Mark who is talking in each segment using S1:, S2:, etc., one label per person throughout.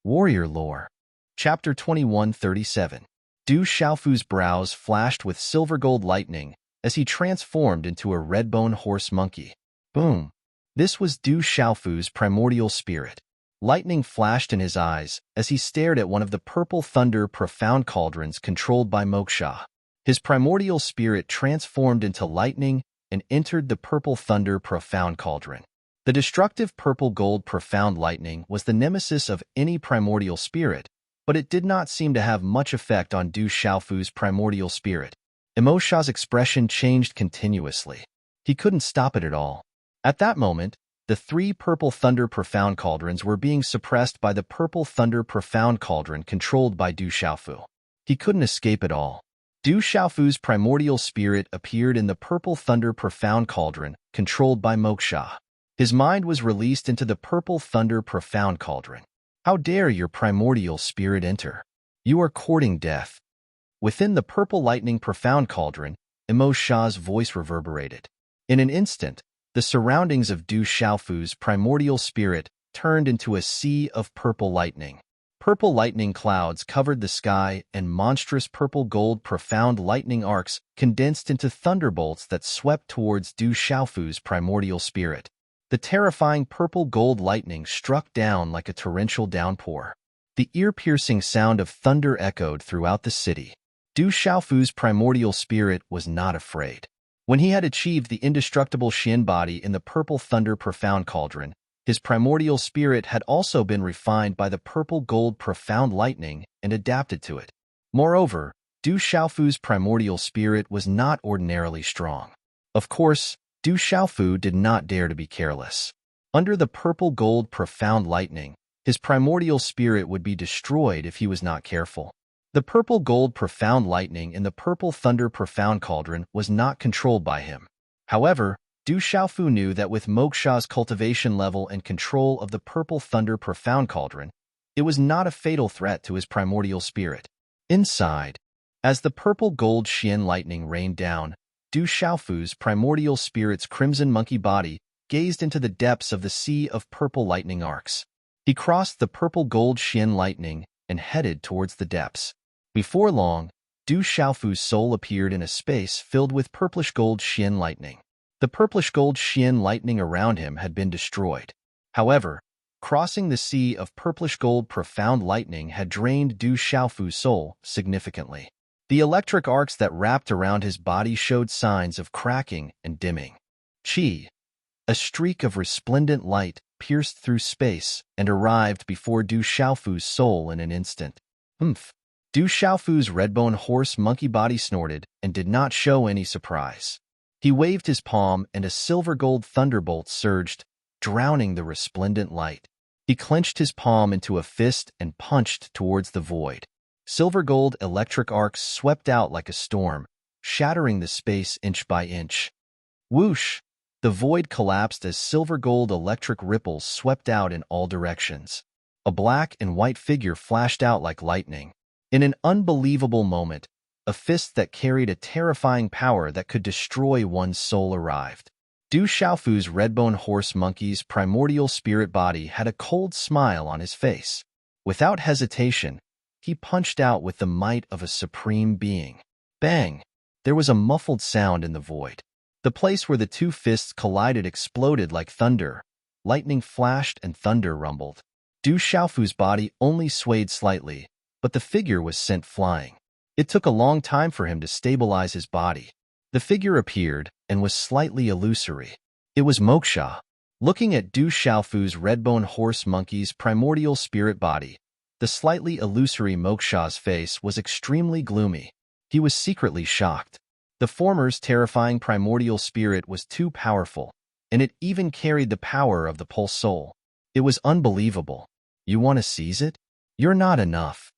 S1: Warrior Lore. Chapter 2137. Du Xiaofu's brows flashed with silver-gold lightning as he transformed into a red-bone horse monkey. Boom! This was Du Xiaofu's primordial spirit. Lightning flashed in his eyes as he stared at one of the purple thunder profound cauldrons controlled by Moksha. His primordial spirit transformed into lightning and entered the purple thunder profound cauldron. The destructive purple-gold profound lightning was the nemesis of any primordial spirit, but it did not seem to have much effect on Du Xiaofu's primordial spirit. Moksha's expression changed continuously. He couldn't stop it at all. At that moment, the three purple thunder profound cauldrons were being suppressed by the purple thunder profound cauldron controlled by Du Xiaofu. He couldn't escape it all. Du Xiaofu's primordial spirit appeared in the purple thunder profound cauldron controlled by Moksha. His mind was released into the purple thunder profound cauldron. How dare your primordial spirit enter? You are courting death. Within the purple lightning profound cauldron, Moksha's voice reverberated. In an instant, the surroundings of Du Xiaofu's primordial spirit turned into a sea of purple lightning. Purple lightning clouds covered the sky, and monstrous purple-gold profound lightning arcs condensed into thunderbolts that swept towards Du Xiaofu's primordial spirit. The terrifying purple-gold lightning struck down like a torrential downpour. The ear-piercing sound of thunder echoed throughout the city. Du Xiaofu's primordial spirit was not afraid. When he had achieved the indestructible Xian body in the purple thunder profound cauldron, his primordial spirit had also been refined by the purple-gold profound lightning and adapted to it. Moreover, Du Xiaofu's primordial spirit was not ordinarily strong. Of course, Du Xiaofu did not dare to be careless. Under the purple-gold profound lightning, his primordial spirit would be destroyed if he was not careful. The purple-gold profound lightning in the purple thunder profound cauldron was not controlled by him. However, Du Xiaofu knew that with Moksha's cultivation level and control of the purple thunder profound cauldron, it was not a fatal threat to his primordial spirit. Inside, as the purple-gold Xian lightning rained down, Du Xiaofu's primordial spirit's crimson monkey body gazed into the depths of the sea of purple lightning arcs. He crossed the purple-gold Xian lightning and headed towards the depths. Before long, Du Xiaofu's soul appeared in a space filled with purplish-gold Xian lightning. The purplish-gold Xian lightning around him had been destroyed. However, crossing the sea of purplish-gold profound lightning had drained Du Xiaofu's soul significantly. The electric arcs that wrapped around his body showed signs of cracking and dimming. Qi, a streak of resplendent light, pierced through space and arrived before Du Xiaofu's soul in an instant. Humph! Du Xiaofu's redbone horse monkey body snorted and did not show any surprise. He waved his palm and a silver-gold thunderbolt surged, drowning the resplendent light. He clenched his palm into a fist and punched towards the void. Silver-gold electric arcs swept out like a storm, shattering the space inch by inch. Whoosh! The void collapsed as silver-gold electric ripples swept out in all directions. A black and white figure flashed out like lightning. In an unbelievable moment, a fist that carried a terrifying power that could destroy one's soul arrived. Du Xiaofu's redbone horse monkey's primordial spirit body had a cold smile on his face. Without hesitation, he punched out with the might of a supreme being. Bang! There was a muffled sound in the void. The place where the two fists collided exploded like thunder. Lightning flashed and thunder rumbled. Du Xiaofu's body only swayed slightly, but the figure was sent flying. It took a long time for him to stabilize his body. The figure appeared and was slightly illusory. It was Moksha. Looking at Du Xiaofu's redbone horse monkey's primordial spirit body, the slightly illusory Moksha's face was extremely gloomy. He was secretly shocked. The former's terrifying primordial spirit was too powerful, and it even carried the power of the pulse soul. It was unbelievable. You want to seize it? You're not enough,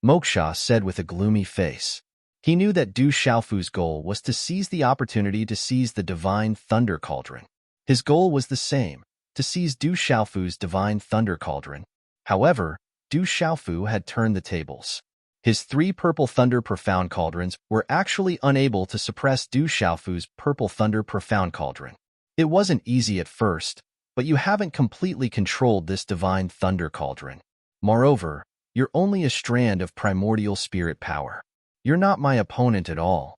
S1: Moksha said with a gloomy face. He knew that Du Xiaofu's goal was to seize the opportunity to seize the divine thunder cauldron. His goal was the same, to seize Du Xiaofu's divine thunder cauldron. However, Du Xiaofu had turned the tables. His three purple thunder profound cauldrons were actually unable to suppress Du Xiaofu's purple thunder profound cauldron. It wasn't easy at first, but you haven't completely controlled this divine thunder cauldron. Moreover, you're only a strand of primordial spirit power. You're not my opponent at all.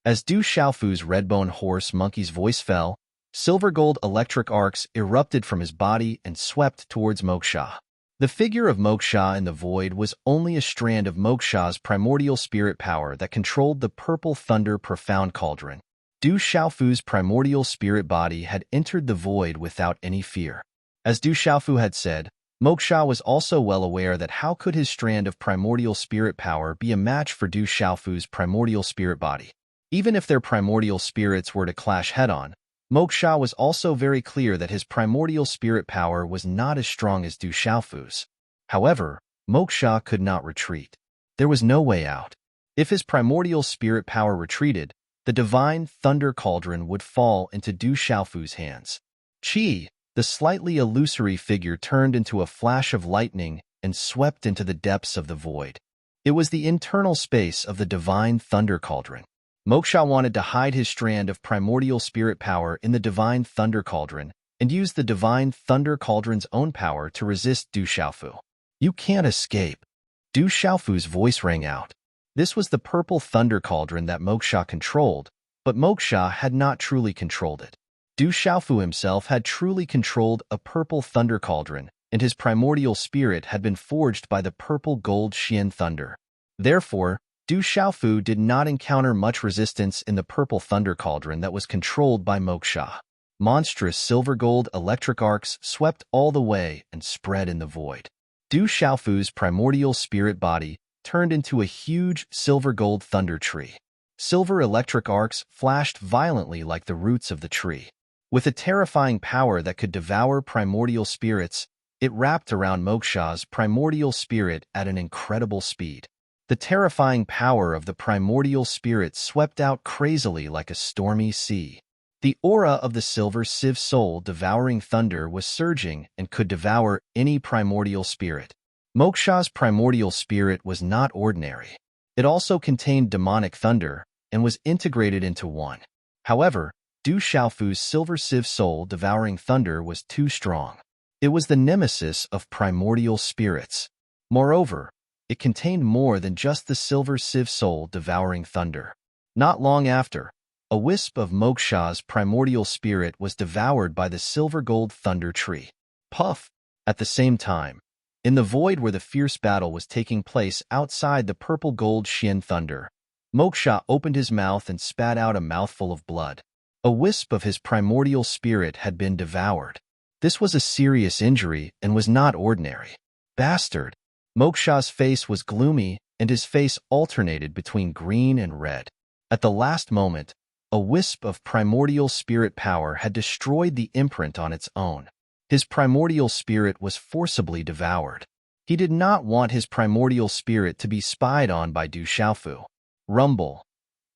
S1: As Du Xiaofu's redbone horse monkey's voice fell, silver gold electric arcs erupted from his body and swept towards Moksha. The figure of Moksha in the void was only a strand of Moksha's primordial spirit power that controlled the purple thunder profound cauldron. Du Xiaofu's primordial spirit body had entered the void without any fear. As Du Xiaofu had said, Moksha was also well aware that how could his strand of primordial spirit power be a match for Du Xiaofu's primordial spirit body? Even if their primordial spirits were to clash head-on, Moksha was also very clear that his primordial spirit power was not as strong as Du Xiaofu's. However, Moksha could not retreat. There was no way out. If his primordial spirit power retreated, the divine thunder cauldron would fall into Du Xiaofu's hands. Qi, the slightly illusory figure, turned into a flash of lightning and swept into the depths of the void. It was the internal space of the divine thunder cauldron. Moksha wanted to hide his strand of primordial spirit power in the divine thunder cauldron and use the divine thunder cauldron's own power to resist Du Xiaofu. You can't escape. Du Xiaofu's voice rang out. This was the purple thunder cauldron that Moksha controlled, but Moksha had not truly controlled it. Du Xiaofu himself had truly controlled a purple thunder cauldron, and his primordial spirit had been forged by the purple gold Xian thunder. Therefore, Du Xiaofu did not encounter much resistance in the purple thunder cauldron that was controlled by Moksha. Monstrous silver gold electric arcs swept all the way and spread in the void. Du Xiaofu's primordial spirit body turned into a huge silver gold thunder tree. Silver electric arcs flashed violently like the roots of the tree. With a terrifying power that could devour primordial spirits, it wrapped around Moksha's primordial spirit at an incredible speed. The terrifying power of the primordial spirit swept out crazily like a stormy sea. The aura of the silver sieve soul devouring thunder was surging and could devour any primordial spirit. Moksha's primordial spirit was not ordinary. It also contained demonic thunder and was integrated into one. However, Du Xiaofu's silver sieve soul devouring thunder was too strong. It was the nemesis of primordial spirits. Moreover, it contained more than just the silver sieve soul devouring thunder. Not long after, a wisp of Moksha's primordial spirit was devoured by the silver gold thunder tree. Puff! At the same time, in the void where the fierce battle was taking place outside the purple gold Xian thunder, Moksha opened his mouth and spat out a mouthful of blood. A wisp of his primordial spirit had been devoured. This was a serious injury and was not ordinary. Bastard! Moksha's face was gloomy, and his face alternated between green and red. At the last moment, a wisp of primordial spirit power had destroyed the imprint on its own. His primordial spirit was forcibly devoured. He did not want his primordial spirit to be spied on by Du Xiaofu. Rumble.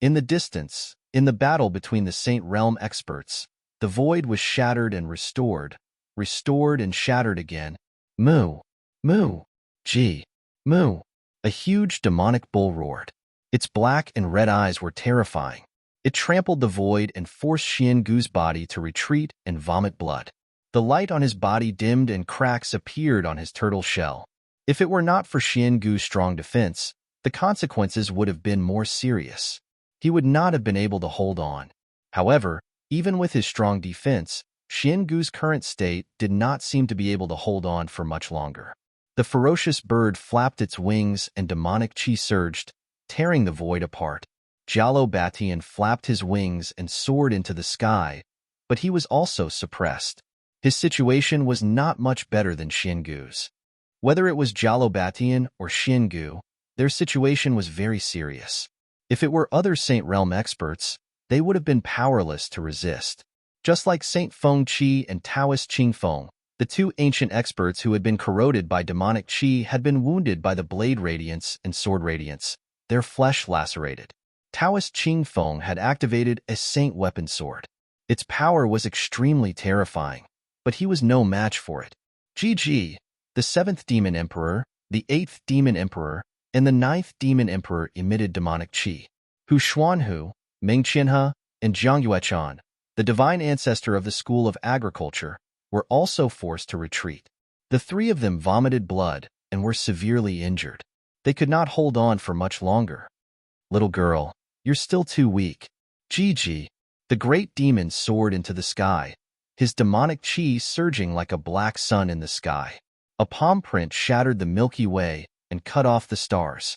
S1: In the distance, in the battle between the Saint Realm experts, the void was shattered and restored and shattered again. Moo! Moo! Gee! Moo! A huge demonic bull roared. Its black and red eyes were terrifying. It trampled the void and forced Xian Gu's body to retreat and vomit blood. The light on his body dimmed and cracks appeared on his turtle shell. If it were not for Xian Gu's strong defense, the consequences would have been more serious. He would not have been able to hold on. However, even with his strong defense, Xian Gu's current state did not seem to be able to hold on for much longer. The ferocious bird flapped its wings and demonic qi surged, tearing the void apart. Jialo Batian flapped his wings and soared into the sky, but he was also suppressed. His situation was not much better than Xian Gu's. Whether it was Jialo Batian or Xian Gu, their situation was very serious. If it were other Saint Realm experts, they would have been powerless to resist. Just like Saint Feng Qi and Taoist Qing Feng, the two ancient experts who had been corroded by demonic qi had been wounded by the blade radiance and sword radiance, their flesh lacerated. Taoist Qing Feng had activated a saint weapon sword. Its power was extremely terrifying, but he was no match for it. GG, the 7th Demon Emperor, the 8th Demon Emperor, and the 9th Demon Emperor emitted demonic qi. Hu Xuanhu, Meng Qianhe, and Zhang Yuechan, the divine ancestor of the School of Agriculture, were also forced to retreat. The three of them vomited blood, and were severely injured. They could not hold on for much longer. Little girl, you're still too weak. Gigi, the great demon soared into the sky, his demonic chi surging like a black sun in the sky. A palm print shattered the Milky Way and cut off the stars.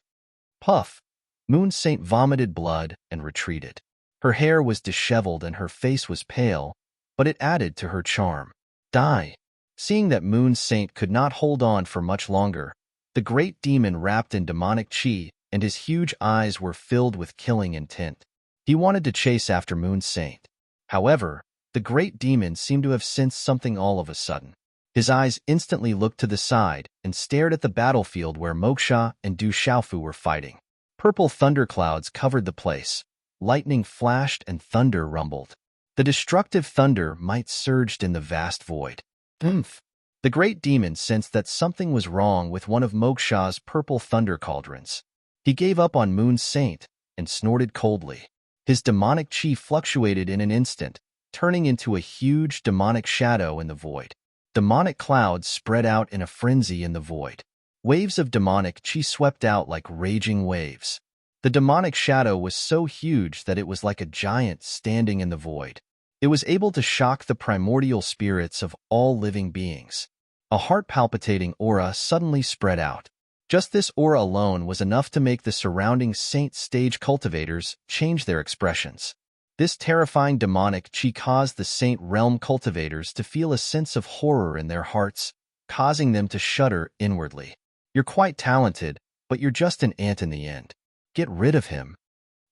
S1: Puff! Moon Saint vomited blood and retreated. Her hair was disheveled and her face was pale, but it added to her charm. Die! Seeing that Moon Saint could not hold on for much longer, the great demon wrapped in demonic chi, and his huge eyes were filled with killing intent. He wanted to chase after Moon Saint. However, the great demon seemed to have sensed something all of a sudden. His eyes instantly looked to the side and stared at the battlefield where Moksha and Du Xiaofu were fighting. Purple thunderclouds covered the place. Lightning flashed and thunder rumbled. The destructive thunder might surged in the vast void. Oomph! The great demon sensed that something was wrong with one of Moksha's purple thunder cauldrons. He gave up on Moon Saint and snorted coldly. His demonic chi fluctuated in an instant, turning into a huge demonic shadow in the void. Demonic clouds spread out in a frenzy in the void. Waves of demonic chi swept out like raging waves. The demonic shadow was so huge that it was like a giant standing in the void. It was able to shock the primordial spirits of all living beings. A heart-palpitating aura suddenly spread out. Just this aura alone was enough to make the surrounding saint stage cultivators change their expressions. This terrifying demonic chi caused the saint realm cultivators to feel a sense of horror in their hearts, causing them to shudder inwardly. You're quite talented, but you're just an ant in the end. Get rid of him.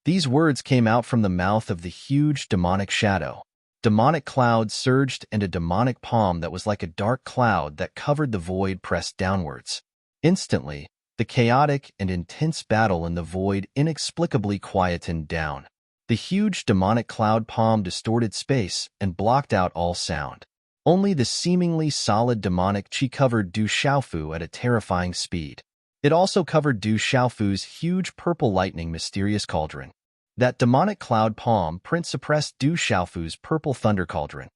S1: These words came out from the mouth of the huge demonic shadow. Demonic clouds surged and a demonic palm that was like a dark cloud that covered the void pressed downwards. Instantly, the chaotic and intense battle in the void inexplicably quietened down. The huge demonic cloud palm distorted space and blocked out all sound. Only the seemingly solid demonic chi covered Du Xiaofu at a terrifying speed. It also covered Du Xiaofu's huge purple lightning mysterious cauldron. That demonic cloud palm print suppressed Du Xiaofu's purple thunder cauldron.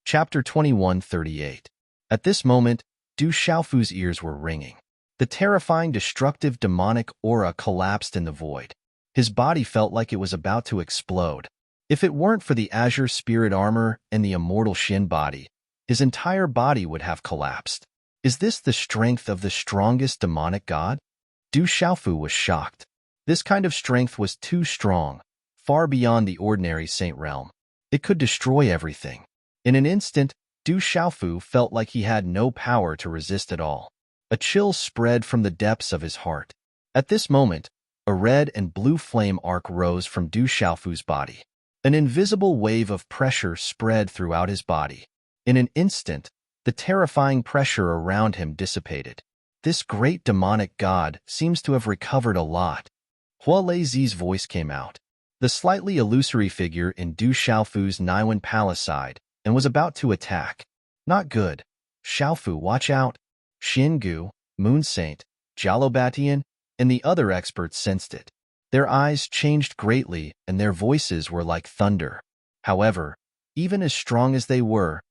S1: Chapter 2138. At this moment, Du Xiaofu's ears were ringing. The terrifying, destructive demonic aura collapsed in the void. His body felt like it was about to explode. If it weren't for the azure spirit armor and the immortal Shin body, his entire body would have collapsed. Is this the strength of the strongest demonic god? Du Xiaofu was shocked. This kind of strength was too strong, far beyond the ordinary saint realm. It could destroy everything. In an instant, Du Xiaofu felt like he had no power to resist at all. A chill spread from the depths of his heart. At this moment, a red and blue flame arc rose from Du Xiaofu's body. An invisible wave of pressure spread throughout his body. In an instant, the terrifying pressure around him dissipated. This great demonic god seems to have recovered a lot. Hua Leizi's voice came out. The slightly illusory figure in Du Xiaofu's Niwen palace sighed and was about to attack. Not good. Xiaofu, watch out. Xingu, Moon Saint, Jalobatian, and the other experts sensed it. Their eyes changed greatly and their voices were like thunder. However, even as strong as they were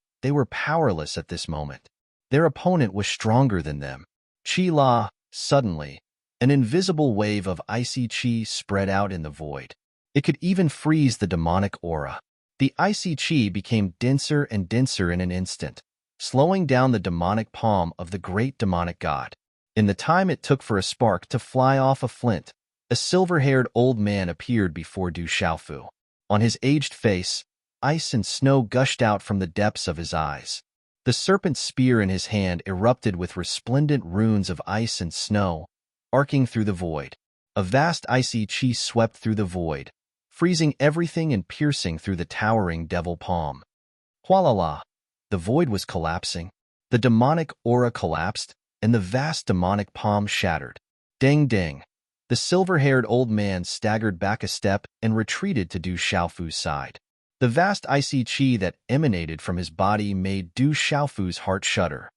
S1: powerless at this moment. Their opponent was stronger than them. Chi La, suddenly, an invisible wave of icy chi spread out in the void. It could even freeze the demonic aura. The icy chi became denser and denser in an instant, slowing down the demonic palm of the great demonic god. In the time it took for a spark to fly off a flint, a silver-haired old man appeared before Du Xiaofu. On his aged face, ice and snow gushed out from the depths of his eyes. The serpent spear in his hand erupted with resplendent runes of ice and snow, arcing through the void. A vast icy chi swept through the void, freezing everything and piercing through the towering devil palm. Hualala! The void was collapsing. The demonic aura collapsed, and the vast demonic palm shattered. Ding ding! The silver-haired old man staggered back a step and retreated to Du Xiaofu's side. The vast icy chi that emanated from his body made Du Xiaofu's heart shudder.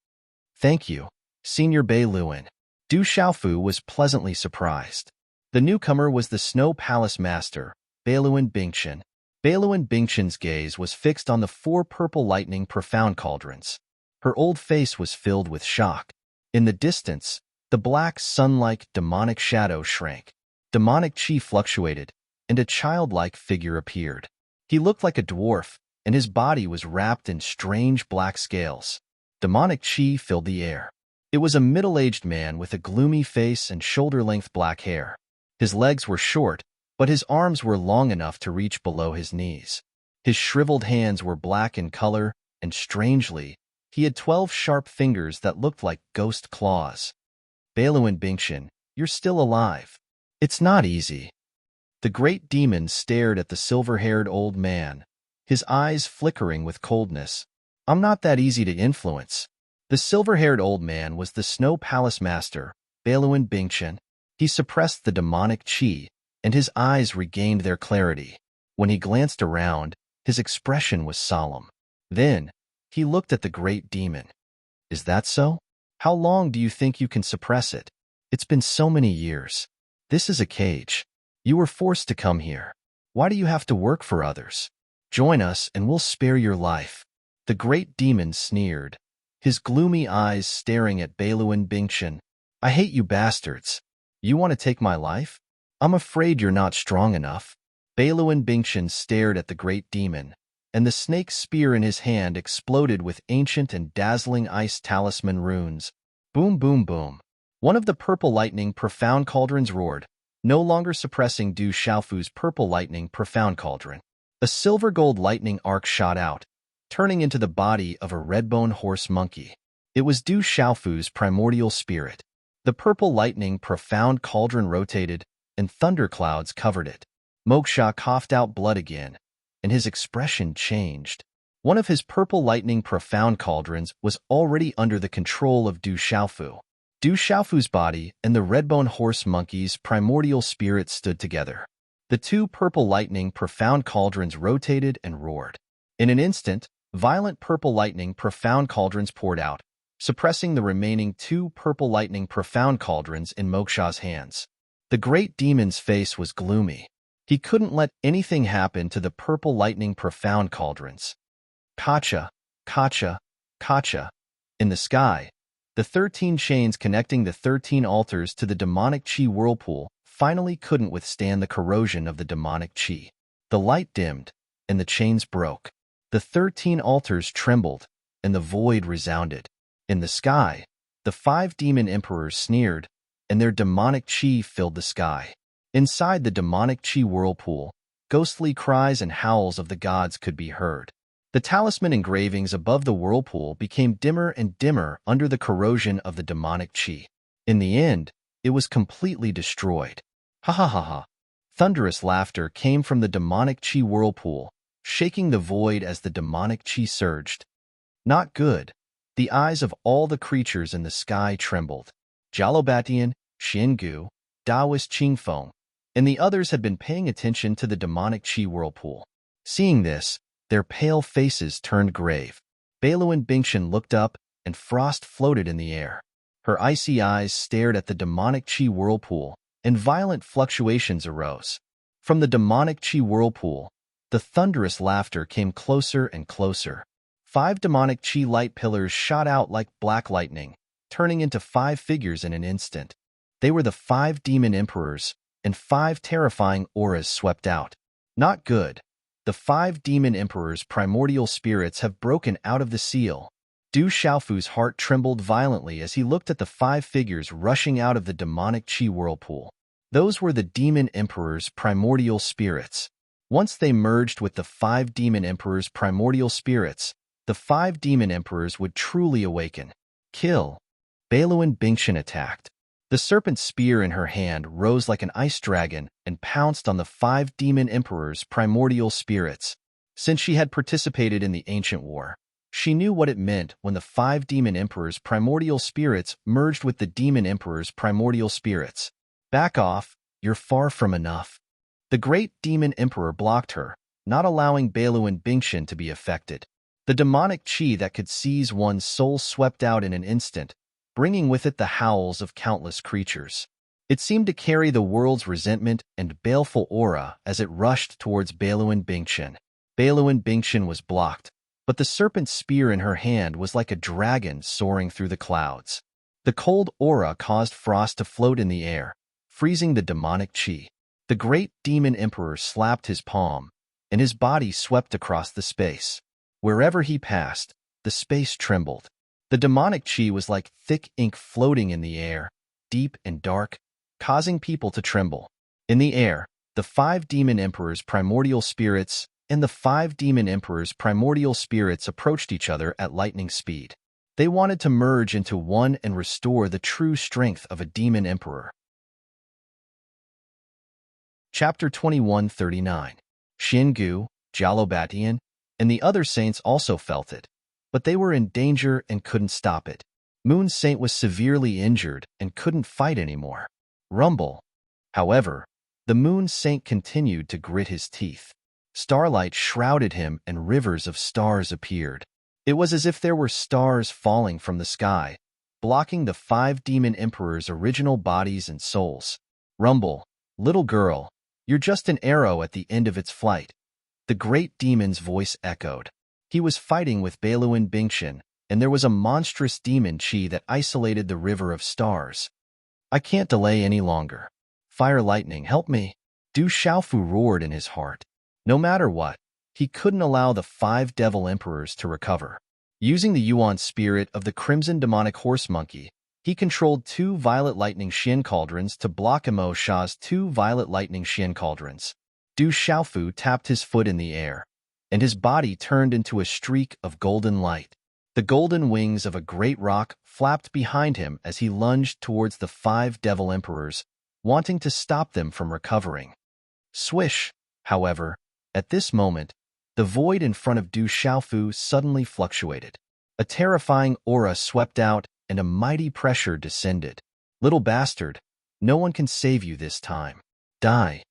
S1: Thank you, Senior Bei Luan. Du Xiaofu was pleasantly surprised. The newcomer was the Snow Palace Master, Beiluan Bingchen. Beiluan Bingchen's gaze was fixed on the 4 purple lightning profound cauldrons. Her old face was filled with shock. In the distance, the black, sun-like, demonic shadow shrank. Demonic chi fluctuated, and a childlike figure appeared. He looked like a dwarf, and his body was wrapped in strange black scales. Demonic chi filled the air. It was a middle-aged man with a gloomy face and shoulder-length black hair. His legs were short, but his arms were long enough to reach below his knees. His shriveled hands were black in color, and strangely, he had 12 sharp fingers that looked like ghost claws. Baluin Bingchen, you're still alive. It's not easy. The great demon stared at the silver-haired old man, his eyes flickering with coldness. I'm not that easy to influence. The silver-haired old man was the Snow Palace Master, Baluin Bingchen. He suppressed the demonic chi, and his eyes regained their clarity. When he glanced around, his expression was solemn. Then, he looked at the great demon. Is that so? How long do you think you can suppress it? It's been so many years. This is a cage. You were forced to come here. Why do you have to work for others? Join us and we'll spare your life. The great demon sneered, his gloomy eyes staring at Baluin Bingchen. I hate you bastards. You want to take my life? I'm afraid you're not strong enough. Baluin Bingchen stared at the great demon, and the snake spear in his hand exploded with ancient and dazzling ice talisman runes. Boom, boom, boom. One of the purple lightning profound cauldrons roared, no longer suppressing Du Xiaofu's purple lightning profound cauldron. A silver-gold lightning arc shot out, turning into the body of a red-bone horse monkey. It was Du Xiaofu's primordial spirit. The purple lightning profound cauldron rotated, and thunderclouds covered it. Moksha coughed out blood again, and his expression changed. One of his purple lightning profound cauldrons was already under the control of Du Xiaofu. Du Xiaofu's body and the red-bone horse monkey's primordial spirit stood together. The two purple lightning profound cauldrons rotated and roared. In an instant, violent purple lightning profound cauldrons poured out, suppressing the remaining two purple lightning profound cauldrons in Moksha's hands. The great demon's face was gloomy. He couldn't let anything happen to the purple lightning profound cauldrons. Kacha, kacha, kacha. In the sky, the 13 chains connecting the 13 altars to the demonic chi whirlpool finally couldn't withstand the corrosion of the demonic chi. The light dimmed, and the chains broke. The 13 altars trembled, and the void resounded. In the sky, the 5 demon emperors sneered, and their demonic chi filled the sky. Inside the demonic chi whirlpool, ghostly cries and howls of the gods could be heard. The talisman engravings above the whirlpool became dimmer and dimmer under the corrosion of the demonic chi. In the end, it was completely destroyed. Ha ha ha ha. Thunderous laughter came from the demonic chi whirlpool, shaking the void as the demonic chi surged. Not good. The eyes of all the creatures in the sky trembled. Jalobatian, Xingu, Taoist Qingfeng, and the others had been paying attention to the demonic chi whirlpool. Seeing this, their pale faces turned grave. Baluin Bingchen looked up, and frost floated in the air. Her icy eyes stared at the demonic chi whirlpool, and violent fluctuations arose. From the demonic chi whirlpool, the thunderous laughter came closer and closer. 5 demonic chi light pillars shot out like black lightning, turning into 5 figures in an instant. They were the 5 demon emperors, and 5 terrifying auras swept out. Not good. The 5 demon emperors' primordial spirits have broken out of the seal. Du Xiaofu's heart trembled violently as he looked at the 5 figures rushing out of the demonic chi whirlpool. Those were the demon emperors' primordial spirits. Once they merged with the 5 demon emperors' primordial spirits, the 5 demon emperors would truly awaken. Kill. Baluin Bingchen attacked. The serpent spear in her hand rose like an ice dragon and pounced on the 5 demon emperors' primordial spirits. Since she had participated in the ancient war, she knew what it meant when the 5 demon emperors' primordial spirits merged with the demon emperors' primordial spirits. Back off, you're far from enough. The great demon emperor blocked her, not allowing Baluin Bingchen to be affected. The demonic chi that could seize one's soul swept out in an instant, bringing with it the howls of countless creatures. It seemed to carry the world's resentment and baleful aura as it rushed towards Baluin Bingchen. Baluin Bingchen was blocked, but the serpent spear in her hand was like a dragon soaring through the clouds. The cold aura caused frost to float in the air, freezing the demonic chi. The great demon emperor slapped his palm, and his body swept across the space. Wherever he passed, the space trembled. The demonic chi was like thick ink floating in the air, deep and dark, causing people to tremble. In the air, the 5 demon emperors' primordial spirits approached each other at lightning speed. They wanted to merge into one and restore the true strength of a demon emperor. Chapter 2139. Xingu, Jalobatian, and the other saints also felt it, but they were in danger and couldn't stop it. Moon Saint was severely injured and couldn't fight anymore. Rumble. However, the Moon Saint continued to grit his teeth. Starlight shrouded him and rivers of stars appeared. It was as if there were stars falling from the sky, blocking the 5 demon emperors' original bodies and souls. Rumble, little girl, you're just an arrow at the end of its flight. The great demon's voice echoed. He was fighting with Bailuan Bingxian, and there was a monstrous demon chi that isolated the river of stars. I can't delay any longer. Fire lightning, help me. Du Xiaofu roared in his heart. No matter what, he couldn't allow the 5 devil emperors to recover. Using the Yuan spirit of the crimson demonic horse monkey, he controlled 2 violet lightning Xian cauldrons to block Emo Sha's 2 violet lightning Xian cauldrons. Du Xiaofu tapped his foot in the air, and his body turned into a streak of golden light. The golden wings of a great rock flapped behind him as he lunged towards the 5 devil emperors, wanting to stop them from recovering. Swish, however, at this moment, the void in front of Du Xiaofu suddenly fluctuated. A terrifying aura swept out and a mighty pressure descended. Little bastard, no one can save you this time. Die.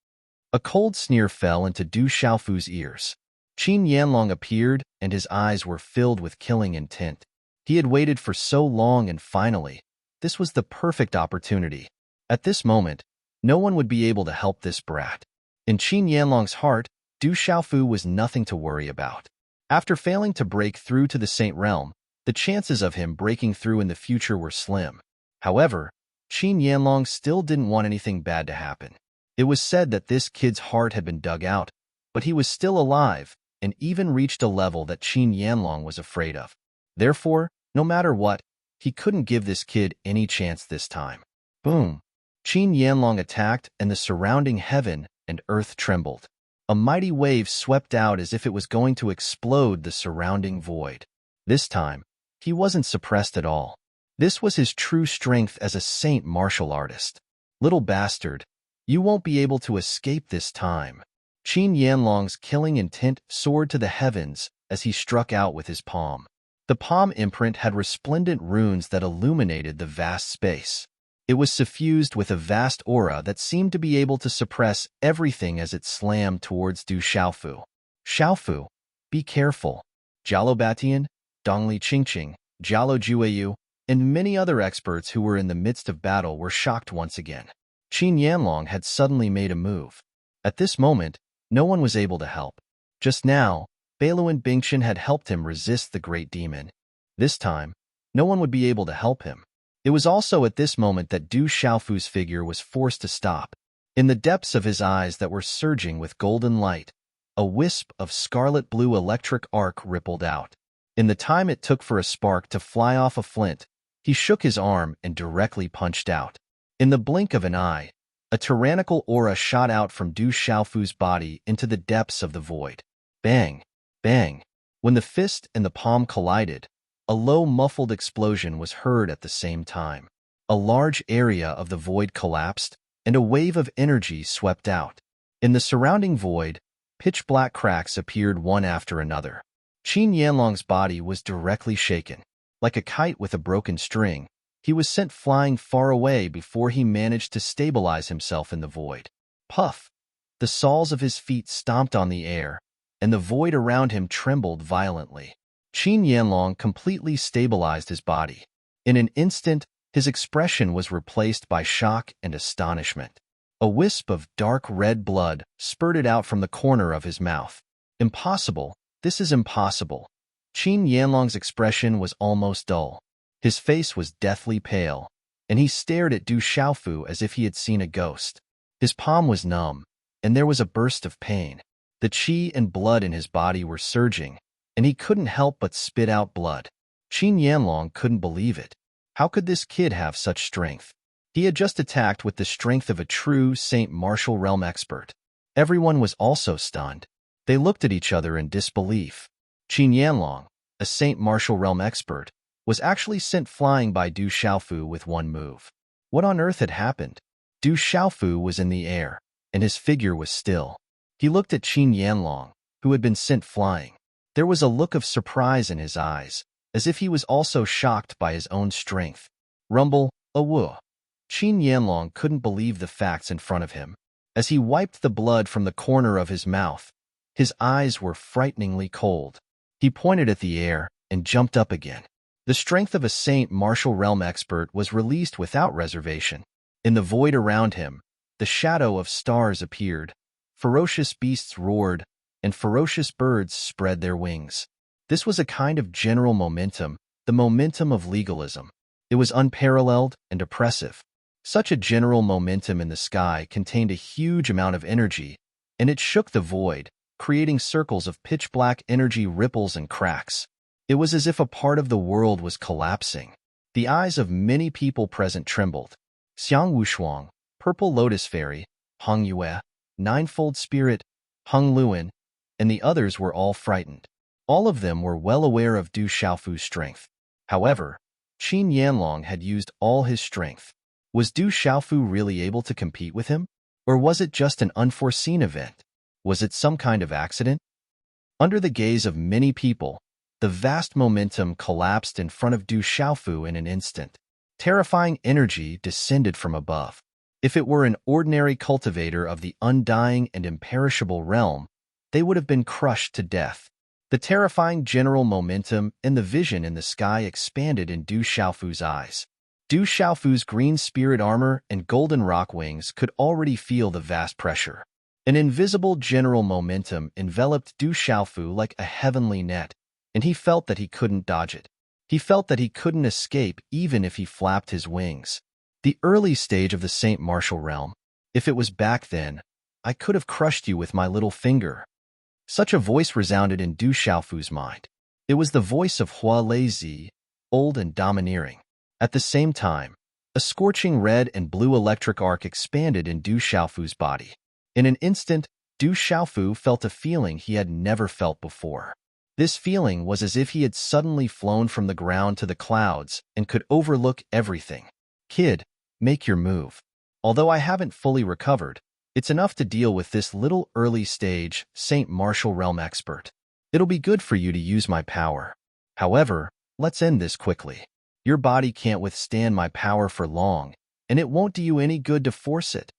S1: A cold sneer fell into Du Xiaofu's ears. Qin Yanlong appeared, and his eyes were filled with killing intent. He had waited for so long, and finally, this was the perfect opportunity. At this moment, no one would be able to help this brat. In Qin Yanlong's heart, Du Xiaofu was nothing to worry about. After failing to break through to the Saint Realm, the chances of him breaking through in the future were slim. However, Qin Yanlong still didn't want anything bad to happen. It was said that this kid's heart had been dug out, but he was still alive, and even reached a level that Qin Yanlong was afraid of. Therefore, no matter what, he couldn't give this kid any chance this time. Boom! Qin Yanlong attacked, and the surrounding heaven and earth trembled. A mighty wave swept out as if it was going to explode the surrounding void. This time, he wasn't suppressed at all. This was his true strength as a saint martial artist. Little bastard, you won't be able to escape this time. Qin Yanlong's killing intent soared to the heavens as he struck out with his palm. The palm imprint had resplendent runes that illuminated the vast space. It was suffused with a vast aura that seemed to be able to suppress everything as it slammed towards Du Xiaofu. Xiaofu, be careful. Jalobatian, Dongli Qingqing, Jialo Jueyu, and many other experts who were in the midst of battle were shocked once again. Qin Yanlong had suddenly made a move. At this moment, no one was able to help. Just now, Bailuan Bingxian had helped him resist the great demon. This time, no one would be able to help him. It was also at this moment that Du Xiaofu's figure was forced to stop. In the depths of his eyes that were surging with golden light, a wisp of scarlet-blue electric arc rippled out. In the time it took for a spark to fly off a flint, he shook his arm and directly punched out. In the blink of an eye, a tyrannical aura shot out from Du Xiaofu's body into the depths of the void. Bang! Bang! When the fist and the palm collided, a low muffled explosion was heard at the same time. A large area of the void collapsed, and a wave of energy swept out. In the surrounding void, pitch-black cracks appeared one after another. Qin Yanlong's body was directly shaken. Like a kite with a broken string, he was sent flying far away before he managed to stabilize himself in the void. Puff! The soles of his feet stomped on the air, and the void around him trembled violently. Qin Yanlong completely stabilized his body. In an instant, his expression was replaced by shock and astonishment. A wisp of dark red blood spurted out from the corner of his mouth. Impossible! This is impossible! Qin Yanlong's expression was almost dull. His face was deathly pale, and he stared at Du Xiaofu as if he had seen a ghost. His palm was numb, and there was a burst of pain. The qi and blood in his body were surging, and he couldn't help but spit out blood. Qin Yanlong couldn't believe it. How could this kid have such strength? He had just attacked with the strength of a true Saint Martial Realm expert. Everyone was also stunned. They looked at each other in disbelief. Qin Yanlong, a Saint Martial Realm expert, was actually sent flying by Du Xiaofu with one move. What on earth had happened? Du Xiaofu was in the air, and his figure was still. He looked at Qin Yanlong, who had been sent flying. There was a look of surprise in his eyes, as if he was also shocked by his own strength. Rumble, awu. Qin Yanlong couldn't believe the facts in front of him. As he wiped the blood from the corner of his mouth, his eyes were frighteningly cold. He pointed at the air and jumped up again. The strength of a Saint Martial Realm expert was released without reservation. In the void around him, the shadow of stars appeared. Ferocious beasts roared, and ferocious birds spread their wings. This was a kind of general momentum, the momentum of legalism. It was unparalleled and oppressive. Such a general momentum in the sky contained a huge amount of energy, and it shook the void, creating circles of pitch-black energy ripples and cracks. It was as if a part of the world was collapsing. The eyes of many people present trembled. Xiang Wushuang, Purple Lotus Fairy, Hong Yue, Ninefold Spirit, Hung Luan, and the others were all frightened. All of them were well aware of Du Xiaofu's strength. However, Qin Yanlong had used all his strength. Was Du Xiaofu really able to compete with him? Or was it just an unforeseen event? Was it some kind of accident? Under the gaze of many people, the vast momentum collapsed in front of Du Xiaofu in an instant. Terrifying energy descended from above. If it were an ordinary cultivator of the undying and imperishable realm, they would have been crushed to death. The terrifying general momentum and the vision in the sky expanded in Du Xiaofu's eyes. Du Xiaofu's green spirit armor and golden rock wings could already feel the vast pressure. An invisible general momentum enveloped Du Xiaofu like a heavenly net, and he felt that he couldn't dodge it. He felt that he couldn't escape even if he flapped his wings. The early stage of the Saint Martial Realm. If it was back then, I could have crushed you with my little finger. Such a voice resounded in Du Xiaofu's mind. It was the voice of Hua Lei, old and domineering. At the same time, a scorching red and blue electric arc expanded in Du Xiaofu's body. In an instant, Du Xiaofu felt a feeling he had never felt before. This feeling was as if he had suddenly flown from the ground to the clouds and could overlook everything. Kid, make your move. Although I haven't fully recovered, it's enough to deal with this little early-stage Saint Martial Realm expert. It'll be good for you to use my power. However, let's end this quickly. Your body can't withstand my power for long, and it won't do you any good to force it.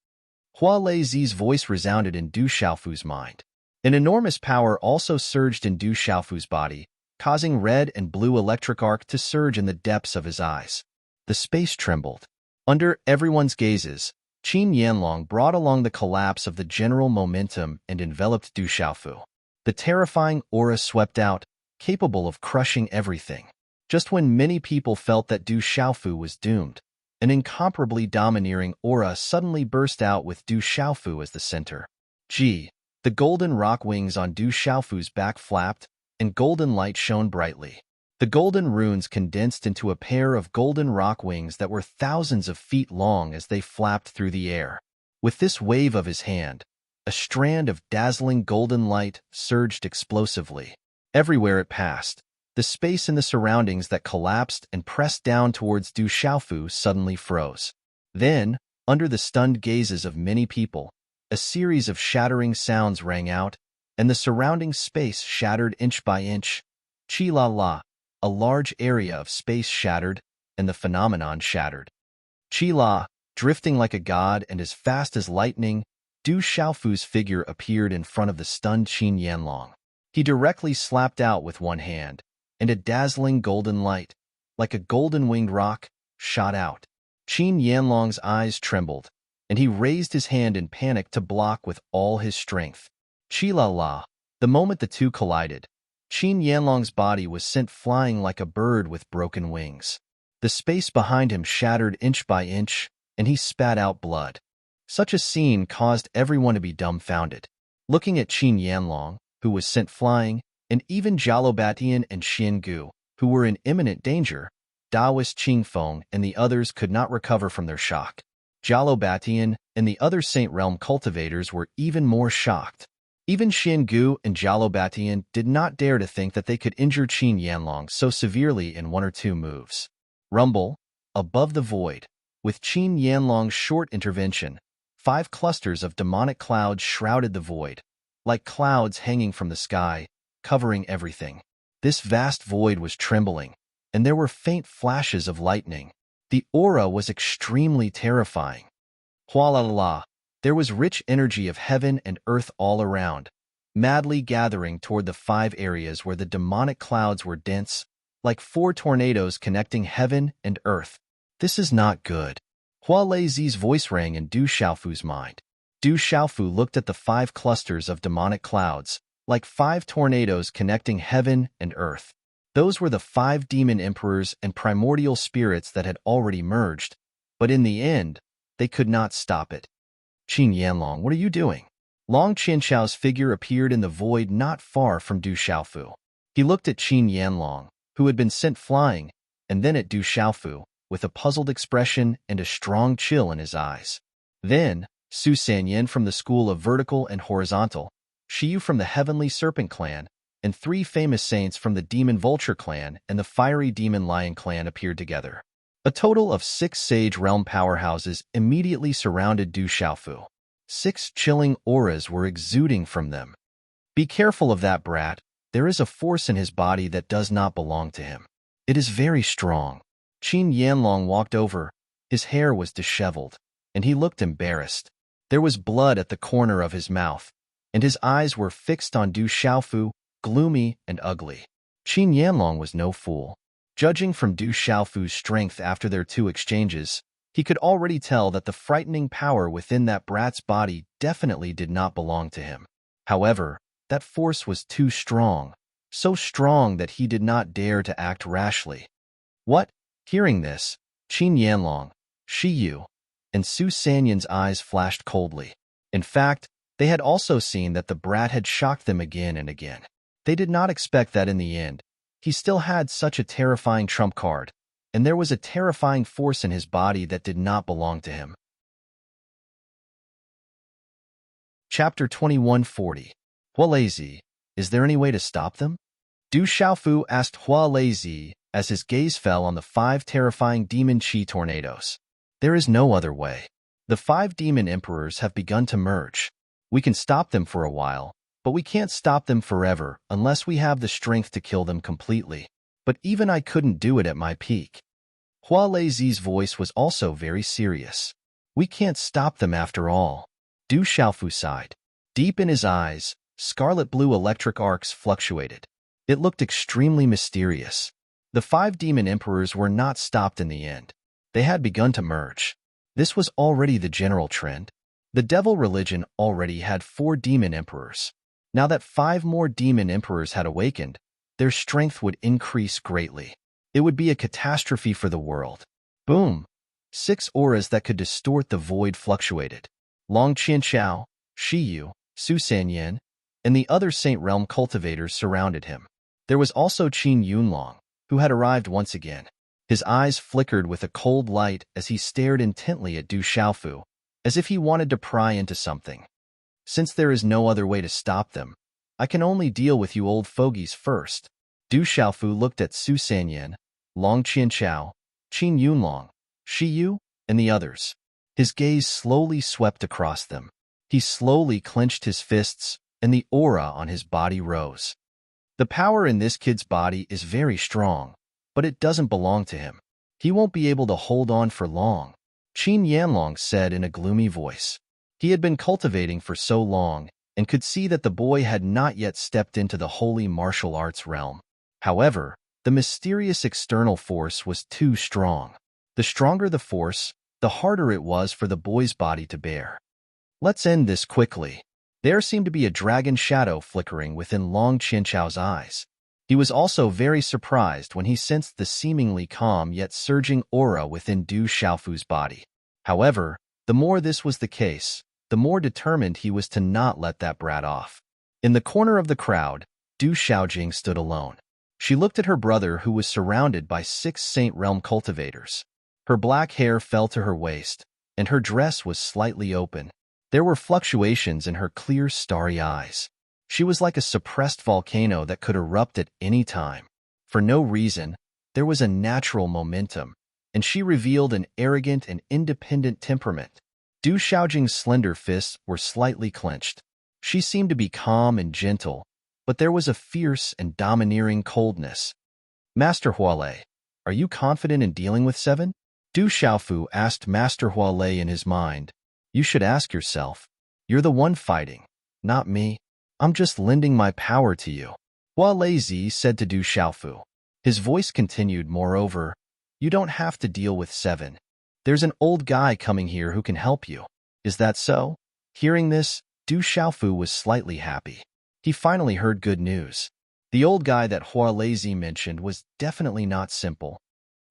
S1: Hua Lei's voice resounded in Du Xiaofu's mind. An enormous power also surged in Du Xiaofu's body, causing red and blue electric arc to surge in the depths of his eyes. The space trembled. Under everyone's gazes, Qin Yanlong brought along the collapse of the general momentum and enveloped Du Xiaofu. The terrifying aura swept out, capable of crushing everything. Just when many people felt that Du Xiaofu was doomed, an incomparably domineering aura suddenly burst out with Du Xiaofu as the center. Gee! The golden rock wings on Du Xiaofu's back flapped, and golden light shone brightly. The golden runes condensed into a pair of golden rock wings that were thousands of feet long as they flapped through the air. With this wave of his hand, a strand of dazzling golden light surged explosively. Everywhere it passed, the space in the surroundings that collapsed and pressed down towards Du Xiaofu suddenly froze. Then, under the stunned gazes of many people, a series of shattering sounds rang out, and the surrounding space shattered inch by inch. Chi-la-la, a large area of space shattered, and the phenomenon shattered. Chi-la, drifting like a god and as fast as lightning, Du Xiaofu's figure appeared in front of the stunned Qin Yanlong. He directly slapped out with one hand, and a dazzling golden light, like a golden-winged rock, shot out. Qin Yanlong's eyes trembled, and he raised his hand in panic to block with all his strength. Chi-la-la. The moment the two collided, Qin Yanlong's body was sent flying like a bird with broken wings. The space behind him shattered inch by inch, and he spat out blood. Such a scene caused everyone to be dumbfounded. Looking at Qin Yanlong, who was sent flying, and even Jalobatian and Xian Gu, who were in imminent danger, Taoist Qingfeng and the others could not recover from their shock. Jalobatian and the other Saint Realm cultivators were even more shocked. Even Xian Gu and Jalobatian did not dare to think that they could injure Qin Yanlong so severely in 1 or 2 moves. Rumble, above the void. With Qin Yanlong's short intervention, 5 clusters of demonic clouds shrouded the void, like clouds hanging from the sky, covering everything. This vast void was trembling, and there were faint flashes of lightning. The aura was extremely terrifying. Hualala, there was rich energy of heaven and earth all around, madly gathering toward the 5 areas where the demonic clouds were dense, like 4 tornadoes connecting heaven and earth. This is not good. Hua Leizi's voice rang in Du Xiaofu's mind. Du Xiaofu looked at the 5 clusters of demonic clouds, like 5 tornadoes connecting heaven and earth. Those were the 5 demon emperors and primordial spirits that had already merged, but in the end, they could not stop it. Qin Yanlong, what are you doing? Long Qianchao's figure appeared in the void not far from Du Xiaofu. He looked at Qin Yanlong, who had been sent flying, and then at Du Xiaofu, with a puzzled expression and a strong chill in his eyes. Then, Su Sanyan from the school of vertical and horizontal, Shiyu from the heavenly serpent clan, and 3 famous saints from the demon vulture clan and the fiery demon lion clan appeared together. A total of 6 sage realm powerhouses immediately surrounded Du Xiaofu. 6 chilling auras were exuding from them. Be careful of that brat. There is a force in his body that does not belong to him. It is very strong. Qin Yanlong walked over. His hair was disheveled, and he looked embarrassed. There was blood at the corner of his mouth, and his eyes were fixed on Du Xiaofu, gloomy and ugly. Qin Yanlong was no fool. Judging from Du Xiaofu's strength after their 2 exchanges, he could already tell that the frightening power within that brat's body definitely did not belong to him. However, that force was too strong, so strong that he did not dare to act rashly. What? Hearing this, Qin Yanlong, Shiyu, and Su Sanyan's eyes flashed coldly. In fact, they had also seen that the brat had shocked them again and again. They did not expect that in the end. He still had such a terrifying trump card, and there was a terrifying force in his body that did not belong to him. Chapter 2140. Hua Leizi, is there any way to stop them? Du Xiaofu asked Hua Leizi as his gaze fell on the 5 terrifying demon chi tornadoes. There is no other way. The 5 demon emperors have begun to merge. We can stop them for a while, but we can't stop them forever unless we have the strength to kill them completely. But even I couldn't do it at my peak. Hua Leizi's voice was also very serious. We can't stop them after all. Du Xiaofu sighed. Deep in his eyes, scarlet blue electric arcs fluctuated. It looked extremely mysterious. The 5 demon emperors were not stopped in the end. They had begun to merge. This was already the general trend. The devil religion already had 4 demon emperors. Now that 5 more demon emperors had awakened, their strength would increase greatly. It would be a catastrophe for the world. Boom! 6 auras that could distort the void fluctuated. Long Qianchao, Shiyu, Su Sanyan, and the other Saint Realm cultivators surrounded him. There was also Qin Yunlong, who had arrived once again. His eyes flickered with a cold light as he stared intently at Du Xiaofu, as if he wanted to pry into something. Since there is no other way to stop them, I can only deal with you old fogies first. Du Xiaofu looked at Su Sanyan, Long Qianchao, Qin Yunlong, Shiyu, and the others. His gaze slowly swept across them. He slowly clenched his fists, and the aura on his body rose. The power in this kid's body is very strong, but it doesn't belong to him. He won't be able to hold on for long, Qin Yanlong said in a gloomy voice. He had been cultivating for so long and could see that the boy had not yet stepped into the holy martial arts realm. However, the mysterious external force was too strong. The stronger the force, the harder it was for the boy's body to bear. Let's end this quickly. There seemed to be a dragon shadow flickering within Long Qianchao's eyes. He was also very surprised when he sensed the seemingly calm yet surging aura within Du Xiaofu's body. However, the more this was the case, the more determined he was to not let that brat off. In the corner of the crowd, Du Xiaojing stood alone. She looked at her brother who was surrounded by 6 Saint Realm cultivators. Her black hair fell to her waist, and her dress was slightly open. There were fluctuations in her clear, starry eyes. She was like a suppressed volcano that could erupt at any time. For no reason, there was a natural momentum, and she revealed an arrogant and independent temperament. Du Xiaojing's slender fists were slightly clenched. She seemed to be calm and gentle, but there was a fierce and domineering coldness. Master Hualei, are you confident in dealing with 7? Du Xiaofu asked Master Hualei in his mind. You should ask yourself. You're the one fighting, not me. I'm just lending my power to you. Hualei Zi said to Du Xiaofu. His voice continued, moreover, you don't have to deal with 7. There's an old guy coming here who can help you. Is that so? Hearing this, Du Xiaofu was slightly happy. He finally heard good news. The old guy that Hualei Zi mentioned was definitely not simple.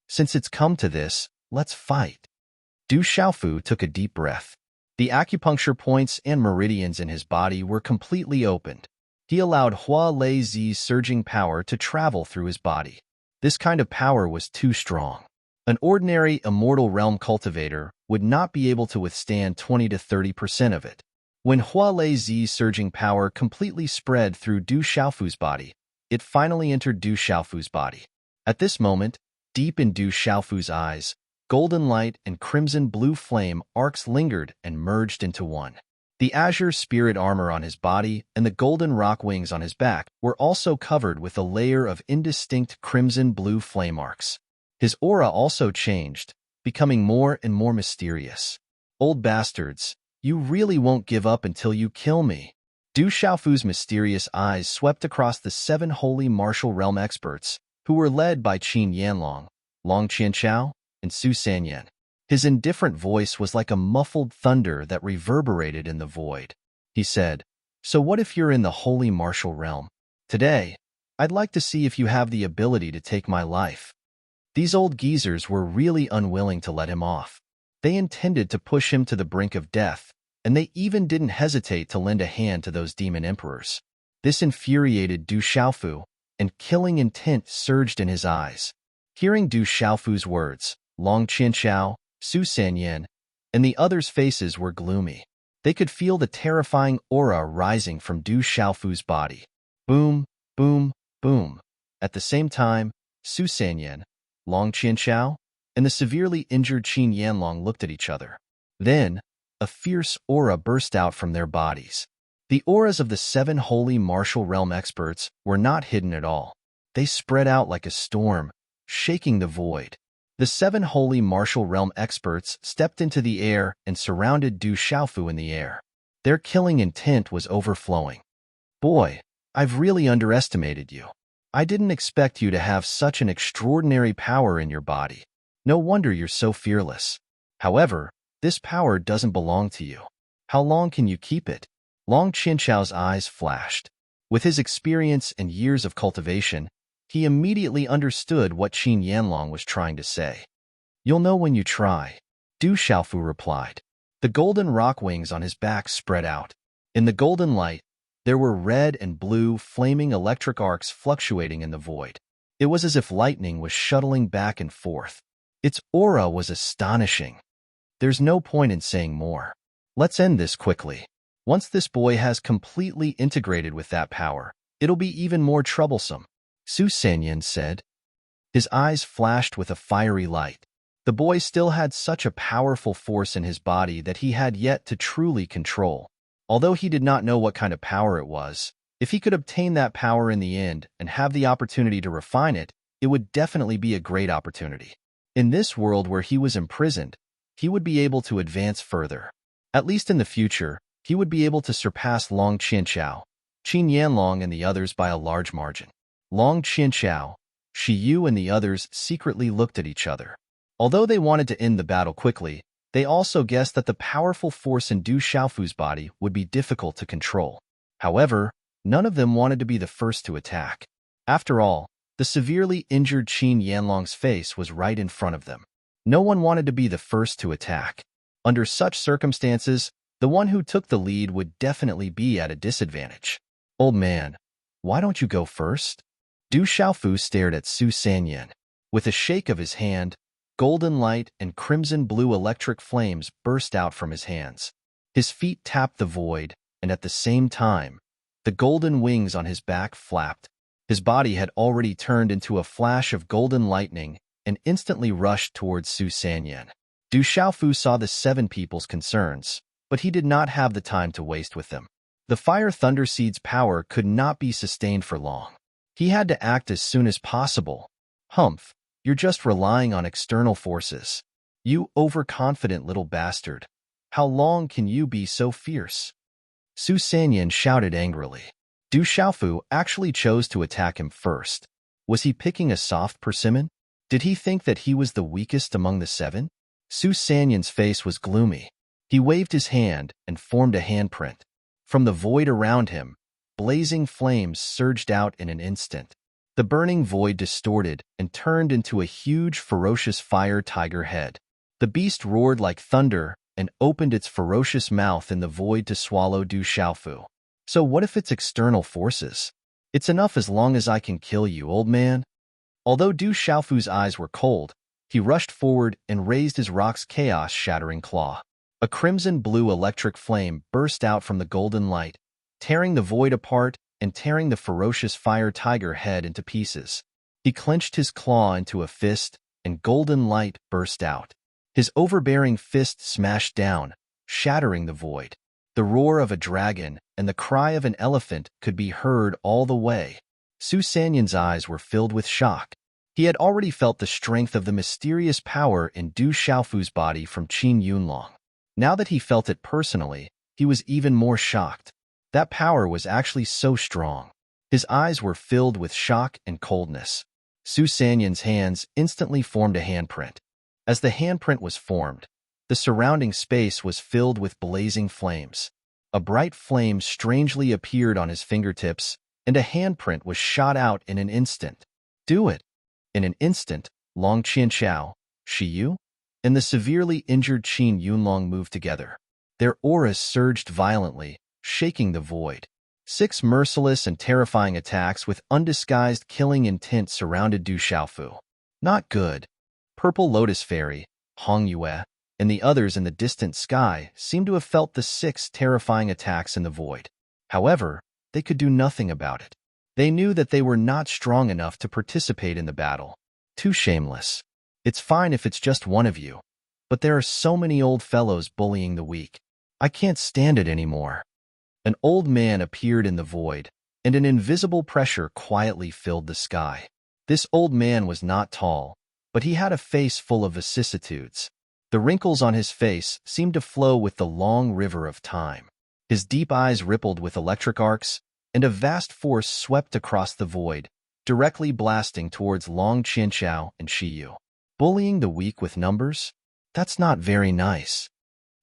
S1: Since it's come to this, let's fight. Du Xiaofu took a deep breath. The acupuncture points and meridians in his body were completely opened. He allowed Hualei Zi's surging power to travel through his body. This kind of power was too strong. An ordinary immortal realm cultivator would not be able to withstand 20 to 30% of it. When Hualei Zi's surging power completely spread through Du Xiaofu's body, it finally entered Du Xiaofu's body. At this moment, deep in Du Xiaofu's eyes, golden light and crimson blue flame arcs lingered and merged into one. The azure spirit armor on his body and the golden rock wings on his back were also covered with a layer of indistinct crimson blue flame arcs. His aura also changed, becoming more and more mysterious. Old bastards, you really won't give up until you kill me. Du Xiaofu's mysterious eyes swept across the 7 holy martial realm experts, who were led by Qin Yanlong, Long Qianchao, and Su Sanyan. His indifferent voice was like a muffled thunder that reverberated in the void. He said, So what if you're in the holy martial realm? Today, I'd like to see if you have the ability to take my life. These old geezers were really unwilling to let him off. They intended to push him to the brink of death, and they even didn't hesitate to lend a hand to those demon emperors. This infuriated Du Xiaofu, and killing intent surged in his eyes. Hearing Du Xiaofu's words, Long Qianchao, Su Sanyan, and the others' faces were gloomy. They could feel the terrifying aura rising from Du Xiaofu's body. Boom, boom, boom. At the same time, Su Sanyan, Long Qianchao, and the severely injured Qin Yanlong looked at each other. Then, a fierce aura burst out from their bodies. The auras of the 7 holy martial realm experts were not hidden at all. They spread out like a storm, shaking the void. The 7 holy martial realm experts stepped into the air and surrounded Du Xiaofu in the air. Their killing intent was overflowing. Boy, I've really underestimated you. I didn't expect you to have such an extraordinary power in your body. No wonder you're so fearless. However, this power doesn't belong to you. How long can you keep it? Long Qianchao's eyes flashed. With his experience and years of cultivation, he immediately understood what Qin Yanlong was trying to say. You'll know when you try, Du Xiaofu replied. The golden rock wings on his back spread out. In the golden light, there were red and blue flaming electric arcs fluctuating in the void. It was as if lightning was shuttling back and forth. Its aura was astonishing. There's no point in saying more. Let's end this quickly. Once this boy has completely integrated with that power, it'll be even more troublesome, Su Sanyan said. His eyes flashed with a fiery light. The boy still had such a powerful force in his body that he had yet to truly control. Although he did not know what kind of power it was, if he could obtain that power in the end and have the opportunity to refine it, it would definitely be a great opportunity. In this world where he was imprisoned, he would be able to advance further. At least in the future, he would be able to surpass Long Qianchao, Qin Yanlong and the others by a large margin. Long Qianchao, Shi Yu and the others secretly looked at each other. Although they wanted to end the battle quickly, they also guessed that the powerful force in Du Xiaofu's body would be difficult to control. However, none of them wanted to be the first to attack. After all, the severely injured Qin Yanlong's face was right in front of them. No one wanted to be the first to attack. Under such circumstances, the one who took the lead would definitely be at a disadvantage. Old man, why don't you go first? Du Xiaofu stared at Su Sanyan. With a shake of his hand, golden light and crimson-blue electric flames burst out from his hands. His feet tapped the void, and at the same time, the golden wings on his back flapped. His body had already turned into a flash of golden lightning and instantly rushed towards Su Sanyan. Du Xiaofu saw the 7 people's concerns, but he did not have the time to waste with them. The Fire Thunder Seed's power could not be sustained for long. He had to act as soon as possible. Humph, you're just relying on external forces. You overconfident little bastard. How long can you be so fierce? Su Sanyan shouted angrily. Du Xiaofu actually chose to attack him first. Was he picking a soft persimmon? Did he think that he was the weakest among the 7? Su Sanyan's face was gloomy. He waved his hand and formed a handprint. From the void around him, blazing flames surged out in an instant. The burning void distorted and turned into a huge, ferocious fire tiger head. The beast roared like thunder and opened its ferocious mouth in the void to swallow Du Xiaofu. So what if it's external forces? It's enough as long as I can kill you, old man. Although Du Xiaofu's eyes were cold, he rushed forward and raised his rock's chaos-shattering claw. A crimson-blue electric flame burst out from the golden light, tearing the void apart and tearing the ferocious fire tiger head into pieces. He clenched his claw into a fist, and golden light burst out. His overbearing fist smashed down, shattering the void. The roar of a dragon and the cry of an elephant could be heard all the way. Su Sanyan's eyes were filled with shock. He had already felt the strength of the mysterious power in Du Xiaofu's body from Qin Yunlong. Now that he felt it personally, he was even more shocked. That power was actually so strong. His eyes were filled with shock and coldness. Su Sanyan's hands instantly formed a handprint. As the handprint was formed, the surrounding space was filled with blazing flames. A bright flame strangely appeared on his fingertips, and a handprint was shot out in an instant. Do it! In an instant, Long Qianchao, Shiyu, and the severely injured Qin Yunlong moved together. Their auras surged violently, shaking the void. 6 merciless and terrifying attacks with undisguised killing intent surrounded Du Xiaofu. Not good. Purple Lotus Fairy, Hong Yue, and the others in the distant sky seemed to have felt the 6 terrifying attacks in the void. However, they could do nothing about it. They knew that they were not strong enough to participate in the battle. Too shameless. It's fine if it's just one of you, but there are so many old fellows bullying the weak. I can't stand it anymore. An old man appeared in the void, and an invisible pressure quietly filled the sky. This old man was not tall, but he had a face full of vicissitudes. The wrinkles on his face seemed to flow with the long river of time. His deep eyes rippled with electric arcs, and a vast force swept across the void, directly blasting towards Long Qianchao and Shiyu. Bullying the weak with numbers? That's not very nice.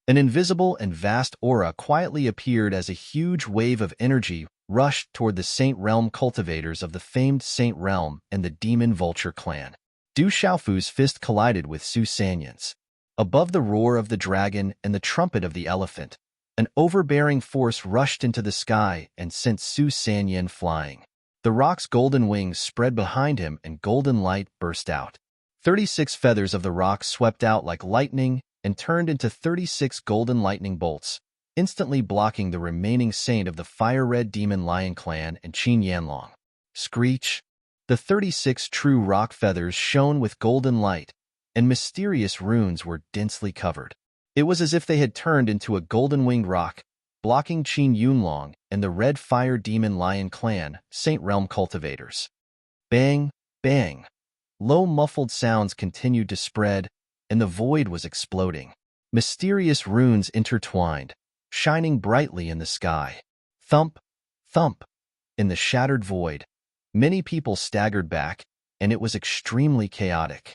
S1: An invisible and vast aura quietly appeared as a huge wave of energy rushed toward the Saint Realm cultivators of the famed Saint Realm and the Demon Vulture clan. Du Xiaofu's fist collided with Su Sanyan's. Above the roar of the dragon and the trumpet of the elephant, an overbearing force rushed into the sky and sent Su Sanyan flying. The rock's golden wings spread behind him and golden light burst out. 36 feathers of the rock swept out like lightning and turned into 36 golden lightning bolts, instantly blocking the remaining saint of the fire-red demon lion clan and Qin Yanlong. Screech! The 36 true rock feathers shone with golden light, and mysterious runes were densely covered. It was as if they had turned into a golden-winged rock, blocking Qin Yunlong and the red fire demon lion clan, Saint Realm cultivators. Bang, bang. Low muffled sounds continued to spread, and the void was exploding. Mysterious runes intertwined, shining brightly in the sky. Thump, thump. In the shattered void, many people staggered back, and it was extremely chaotic.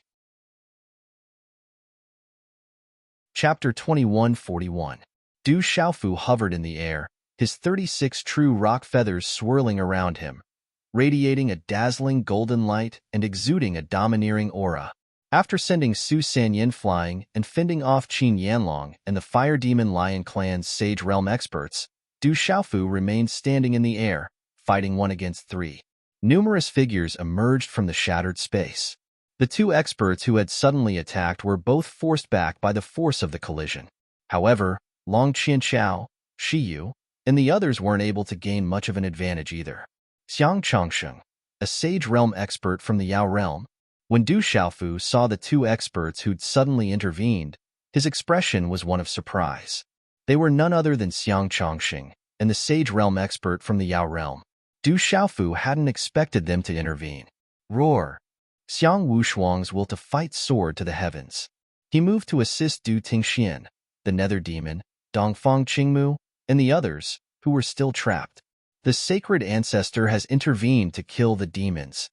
S1: Chapter 2141. Du Xiaofu hovered in the air, his 36 true rock feathers swirling around him, radiating a dazzling golden light and exuding a domineering aura. After sending Su Sanyin flying and fending off Qin Yanlong and the Fire Demon Lion Clan's Sage Realm experts, Du Xiaofu remained standing in the air, fighting 1 against 3. Numerous figures emerged from the shattered space. The 2 experts who had suddenly attacked were both forced back by the force of the collision. However, Long Qianchao, Shi Yu, and the others weren't able to gain much of an advantage either. Xiang Chongsheng, a Sage Realm expert from the Yao Realm, when Du Xiaofu saw the 2 experts who'd suddenly intervened, his expression was one of surprise. They were none other than Xiang Chongsheng and the Sage Realm expert from the Yao Realm. Du Xiaofu hadn't expected them to intervene. Roar! Xiang Wushuang's will to fight soared to the heavens. He moved to assist Du Tingxian, the Nether Demon, Dongfang Qingmu, and the others, who were still trapped. The sacred ancestor has intervened to kill the demons.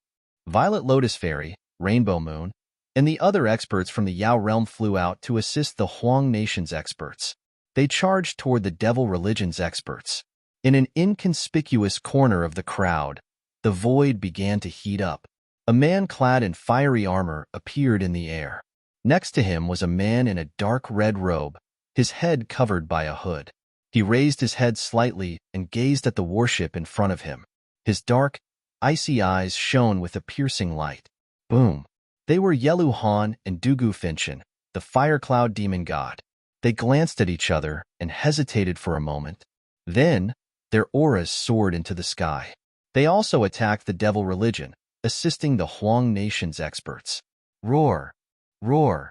S1: Violet Lotus Fairy, Rainbow Moon, and the other experts from the Yao Realm flew out to assist the Huang Nation's experts. They charged toward the Devil Religion's experts. In an inconspicuous corner of the crowd, the void began to heat up. A man clad in fiery armor appeared in the air. Next to him was a man in a dark red robe, his head covered by a hood. He raised his head slightly and gazed at the warship in front of him. His dark, icy eyes shone with a piercing light. Boom! They were Yelu Han and Dugu Finchen, the Fire Cloud Demon God. They glanced at each other and hesitated for a moment. Then, their auras soared into the sky. They also attacked the Devil Religion, assisting the Huang Nation's experts. Roar! Roar!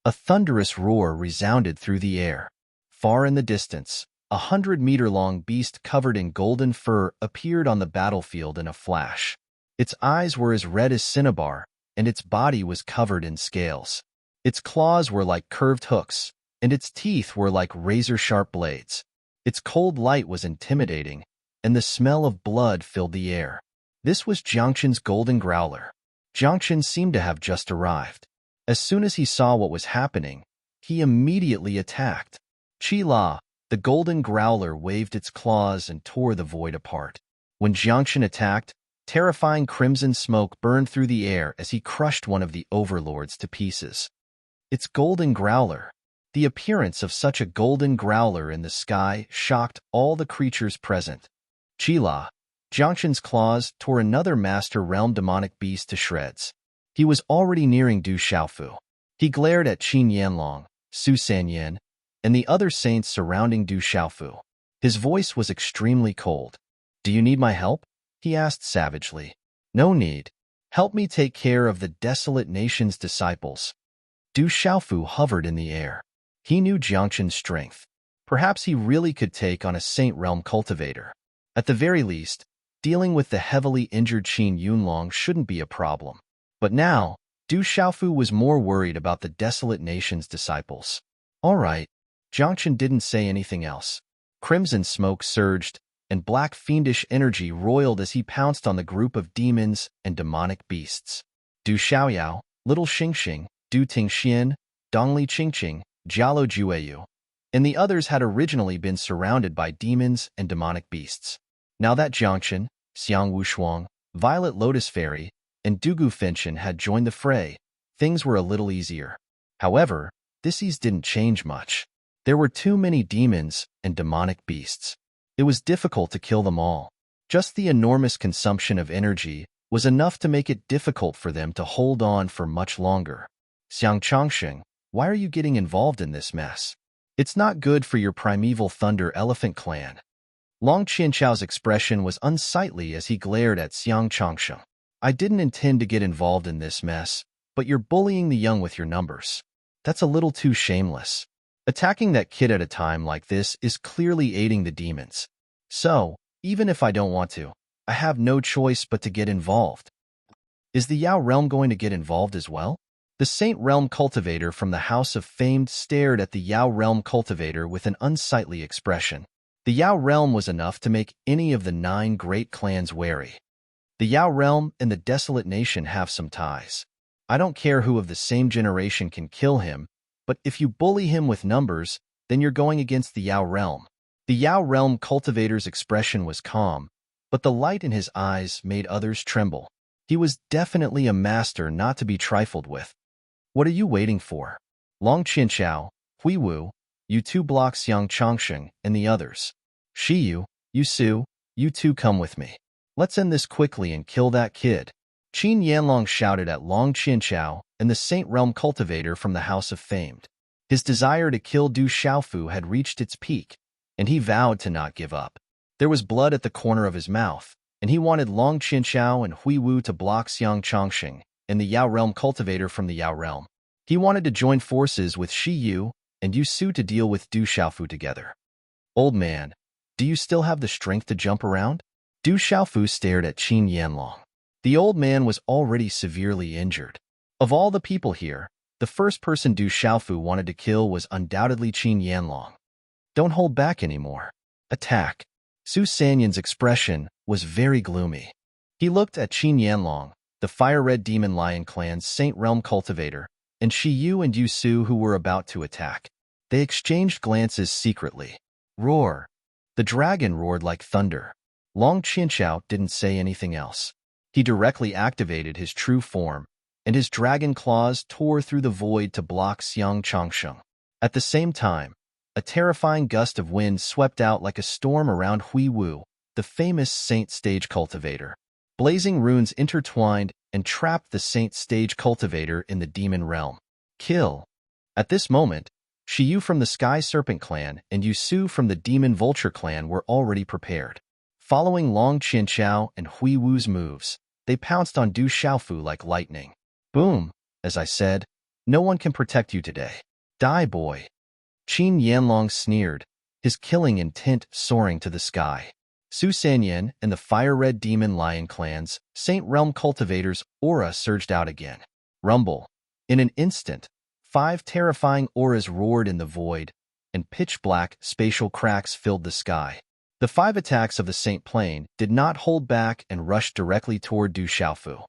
S1: A thunderous roar resounded through the air. Far in the distance, 100-meter-long beast covered in golden fur appeared on the battlefield in a flash. Its eyes were as red as cinnabar, and its body was covered in scales. Its claws were like curved hooks, and its teeth were like razor-sharp blades. Its cold light was intimidating, and the smell of blood filled the air. This was Jiangchen's golden growler. Jiangchen seemed to have just arrived. As soon as he saw what was happening, he immediately attacked. Qi La, the golden growler, waved its claws and tore the void apart. When Jiangchen attacked, terrifying crimson smoke burned through the air as he crushed one of the overlords to pieces. Its golden growler. The appearance of such a golden growler in the sky shocked all the creatures present. Qi La, Jiangchen's claws, tore another Master Realm demonic beast to shreds. He was already nearing Du Xiaofu. He glared at Qin Yanlong, Su Sanyin, and the other saints surrounding Du Xiaofu. His voice was extremely cold. "Do you need my help?" he asked savagely. "No need. Help me take care of the desolate nation's disciples." Du Xiaofu hovered in the air. He knew Jiangchen's strength. Perhaps he really could take on a Saint Realm cultivator. At the very least, dealing with the heavily injured Qin Yunlong shouldn't be a problem. But now, Du Xiaofu was more worried about the desolate nation's disciples. All right. Jiangchen didn't say anything else. Crimson smoke surged, and black fiendish energy roiled as he pounced on the group of demons and demonic beasts. Du Xiaoyao, Little Xingxing, Du Tingxian, Dongli Qingqing, Jialo Jueyu, and the others had originally been surrounded by demons and demonic beasts. Now that Jiangchen, Xiang Wushuang, Violet Lotus Fairy, and Dugu Finchen had joined the fray, things were a little easier. However, this ease didn't change much. There were too many demons and demonic beasts. It was difficult to kill them all. Just the enormous consumption of energy was enough to make it difficult for them to hold on for much longer. Xiang Chongsheng, why are you getting involved in this mess? It's not good for your primeval thunder elephant clan. Long Qianchao's expression was unsightly as he glared at Xiang Chongsheng. I didn't intend to get involved in this mess, but you're bullying the young with your numbers. That's a little too shameless. Attacking that kid at a time like this is clearly aiding the demons. So, even if I don't want to, I have no choice but to get involved. Is the Yao Realm going to get involved as well? The Saint Realm cultivator from the House of Famed stared at the Yao Realm cultivator with an unsightly expression. The Yao Realm was enough to make any of the 9 great clans wary. The Yao Realm and the Desolate Nation have some ties. I don't care who of the same generation can kill him, but if you bully him with numbers, then you're going against the Yao Realm. The Yao Realm cultivator's expression was calm, but the light in his eyes made others tremble. He was definitely a master not to be trifled with. What are you waiting for? Long Qinchao, Hui Wu, you two block Xiang Chongsheng, and the others. Shi Yu, you Su, you two come with me. Let's end this quickly and kill that kid. Qin Yanlong shouted at Long Qinchao and the Saint Realm cultivator from the House of Famed. His desire to kill Du Xiaofu had reached its peak, and he vowed to not give up. There was blood at the corner of his mouth, and he wanted Long Qinchao and Hui Wu to block Xiang Chongsheng and the Yao Realm cultivator from the Yao Realm. He wanted to join forces with Shi Yu and Yu Su to deal with Du Xiaofu together. Old man, do you still have the strength to jump around? Du Xiaofu stared at Qin Yanlong. The old man was already severely injured. Of all the people here, the first person Du Xiaofu wanted to kill was undoubtedly Qin Yanlong. Don't hold back anymore. Attack. Su Sanyan's expression was very gloomy. He looked at Qin Yanlong, the fire-red demon lion clan's Saint Realm cultivator, and Shi Yu and Yu Su who were about to attack. They exchanged glances secretly. Roar. The dragon roared like thunder. Long Qinchao didn't say anything else. He directly activated his true form, and his dragon claws tore through the void to block Xiang Chongsheng. At the same time, a terrifying gust of wind swept out like a storm around Hui Wu, the famous Saint Stage cultivator. Blazing runes intertwined and trapped the Saint Stage cultivator in the demon realm. Kill. At this moment, Shi Yu from the Sky Serpent clan and Yu Su from the Demon Vulture clan were already prepared. Following Long Qinchao and Hui Wu's moves, they pounced on Du Xiaofu like lightning. Boom! As I said, no one can protect you today. Die, boy. Qin Yanlong sneered, his killing intent soaring to the sky. Su Sanyan and the fire-red demon lion clan's Saint Realm cultivator's aura surged out again. Rumble. In an instant, 5 terrifying auras roared in the void, and pitch-black spatial cracks filled the sky. The 5 attacks of the Saint Plane did not hold back and rushed directly toward Du Xiaofu.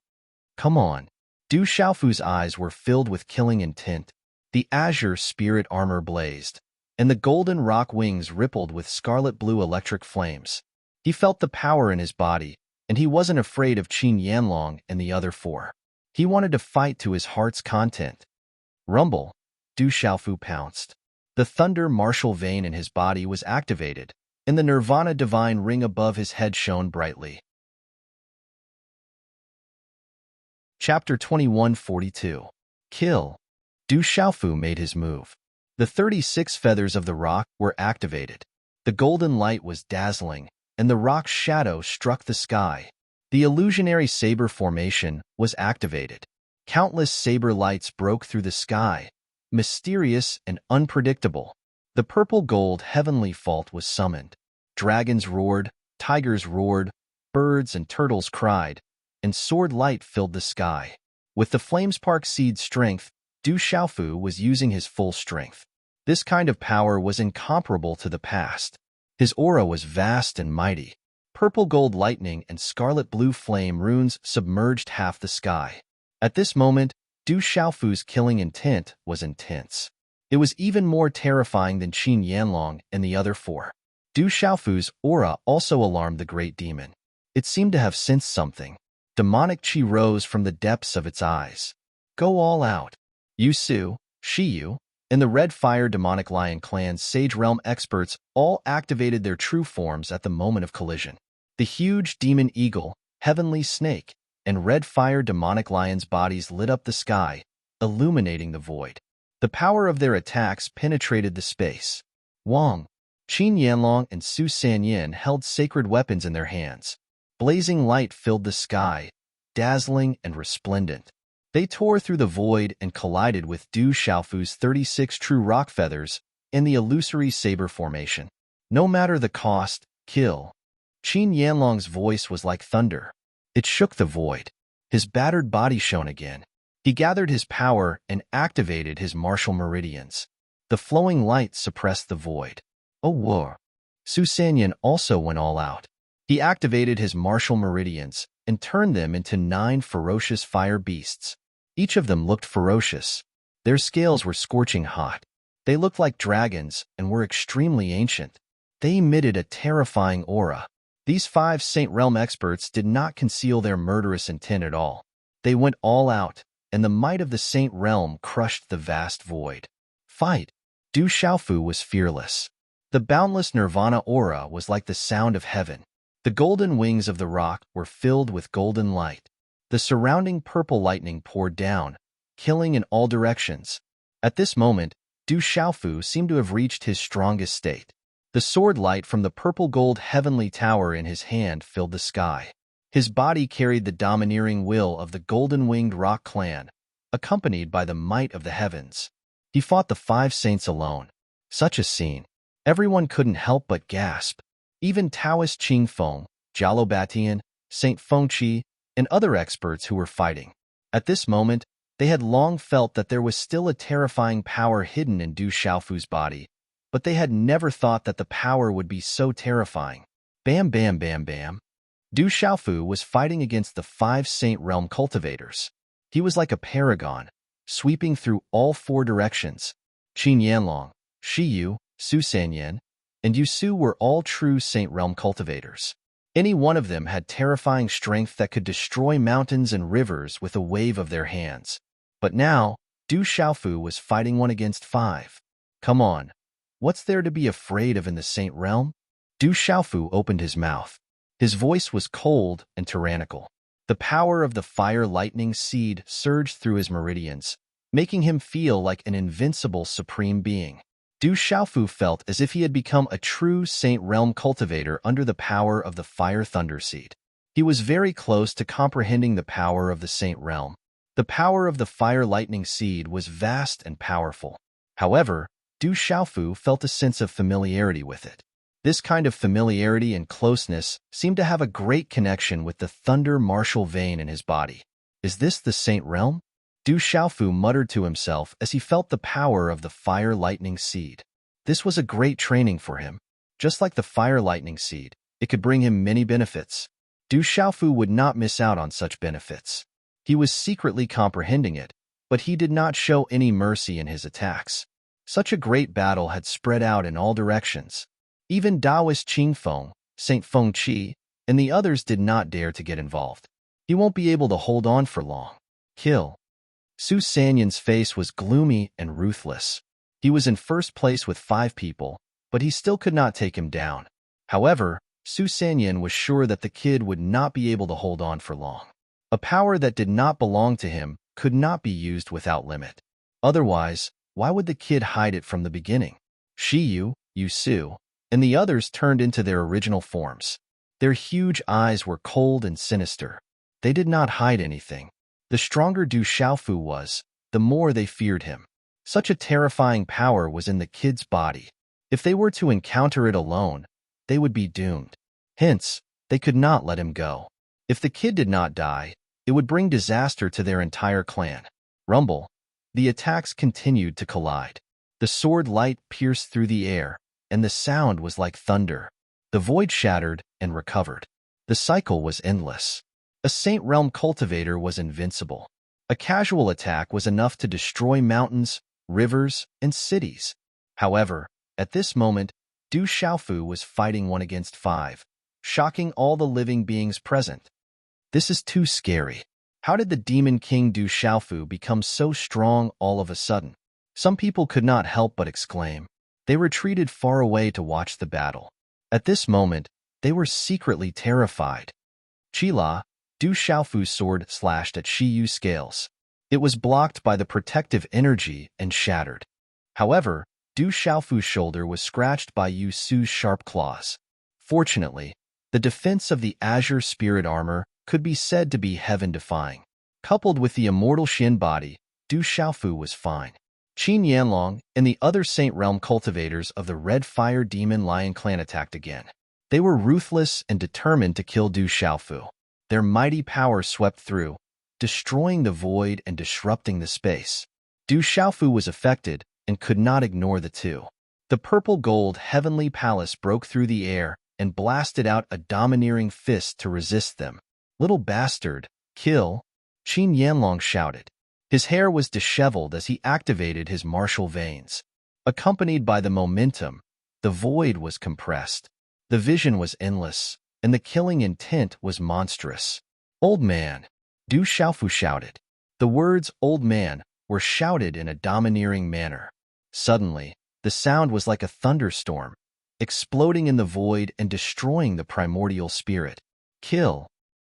S1: Come on. Du Xiaofu's eyes were filled with killing intent. The azure spirit armor blazed, and the golden rock wings rippled with scarlet-blue electric flames. He felt the power in his body, and he wasn't afraid of Qin Yanlong and the other 4. He wanted to fight to his heart's content. Rumble. Du Xiaofu pounced. The thunder martial vein in his body was activated, and the Nirvana divine ring above his head shone brightly. Chapter 2142. Kill. Du Xiaofu made his move. The 36 feathers of the rock were activated. The golden light was dazzling, and the rock's shadow struck the sky. The illusionary saber formation was activated. Countless saber lights broke through the sky, mysterious and unpredictable. The purple-gold heavenly fault was summoned. Dragons roared, tigers roared, birds and turtles cried, and sword light filled the sky. With the Flamespark Seed strength, Du Xiaofu was using his full strength. This kind of power was incomparable to the past. His aura was vast and mighty. Purple-gold lightning and scarlet-blue flame runes submerged half the sky. At this moment, Du Xiaofu's killing intent was intense. It was even more terrifying than Qin Yanlong and the other 4. Du Xiaofu's aura also alarmed the great demon. It seemed to have sensed something. Demonic chi rose from the depths of its eyes. Go all out. Yu Su, Shi Yu, and the Red Fire Demonic Lion clan's Sage Realm experts all activated their true forms at the moment of collision. The huge demon eagle, heavenly snake, and Red Fire Demonic Lion's bodies lit up the sky, illuminating the void. The power of their attacks penetrated the space. Wang, Qin Yanlong, and Su Sanyan held sacred weapons in their hands. Blazing light filled the sky, dazzling and resplendent. They tore through the void and collided with Du Xiaofu's 36 true rock feathers in the illusory saber formation. No matter the cost, kill. Qin Yanlong's voice was like thunder. It shook the void. His battered body shone again. He gathered his power and activated his martial meridians. The flowing light suppressed the void. Oh, war. Su Sanyan also went all out. He activated his martial meridians and turned them into 9 ferocious fire beasts. Each of them looked ferocious. Their scales were scorching hot. They looked like dragons and were extremely ancient. They emitted a terrifying aura. These 5 Saint Realm experts did not conceal their murderous intent at all. They went all out, and the might of the Saint Realm crushed the vast void. Fight! Du Xiaofu was fearless. The boundless nirvana aura was like the sound of heaven. The golden wings of the rock were filled with golden light. The surrounding purple lightning poured down, killing in all directions. At this moment, Du Xiaofu seemed to have reached his strongest state. The sword light from the purple-gold heavenly tower in his hand filled the sky. His body carried the domineering will of the golden-winged rock clan, accompanied by the might of the heavens. He fought the 5 saints alone. Such a scene. Everyone couldn't help but gasp. Even Taoist Qing Feng, Jialo Batian, Saint Fengqi, and other experts who were fighting. At this moment, they had long felt that there was still a terrifying power hidden in Du Xiaofu's body, but they had never thought that the power would be so terrifying. Bam, bam, bam, bam. Du Xiaofu was fighting against the 5 Saint Realm cultivators. He was like a paragon, sweeping through all 4 directions. Qin Yanlong, Shi Yu, Su Sanyan, and Yu Su were all true Saint Realm cultivators. Any one of them had terrifying strength that could destroy mountains and rivers with a wave of their hands. But now, Du Xiaofu was fighting 1 against 5. Come on, what's there to be afraid of in the Saint Realm? Du Xiaofu opened his mouth. His voice was cold and tyrannical. The power of the fire lightning seed surged through his meridians, making him feel like an invincible supreme being. Du Xiaofu felt as if he had become a true Saint Realm cultivator under the power of the fire thunder seed. He was very close to comprehending the power of the Saint Realm. The power of the fire lightning seed was vast and powerful. However, Du Xiaofu felt a sense of familiarity with it. This kind of familiarity and closeness seemed to have a great connection with the thunder martial vein in his body. Is this the Saint Realm? Du Xiaofu muttered to himself as he felt the power of the fire lightning seed. This was a great training for him. Just like the fire lightning seed, it could bring him many benefits. Du Xiaofu would not miss out on such benefits. He was secretly comprehending it, but he did not show any mercy in his attacks. Such a great battle had spread out in all directions. Even Taoist Qing Feng, Saint Fengqi, and the others did not dare to get involved. He won't be able to hold on for long. Kill. Su Sanyan's face was gloomy and ruthless. He was in first place with 5 people, but he still could not take him down. However, Su Sanyan was sure that the kid would not be able to hold on for long. A power that did not belong to him could not be used without limit. Otherwise, why would the kid hide it from the beginning? Shi Yu, Yu Su, and the others turned into their original forms. Their huge eyes were cold and sinister. They did not hide anything. The stronger Du Xiaofu was, the more they feared him. Such a terrifying power was in the kid's body. If they were to encounter it alone, they would be doomed. Hence, they could not let him go. If the kid did not die, it would bring disaster to their entire clan. Rumble. The attacks continued to collide. The sword light pierced through the air, and the sound was like thunder. The void shattered and recovered. The cycle was endless. A Saint Realm cultivator was invincible. A casual attack was enough to destroy mountains, rivers, and cities. However, at this moment, Du Xiaofu was fighting 1 against 5, shocking all the living beings present. This is too scary. How did the Demon King Du Xiaofu become so strong all of a sudden? Some people could not help but exclaim. They retreated far away to watch the battle. At this moment, they were secretly terrified. Qila, Du Xiaofu's sword slashed at Shi Yu's scales. It was blocked by the protective energy and shattered. However, Du Xiaofu's shoulder was scratched by Yu Su's sharp claws. Fortunately, the defense of the Azure Spirit armor could be said to be heaven-defying. Coupled with the immortal Xin body, Du Xiaofu was fine. Qin Yanlong and the other Saint Realm cultivators of the Red Fire Demon Lion clan attacked again. They were ruthless and determined to kill Du Xiaofu. Their mighty power swept through, destroying the void and disrupting the space. Du Xiaofu was affected and could not ignore the two. The purple-gold heavenly palace broke through the air and blasted out a domineering fist to resist them. "Little bastard, kill!" Qin Yanlong shouted. His hair was disheveled as he activated his martial veins. Accompanied by the momentum, the void was compressed. The vision was endless. and the killing intent was monstrous. "Old man," Du Xiaofu shouted. The words "old man" were shouted in a domineering manner. Suddenly, the sound was like a thunderstorm, exploding in the void and destroying the primordial spirit. "Kill!"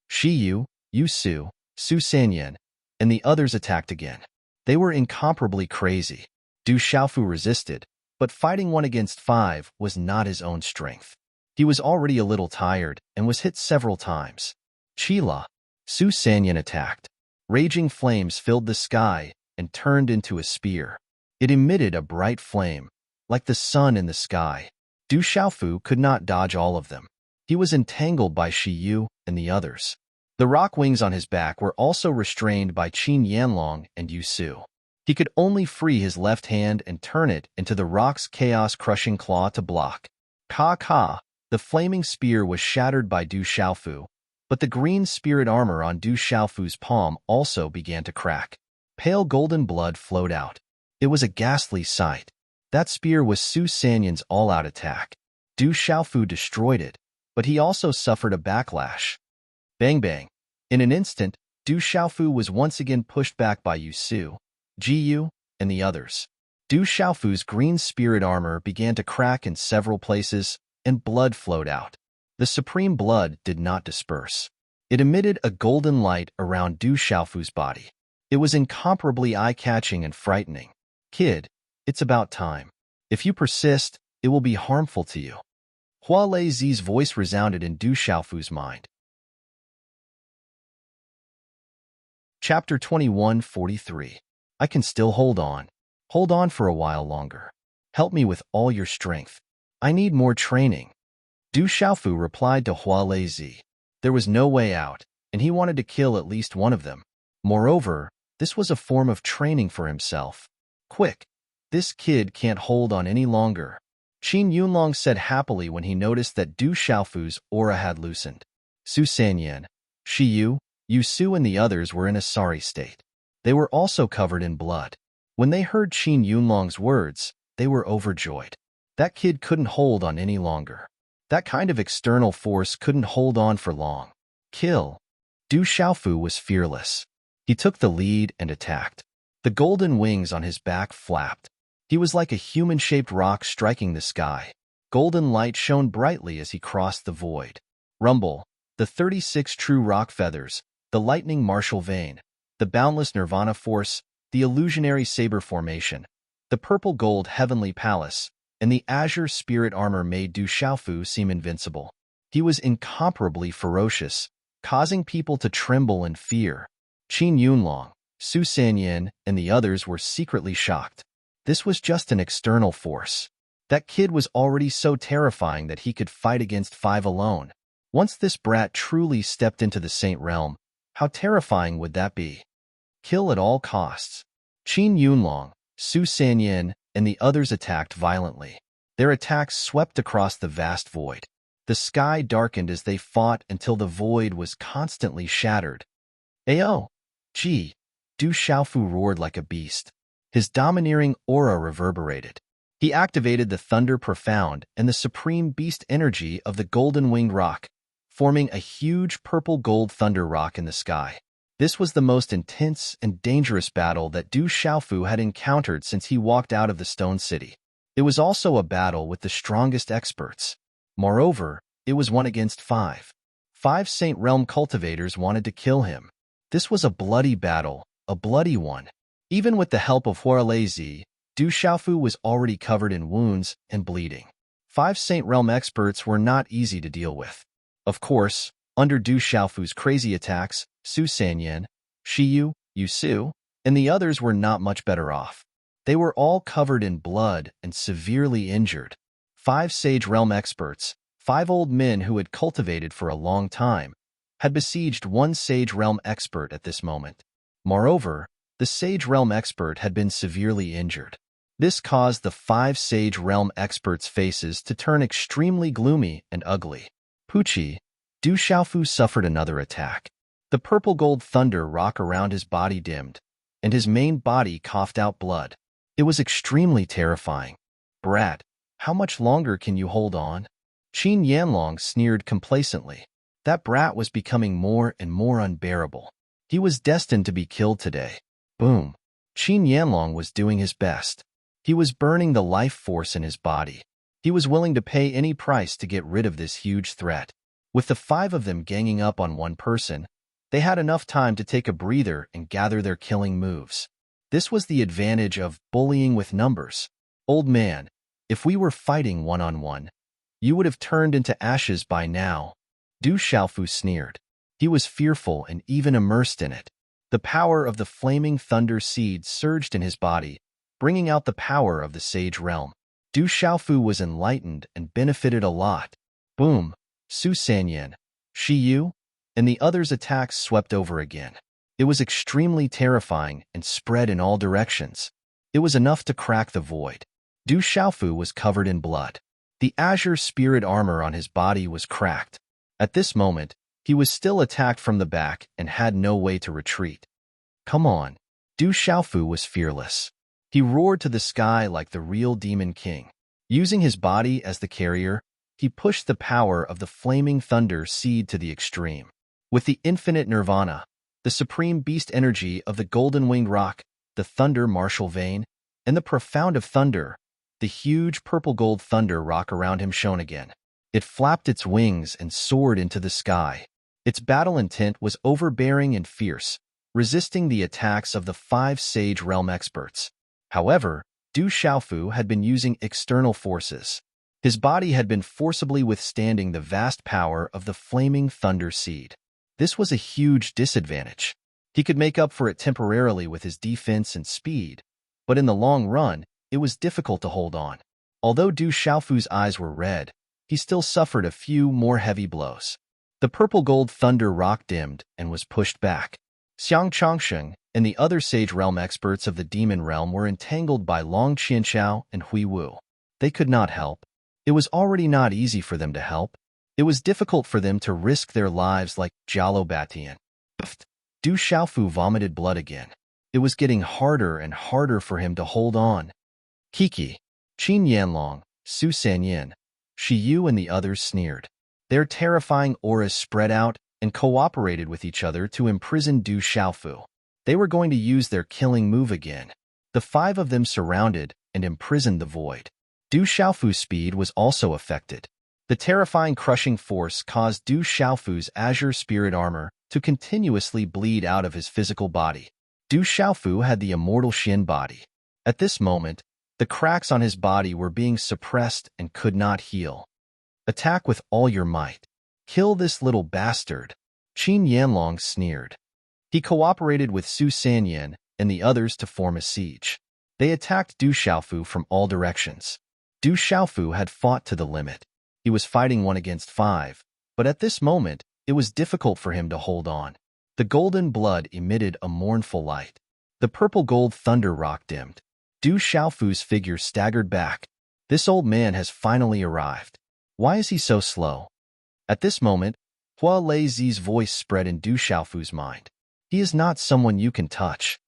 S1: Shi Yu, Yu Su, Su Sanyan, and the others attacked again. They were incomparably crazy. Du Xiaofu resisted, but fighting 1 against 5 was not his own strength. He was already a little tired and was hit several times. "Qila!" Su Sanyan attacked. Raging flames filled the sky and turned into a spear. It emitted a bright flame, like the sun in the sky. Du Xiaofu could not dodge all of them. He was entangled by Shi Yu and the others. The rock wings on his back were also restrained by Qin Yanlong and Yu Su. He could only free his left hand and turn it into the rock's chaos-crushing claw to block. Ka! The flaming spear was shattered by Du Xiaofu, but the green spirit armor on Du Xiaofu's palm also began to crack. Pale golden blood flowed out. It was a ghastly sight. That spear was Su Sanyan's all-out attack. Du Xiaofu destroyed it, but he also suffered a backlash. Bang bang. In an instant, Du Xiaofu was once again pushed back by Yu Su, Ji Yu, and the others. Du Xiaofu's green spirit armor began to crack in several places, and blood flowed out. The supreme blood did not disperse. It emitted a golden light around Du Xiaofu's body. It was incomparably eye-catching and frightening. "Kid, it's about time. If you persist, it will be harmful to you." Hua Leizi's voice resounded in Du Xiaofu's mind. Chapter 21:43. I can still hold on. Hold on for a while longer. Help me with all your strength. I need more training. Du Xiaofu replied to Hua Leizi. There was no way out, and he wanted to kill at least one of them. Moreover, this was a form of training for himself. "Quick! This kid can't hold on any longer," Qin Yunlong said happily when he noticed that Du Xiaofu's aura had loosened. Su Sanyan, Shi Yu, Yu Su and the others were in a sorry state. They were also covered in blood. When they heard Qin Yunlong's words, they were overjoyed. That kid couldn't hold on any longer. That kind of external force couldn't hold on for long. "Kill!" Du Xiaofu was fearless. He took the lead and attacked. The golden wings on his back flapped. He was like a human-shaped rock striking the sky. Golden light shone brightly as he crossed the void. Rumble, the 36 true rock feathers, the lightning martial vein, the boundless nirvana force, the illusionary saber formation, the purple-gold heavenly palace, and the azure spirit armor made Du Xiaofu seem invincible. He was incomparably ferocious, causing people to tremble in fear. Qin Yunlong, Su Sanyan, and the others were secretly shocked. This was just an external force. That kid was already so terrifying that he could fight against 5 alone. Once this brat truly stepped into the Saint Realm, how terrifying would that be? Kill at all costs. Qin Yunlong, Su Sanyan, and the others attacked violently. Their attacks swept across the vast void. The sky darkened as they fought until the void was constantly shattered. "Ayo! Gee!" Du Xiaofu roared like a beast. His domineering aura reverberated. He activated the Thunder Profound and the supreme beast energy of the golden-winged rock, forming a huge purple-gold thunder rock in the sky. This was the most intense and dangerous battle that Du Xiaofu had encountered since he walked out of the Stone City. It was also a battle with the strongest experts. Moreover, it was 1 against 5. 5 Saint Realm cultivators wanted to kill him. This was a bloody battle, a bloody one. Even with the help of Hua Leizi, Du Xiaofu was already covered in wounds and bleeding. 5 Saint Realm experts were not easy to deal with. Of course, under Du Xiaofu's crazy attacks, Su Sanyan, Shi Yu, Yu Su, and the others were not much better off. They were all covered in blood and severely injured. 5 Sage Realm experts, 5 old men who had cultivated for a long time, had besieged 1 Sage Realm expert at this moment. Moreover, the Sage Realm expert had been severely injured. This caused the 5 Sage Realm experts' faces to turn extremely gloomy and ugly. Pucci, Du Xiaofu suffered another attack. The purple-gold thunder rock around his body dimmed, and his main body coughed out blood. It was extremely terrifying. "Brat, how much longer can you hold on?" Qin Yanlong sneered complacently. That brat was becoming more and more unbearable. He was destined to be killed today. Boom. Qin Yanlong was doing his best. He was burning the life force in his body. He was willing to pay any price to get rid of this huge threat. With the 5 of them ganging up on one person, they had enough time to take a breather and gather their killing moves. This was the advantage of bullying with numbers. Old man, if we were fighting one-on-one, you would have turned into ashes by now. Du Xiaofu sneered. He was fearful and even immersed in it. The power of the flaming thunder seed surged in his body, bringing out the power of the sage realm. Du Xiaofu was enlightened and benefited a lot. Boom! Su Sanyan, Shi Yu, and the others' attacks swept over again. It was extremely terrifying and spread in all directions. It was enough to crack the void. Du Xiaofu was covered in blood. The azure spirit armor on his body was cracked. At this moment, he was still attacked from the back and had no way to retreat. Come on. Du Xiaofu was fearless. He roared to the sky like the real Demon King. Using his body as the carrier, he pushed the power of the flaming thunder seed to the extreme. With the infinite nirvana, the supreme beast energy of the golden-winged rock, the thunder martial vein, and the profound of thunder, the huge purple-gold thunder rock around him shone again. It flapped its wings and soared into the sky. Its battle intent was overbearing and fierce, resisting the attacks of the 5 Sage Realm experts. However, Du Xiaofu had been using external forces. His body had been forcibly withstanding the vast power of the flaming thunder seed. This was a huge disadvantage. He could make up for it temporarily with his defense and speed, but in the long run, it was difficult to hold on. Although Du Xiaofu's eyes were red, he still suffered a few more heavy blows. The purple-gold thunder rock dimmed and was pushed back. Xiang Chongsheng and the other Sage Realm experts of the Demon Realm were entangled by Long Qianchao and Hui Wu. They could not help. It was already not easy for them to help. It was difficult for them to risk their lives like Jialo Batian. Du Xiaofu vomited blood again. It was getting harder and harder for him to hold on. Kiki, Qin Yanlong, Su Sanyan, Shi Yu and the others sneered. Their terrifying auras spread out and cooperated with each other to imprison Du Xiaofu. They were going to use their killing move again. The 5 of them surrounded and imprisoned the void. Du Xiaofu's speed was also affected. The terrifying crushing force caused Du Xiaofu's azure spirit armor to continuously bleed out of his physical body. Du Xiaofu had the immortal Xin body. At this moment, the cracks on his body were being suppressed and could not heal. Attack with all your might. Kill this little bastard. Qin Yanlong sneered. He cooperated with Su Sanyan and the others to form a siege. They attacked Du Xiaofu from all directions. Du Xiaofu had fought to the limit. He was fighting 1 against 5, but at this moment, it was difficult for him to hold on. The golden blood emitted a mournful light. The purple-gold thunder rock dimmed. Du Xiaofu's figure staggered back. This old man has finally arrived. Why is he so slow? At this moment, Hua Leizi's voice spread in Du Xiaofu's mind. He is not someone you can touch.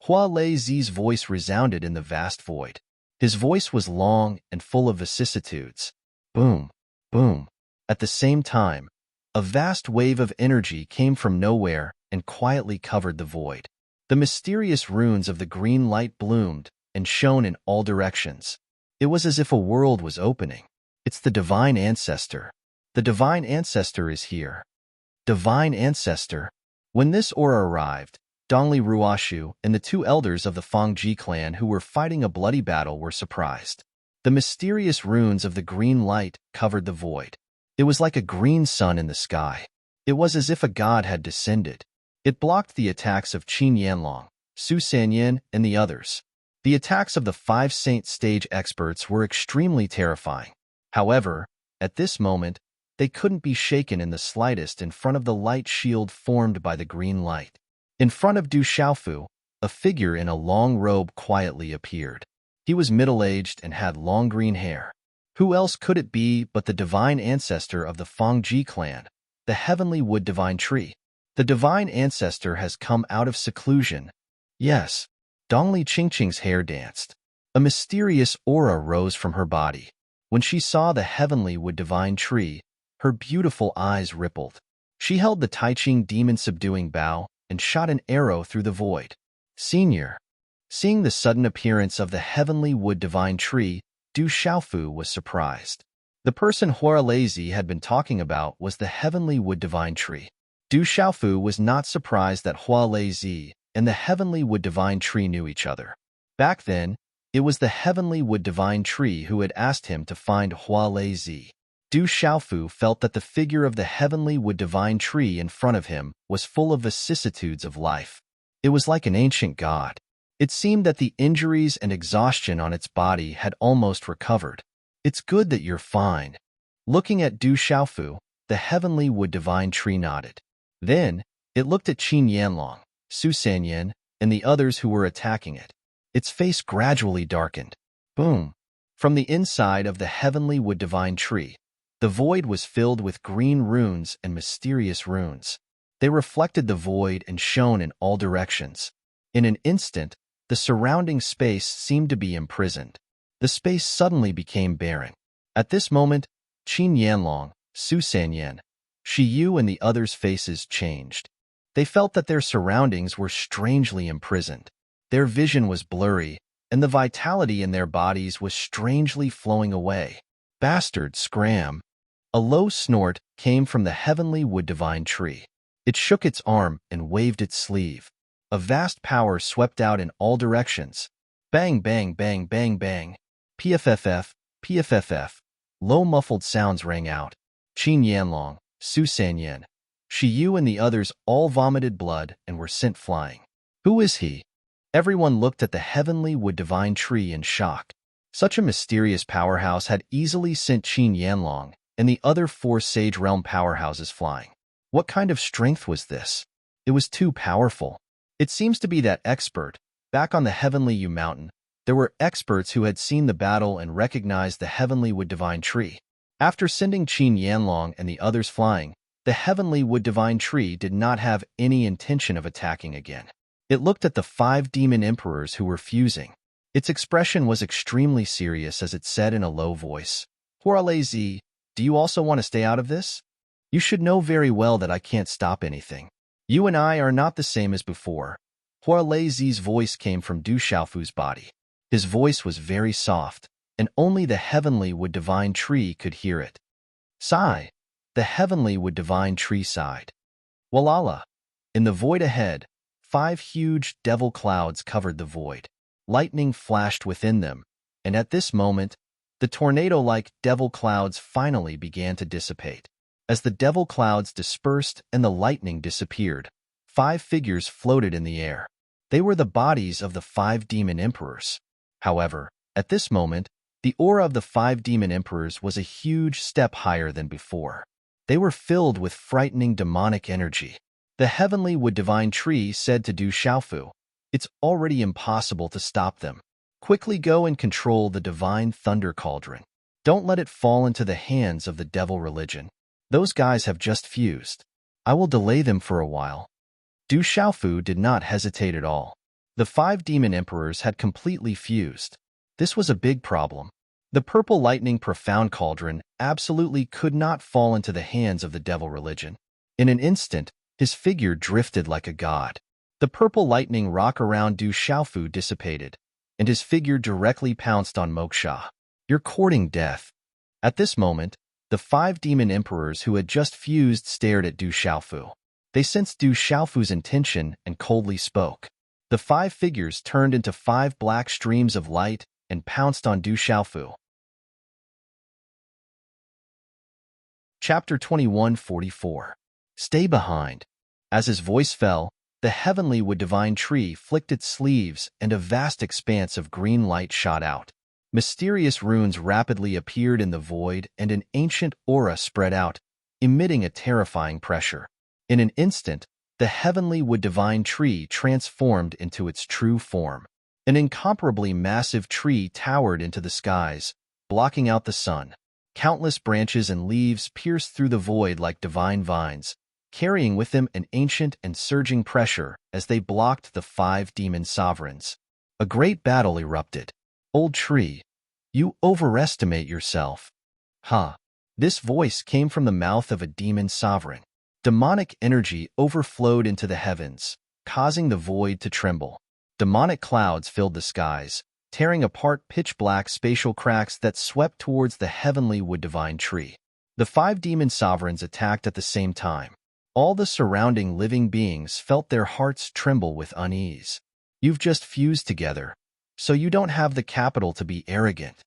S1: Hua Leizi's voice resounded in the vast void. His voice was long and full of vicissitudes. Boom, boom. At the same time, a vast wave of energy came from nowhere and quietly covered the void. The mysterious runes of the green light bloomed and shone in all directions. It was as if a world was opening. It's the Divine Ancestor. The Divine Ancestor is here. Divine Ancestor. When this aura arrived, Dongli Ruoshu and the 2 elders of the Fangji clan who were fighting a bloody battle were surprised. The mysterious runes of the green light covered the void. It was like a green sun in the sky. It was as if a god had descended. It blocked the attacks of Qin Yanlong, Su Sanyan, and the others. The attacks of the 5 Saint Stage experts were extremely terrifying. However, at this moment, they couldn't be shaken in the slightest in front of the light shield formed by the green light. In front of Du Xiaofu, a figure in a long robe quietly appeared. He was middle-aged and had long green hair. Who else could it be but the divine ancestor of the Fangji clan, the heavenly wood divine tree? The divine ancestor has come out of seclusion. Yes, Dongli Qingqing's hair danced. A mysterious aura rose from her body. When she saw the heavenly wood divine tree, her beautiful eyes rippled. She held the Taiching demon-subduing bow and shot an arrow through the void. Senior. Seeing the sudden appearance of the heavenly wood divine tree, Du Xiaofu was surprised. The person Huaralazi had been talking about was the heavenly wood divine tree. Du Xiaofu was not surprised that Huaralazi and the heavenly wood divine tree knew each other. Back then, it was the heavenly wood divine tree who had asked him to find Huaralazi. Du Xiaofu felt that the figure of the heavenly wood divine tree in front of him was full of vicissitudes of life. It was like an ancient god. It seemed that the injuries and exhaustion on its body had almost recovered. It's good that you're fine. Looking at Du Xiaofu, the heavenly wood divine tree nodded. Then, it looked at Qin Yanlong, Su Sanyan, and the others who were attacking it. Its face gradually darkened. Boom! From the inside of the heavenly wood divine tree, the void was filled with green runes and mysterious runes. They reflected the void and shone in all directions. In an instant, the surrounding space seemed to be imprisoned. The space suddenly became barren. At this moment, Qin Yanlong, Su Sanyan, Shi Yu and the others' faces changed. They felt that their surroundings were strangely imprisoned. Their vision was blurry, and the vitality in their bodies was strangely flowing away. Bastard, scram! A low snort came from the heavenly wood divine tree. It shook its arm and waved its sleeve. A vast power swept out in all directions. Bang, bang, bang, bang, bang. PFFF, PFFF. Low muffled sounds rang out. Qin Yanlong, Su Sanyan, Shi Yu and the others all vomited blood and were sent flying. Who is he? Everyone looked at the heavenly wood divine tree in shock. Such a mysterious powerhouse had easily sent Qin Yanlong and the other 4 Sage Realm powerhouses flying. What kind of strength was this? It was too powerful. It seems to be that expert. Back on the Heavenly Yu Mountain, there were experts who had seen the battle and recognized the heavenly wood divine tree. After sending Qin Yanlong and the others flying, the heavenly wood divine tree did not have any intention of attacking again. It looked at the 5 demon emperors who were fusing. Its expression was extremely serious as it said in a low voice, Huaralazi, do you also want to stay out of this? You should know very well that I can't stop anything. You and I are not the same as before. Huaralazi's voice came from Du Xiaofu's body. His voice was very soft, and only the heavenly wood divine tree could hear it. Sigh. The heavenly wood divine tree sighed. Walala. In the void ahead, 5 huge devil clouds covered the void. Lightning flashed within them, and at this moment, the tornado-like devil clouds finally began to dissipate. As the devil clouds dispersed and the lightning disappeared, 5 figures floated in the air. They were the bodies of the 5 demon emperors. However, at this moment, the aura of the 5 demon emperors was a huge step higher than before. They were filled with frightening demonic energy. The heavenly wood divine tree said to Du Xiaofu, it's already impossible to stop them. Quickly go and control the divine thunder cauldron. Don't let it fall into the hands of the devil religion. Those guys have just fused. I will delay them for a while. Du Xiaofu did not hesitate at all. The 5 demon emperors had completely fused. This was a big problem. The purple lightning profound cauldron absolutely could not fall into the hands of the devil religion. In an instant, his figure drifted like a god. The purple lightning rock around Du Xiaofu dissipated, and his figure directly pounced on Moksha. You're courting death. At this moment, the 5 demon emperors who had just fused stared at Du Xiaofu. They sensed Du Xiaofu's intention and coldly spoke. The 5 figures turned into 5 black streams of light and pounced on Du Xiaofu. Chapter 21:44. Stay behind. As his voice fell, the heavenly wood divine tree flicked its sleeves and a vast expanse of green light shot out. Mysterious runes rapidly appeared in the void and an ancient aura spread out, emitting a terrifying pressure. In an instant, the heavenly wood divine tree transformed into its true form. An incomparably massive tree towered into the skies, blocking out the sun. Countless branches and leaves pierced through the void like divine vines, carrying with them an ancient and surging pressure as they blocked the 5 demon sovereigns. A great battle erupted. Old tree, You overestimate yourself. Huh. This voice came from the mouth of a demon sovereign. Demonic energy overflowed into the heavens, causing the void to tremble. Demonic clouds filled the skies, tearing apart pitch-black spatial cracks that swept towards the heavenly wood divine tree. The 5 demon sovereigns attacked at the same time. All the surrounding living beings felt their hearts tremble with unease. You've just fused together, so you don't have the capital to be arrogant.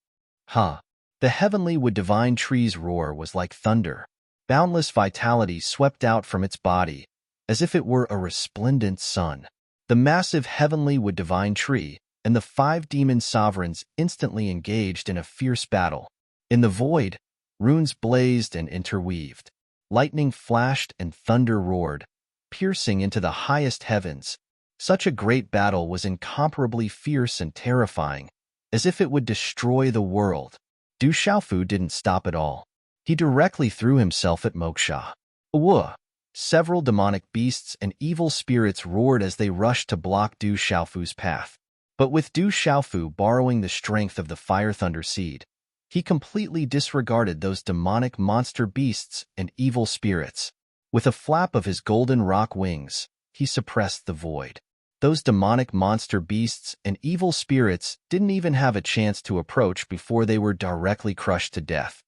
S1: Huh. The heavenly wood divine tree's roar was like thunder. Boundless vitality swept out from its body, as if it were a resplendent sun. The massive heavenly wood divine tree and the 5 demon sovereigns instantly engaged in a fierce battle. In the void, runes blazed and interweaved. Lightning flashed and thunder roared, piercing into the highest heavens. Such a great battle was incomparably fierce and terrifying, as if it would destroy the world. Du Xiaofu didn't stop at all. He directly threw himself at Moksha. Awuh! Several demonic beasts and evil spirits roared as they rushed to block Du Xiaofu's path. But with Du Xiaofu borrowing the strength of the Fire Thunder Seed, he completely disregarded those demonic monster beasts and evil spirits. With a flap of his golden rock wings, he suppressed the void. Those demonic monster beasts and evil spirits didn't even have a chance to approach before they were directly crushed to death.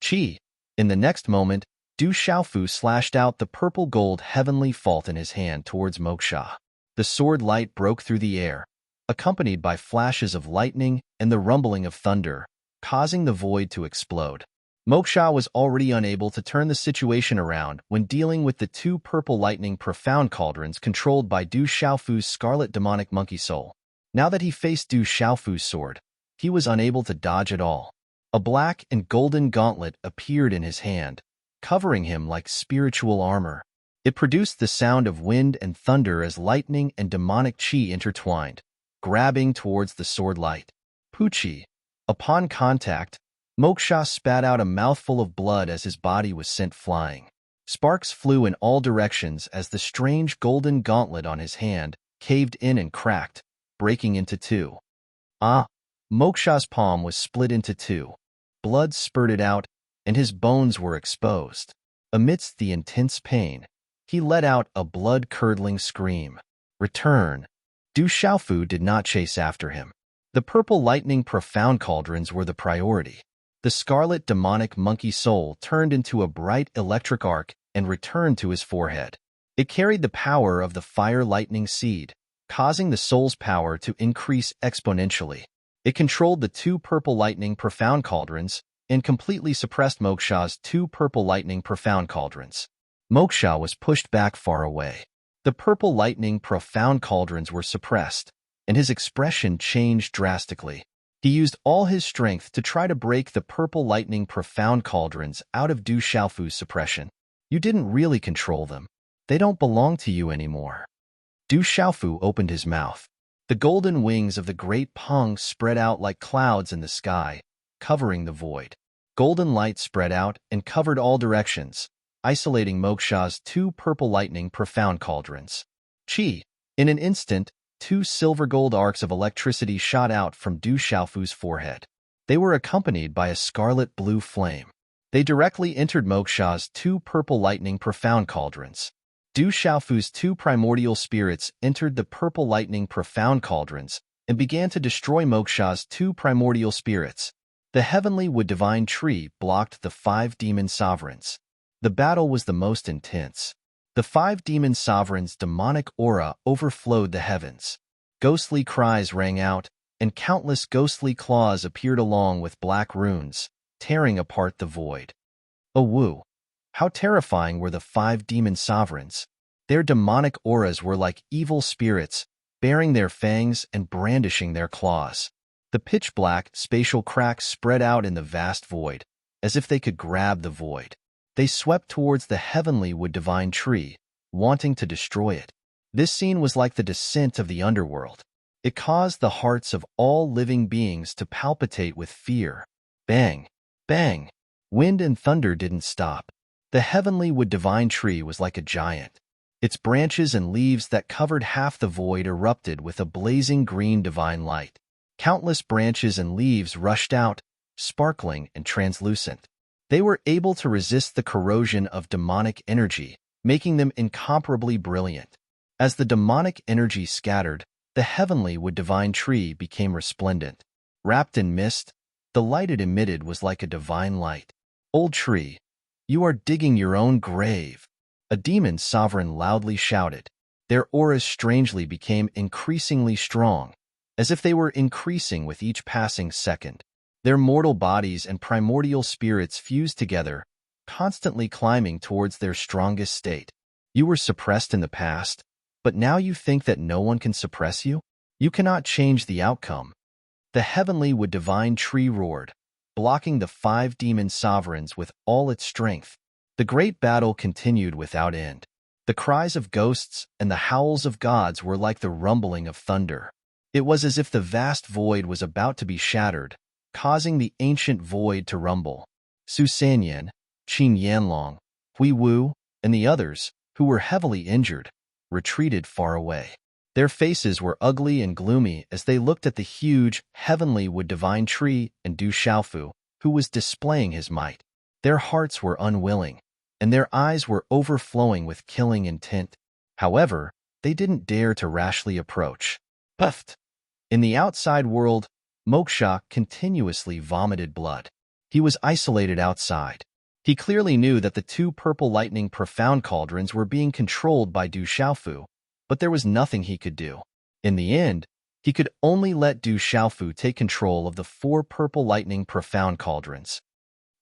S1: Chi! In the next moment, Du Xiaofu slashed out the purple-gold heavenly fault in his hand towards Moksha. The sword light broke through the air, accompanied by flashes of lightning and the rumbling of thunder, causing the void to explode. Moksha was already unable to turn the situation around when dealing with the 2 purple lightning profound cauldrons controlled by Du Xiaofu's scarlet demonic monkey soul. Now that he faced Du Xiaofu's sword, he was unable to dodge at all. A black and golden gauntlet appeared in his hand, covering him like spiritual armor. It produced the sound of wind and thunder as lightning and demonic chi intertwined, grabbing towards the sword light. Puchi! Upon contact, Moksha spat out a mouthful of blood as his body was sent flying. Sparks flew in all directions as the strange golden gauntlet on his hand caved in and cracked, breaking into 2. Moksha's palm was split into 2. Blood spurted out, and his bones were exposed. Amidst the intense pain, he let out a blood-curdling scream. Return! Du Xiaofu did not chase after him. The purple lightning profound cauldrons were the priority. The scarlet demonic monkey soul turned into a bright electric arc and returned to his forehead. It carried the power of the fire lightning seed, causing the soul's power to increase exponentially. It controlled the 2 purple lightning profound cauldrons and completely suppressed Moksha's 2 purple lightning profound cauldrons. Moksha was pushed back far away. The purple lightning profound cauldrons were suppressed, and his expression changed drastically. He used all his strength to try to break the purple lightning profound cauldrons out of Du Xiaofu's suppression. You didn't really control them. They don't belong to you anymore. Du Xiaofu opened his mouth. The golden wings of the great Peng spread out like clouds in the sky, covering the void. Golden light spread out and covered all directions, isolating Moksha's 2 purple lightning profound cauldrons. Chi! In an instant, 2 silver-gold arcs of electricity shot out from Du Xiaofu's forehead. They were accompanied by a scarlet-blue flame. They directly entered Moksha's 2 purple lightning profound cauldrons. Du Xiaofu's 2 primordial spirits entered the purple lightning profound cauldrons and began to destroy Moksha's 2 primordial spirits. The heavenly wood divine tree blocked the 5 demon sovereigns. The battle was the most intense. The 5 demon sovereigns' demonic aura overflowed the heavens. Ghostly cries rang out, and countless ghostly claws appeared along with black runes, tearing apart the void. Oh woo! How terrifying were the 5 demon sovereigns! Their demonic auras were like evil spirits, baring their fangs and brandishing their claws. The pitch-black spatial cracks spread out in the vast void, as if they could grab the void. They swept towards the heavenly wood divine tree, wanting to destroy it. This scene was like the descent of the underworld. It caused the hearts of all living beings to palpitate with fear. Bang! Bang! Wind and thunder didn't stop. The heavenly wood divine tree was like a giant. Its branches and leaves that covered half the void erupted with a blazing green divine light. Countless branches and leaves rushed out, sparkling and translucent. They were able to resist the corrosion of demonic energy, making them incomparably brilliant. As the demonic energy scattered, the heavenly wood divine tree became resplendent. Wrapped in mist, the light it emitted was like a divine light. "Old tree, you are digging your own grave," a demon sovereign loudly shouted. Their auras strangely became increasingly strong, as if they were increasing with each passing second. Their mortal bodies and primordial spirits fused together, constantly climbing towards their strongest state. "You were suppressed in the past, but now you think that no one can suppress you? You cannot change the outcome." The heavenly wood divine tree roared, blocking the 5 demon sovereigns with all its strength. The great battle continued without end. The cries of ghosts and the howls of gods were like the rumbling of thunder. It was as if the vast void was about to be shattered, causing the ancient void to rumble. Su Sanyan, Qin Yanlong, Hui Wu, and the others, who were heavily injured, retreated far away. Their faces were ugly and gloomy as they looked at the huge, heavenly wood divine tree and Du Xiaofu, who was displaying his might. Their hearts were unwilling, and their eyes were overflowing with killing intent. However, they didn't dare to rashly approach. Puffed. In the outside world, Moksha continuously vomited blood. He was isolated outside. He clearly knew that the 2 purple lightning profound cauldrons were being controlled by Du Xiaofu, but there was nothing he could do. In the end, he could only let Du Xiaofu take control of the 4 purple lightning profound cauldrons.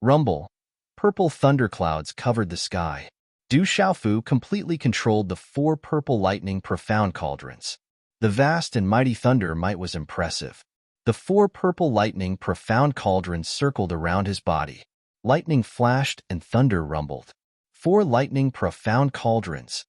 S1: Rumble. Purple thunderclouds covered the sky. Du Xiaofu completely controlled the 4 purple lightning profound cauldrons. The vast and mighty thunder might was impressive. The 4 purple lightning profound cauldrons circled around his body. Lightning flashed and thunder rumbled. 4 lightning profound cauldrons.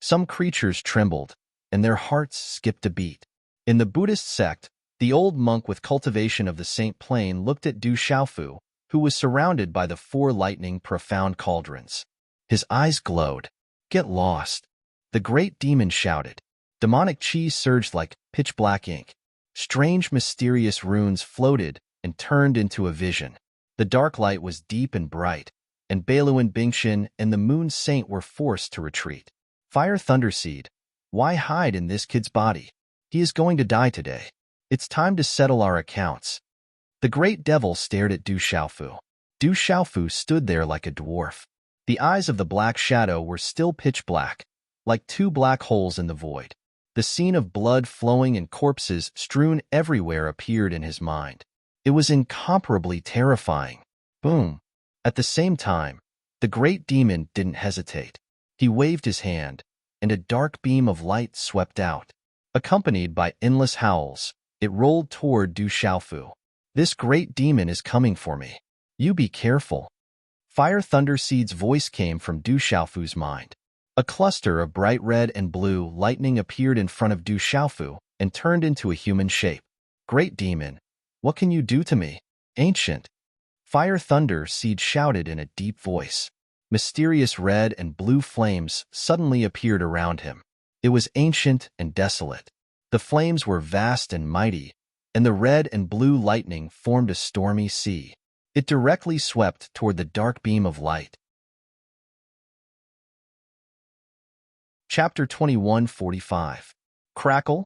S1: Some creatures trembled, and their hearts skipped a beat. In the Buddhist sect, the old monk with cultivation of the Saint Plane looked at Du Xiaofu, who was surrounded by the 4 lightning profound cauldrons. His eyes glowed. "Get lost," the great demon shouted. Demonic chi surged like pitch-black ink. Strange, mysterious runes floated and turned into a vision. The dark light was deep and bright, and Bailuan Bingxin and the Moon Saint were forced to retreat. "Fire Thunderseed, why hide in this kid's body? He is going to die today. It's time to settle our accounts." The great devil stared at Du Xiaofu. Du Xiaofu stood there like a dwarf. The eyes of the black shadow were still pitch black, like 2 black holes in the void. The scene of blood flowing and corpses strewn everywhere appeared in his mind. It was incomparably terrifying. Boom. At the same time, the great demon didn't hesitate. He waved his hand, and a dark beam of light swept out. Accompanied by endless howls, it rolled toward Du Xiaofu. "This great demon is coming for me. You be careful." Fire Thunderseed's voice came from Du Xiaofu's mind. A cluster of bright red and blue lightning appeared in front of Du Xiaofu and turned into a human shape. "Great demon, what can you do to me?" "Ancient." Fire Thunderseed shouted in a deep voice. Mysterious red and blue flames suddenly appeared around him. It was ancient and desolate. The flames were vast and mighty, and the red and blue lightning formed a stormy sea. It directly swept toward the dark beam of light. Chapter 2145. Crackle.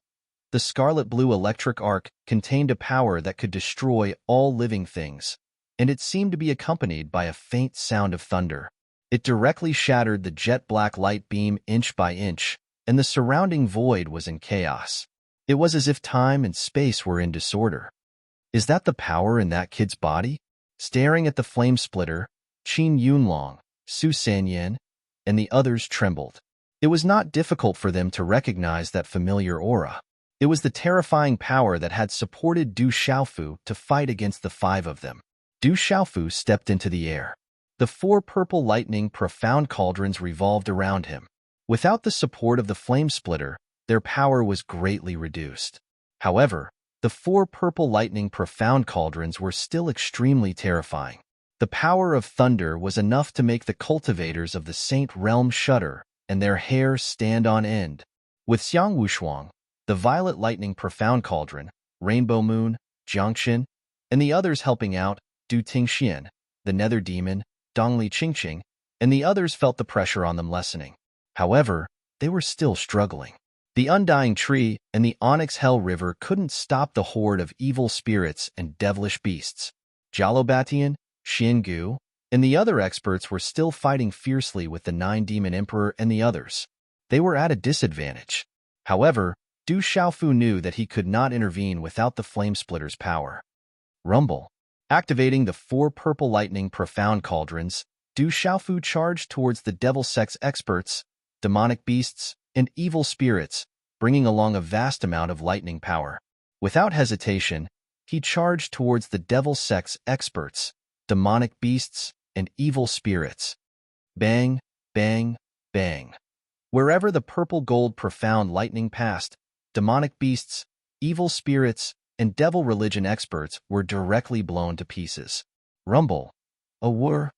S1: The scarlet-blue electric arc contained a power that could destroy all living things, and it seemed to be accompanied by a faint sound of thunder. It directly shattered the jet-black light beam inch by inch, and the surrounding void was in chaos. It was as if time and space were in disorder. "Is that the power in that kid's body?" Staring at the flame splitter, Qin Yunlong, Su Sanyan, and the others trembled. It was not difficult for them to recognize that familiar aura. It was the terrifying power that had supported Du Xiaofu to fight against the 5 of them. Du Xiaofu stepped into the air. The 4 purple lightning profound cauldrons revolved around him. Without the support of the flame splitter, their power was greatly reduced. However, the 4 purple lightning profound cauldrons were still extremely terrifying. The power of thunder was enough to make the cultivators of the Saint Realm shudder and their hair stand on end. With Xiang Wushuang, the violet lightning profound cauldron, Rainbow Moon, Jiangxin, and the others helping out, Du Tingxian, the nether demon, Dongli Qingqing, and the others felt the pressure on them lessening. However, they were still struggling. The undying tree and the onyx hell river couldn't stop the horde of evil spirits and devilish beasts. Jalobatian, Xiangu, and the other experts were still fighting fiercely with the nine-demon emperor and the others. They were at a disadvantage. However, Du Xiaofu knew that he could not intervene without the Flamesplitter's power. Rumble. Activating the 4 purple lightning profound cauldrons, Du Xiaofu charged towards the devil sex experts, demonic beasts, and evil spirits, bringing along a vast amount of lightning power. Without hesitation, he charged towards the devil sex experts, demonic beasts, and evil spirits. Bang, bang, bang. Wherever the purple-gold profound lightning passed, demonic beasts, evil spirits, and devil religion experts were directly blown to pieces. Rumble. A whir.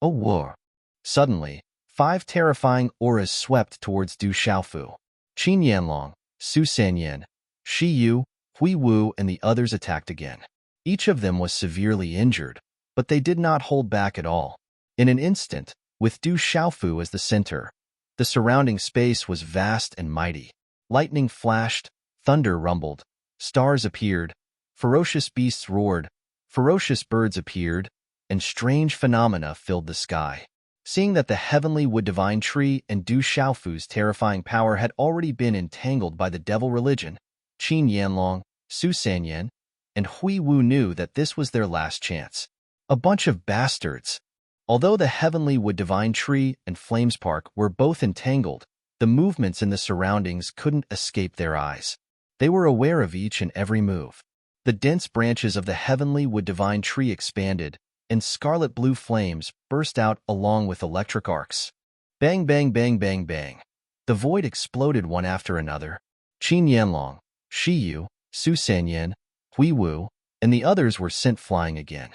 S1: A whir. Suddenly, 5 terrifying auras swept towards Du Xiaofu. Qin Yanlong, Su Sanyan, Shi Yu, Hui Wu, and the others attacked again. Each of them was severely injured, but they did not hold back at all. In an instant, with Du Xiaofu as the center, the surrounding space was vast and mighty. Lightning flashed, thunder rumbled, stars appeared, ferocious beasts roared, ferocious birds appeared, and strange phenomena filled the sky. Seeing that the heavenly wood divine tree and Du Xiaofu's terrifying power had already been entangled by the devil religion, Qin Yanlong, Su Sanyan, and Hui Wu knew that this was their last chance. A bunch of bastards. Although the heavenly wood divine tree and Flamespark were both entangled, the movements in the surroundings couldn't escape their eyes. They were aware of each and every move. The dense branches of the heavenly wood divine tree expanded, and scarlet-blue flames burst out along with electric arcs. Bang, bang, bang, bang, bang. The void exploded one after another. Qin Yanlong, Shi Yu, Su Sanyan, Hui Wu, and the others were sent flying again.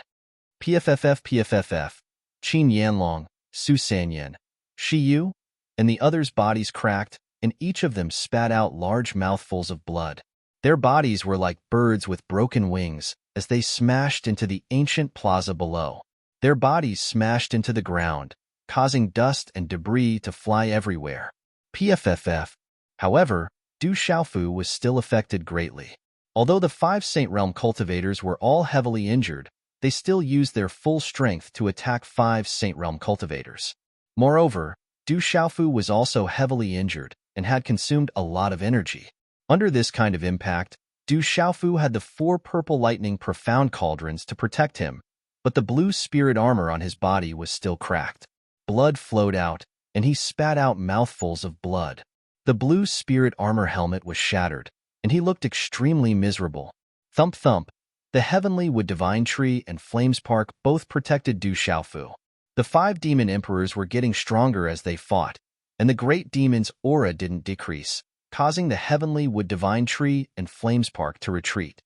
S1: PFFF, PFFF. Qin Yanlong, Su Sanyan, Shi Yu, and the others' bodies cracked, and each of them spat out large mouthfuls of blood. Their bodies were like birds with broken wings as they smashed into the ancient plaza below. Their bodies smashed into the ground, causing dust and debris to fly everywhere. PFFF. However, Du Xiaofu was still affected greatly. Although the 5 Saint Realm cultivators were all heavily injured, they still used their full strength to attack 5 Saint Realm cultivators. Moreover, Du Xiaofu was also heavily injured and had consumed a lot of energy. Under this kind of impact, Du Xiaofu had the 4 purple lightning profound cauldrons to protect him, but the blue spirit armor on his body was still cracked. Blood flowed out, and he spat out mouthfuls of blood. The blue spirit armor helmet was shattered, and he looked extremely miserable. Thump thump. The heavenly wood divine tree and Flamespark both protected Du Xiaofu. The 5 demon emperors were getting stronger as they fought, and the great demon's aura didn't decrease, causing the heavenly wood divine tree and Flamespark to retreat.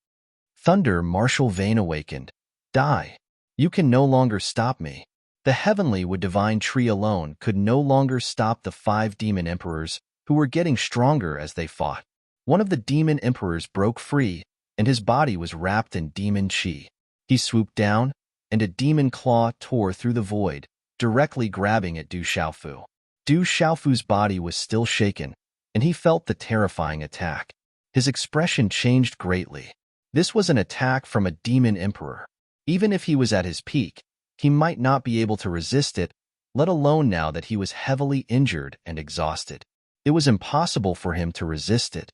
S1: Thunder Martial Vein awakened. Die. You can no longer stop me. The heavenly wood divine tree alone could no longer stop the 5 demon emperors, who were getting stronger as they fought. One of the demon emperors broke free, and his body was wrapped in demon chi. He swooped down, and a demon claw tore through the void, directly grabbing at Du Xiaofu. Du Xiaofu's body was still shaken, and he felt the terrifying attack. His expression changed greatly. This was an attack from a demon emperor. Even if he was at his peak, he might not be able to resist it, let alone now that he was heavily injured and exhausted. It was impossible for him to resist it.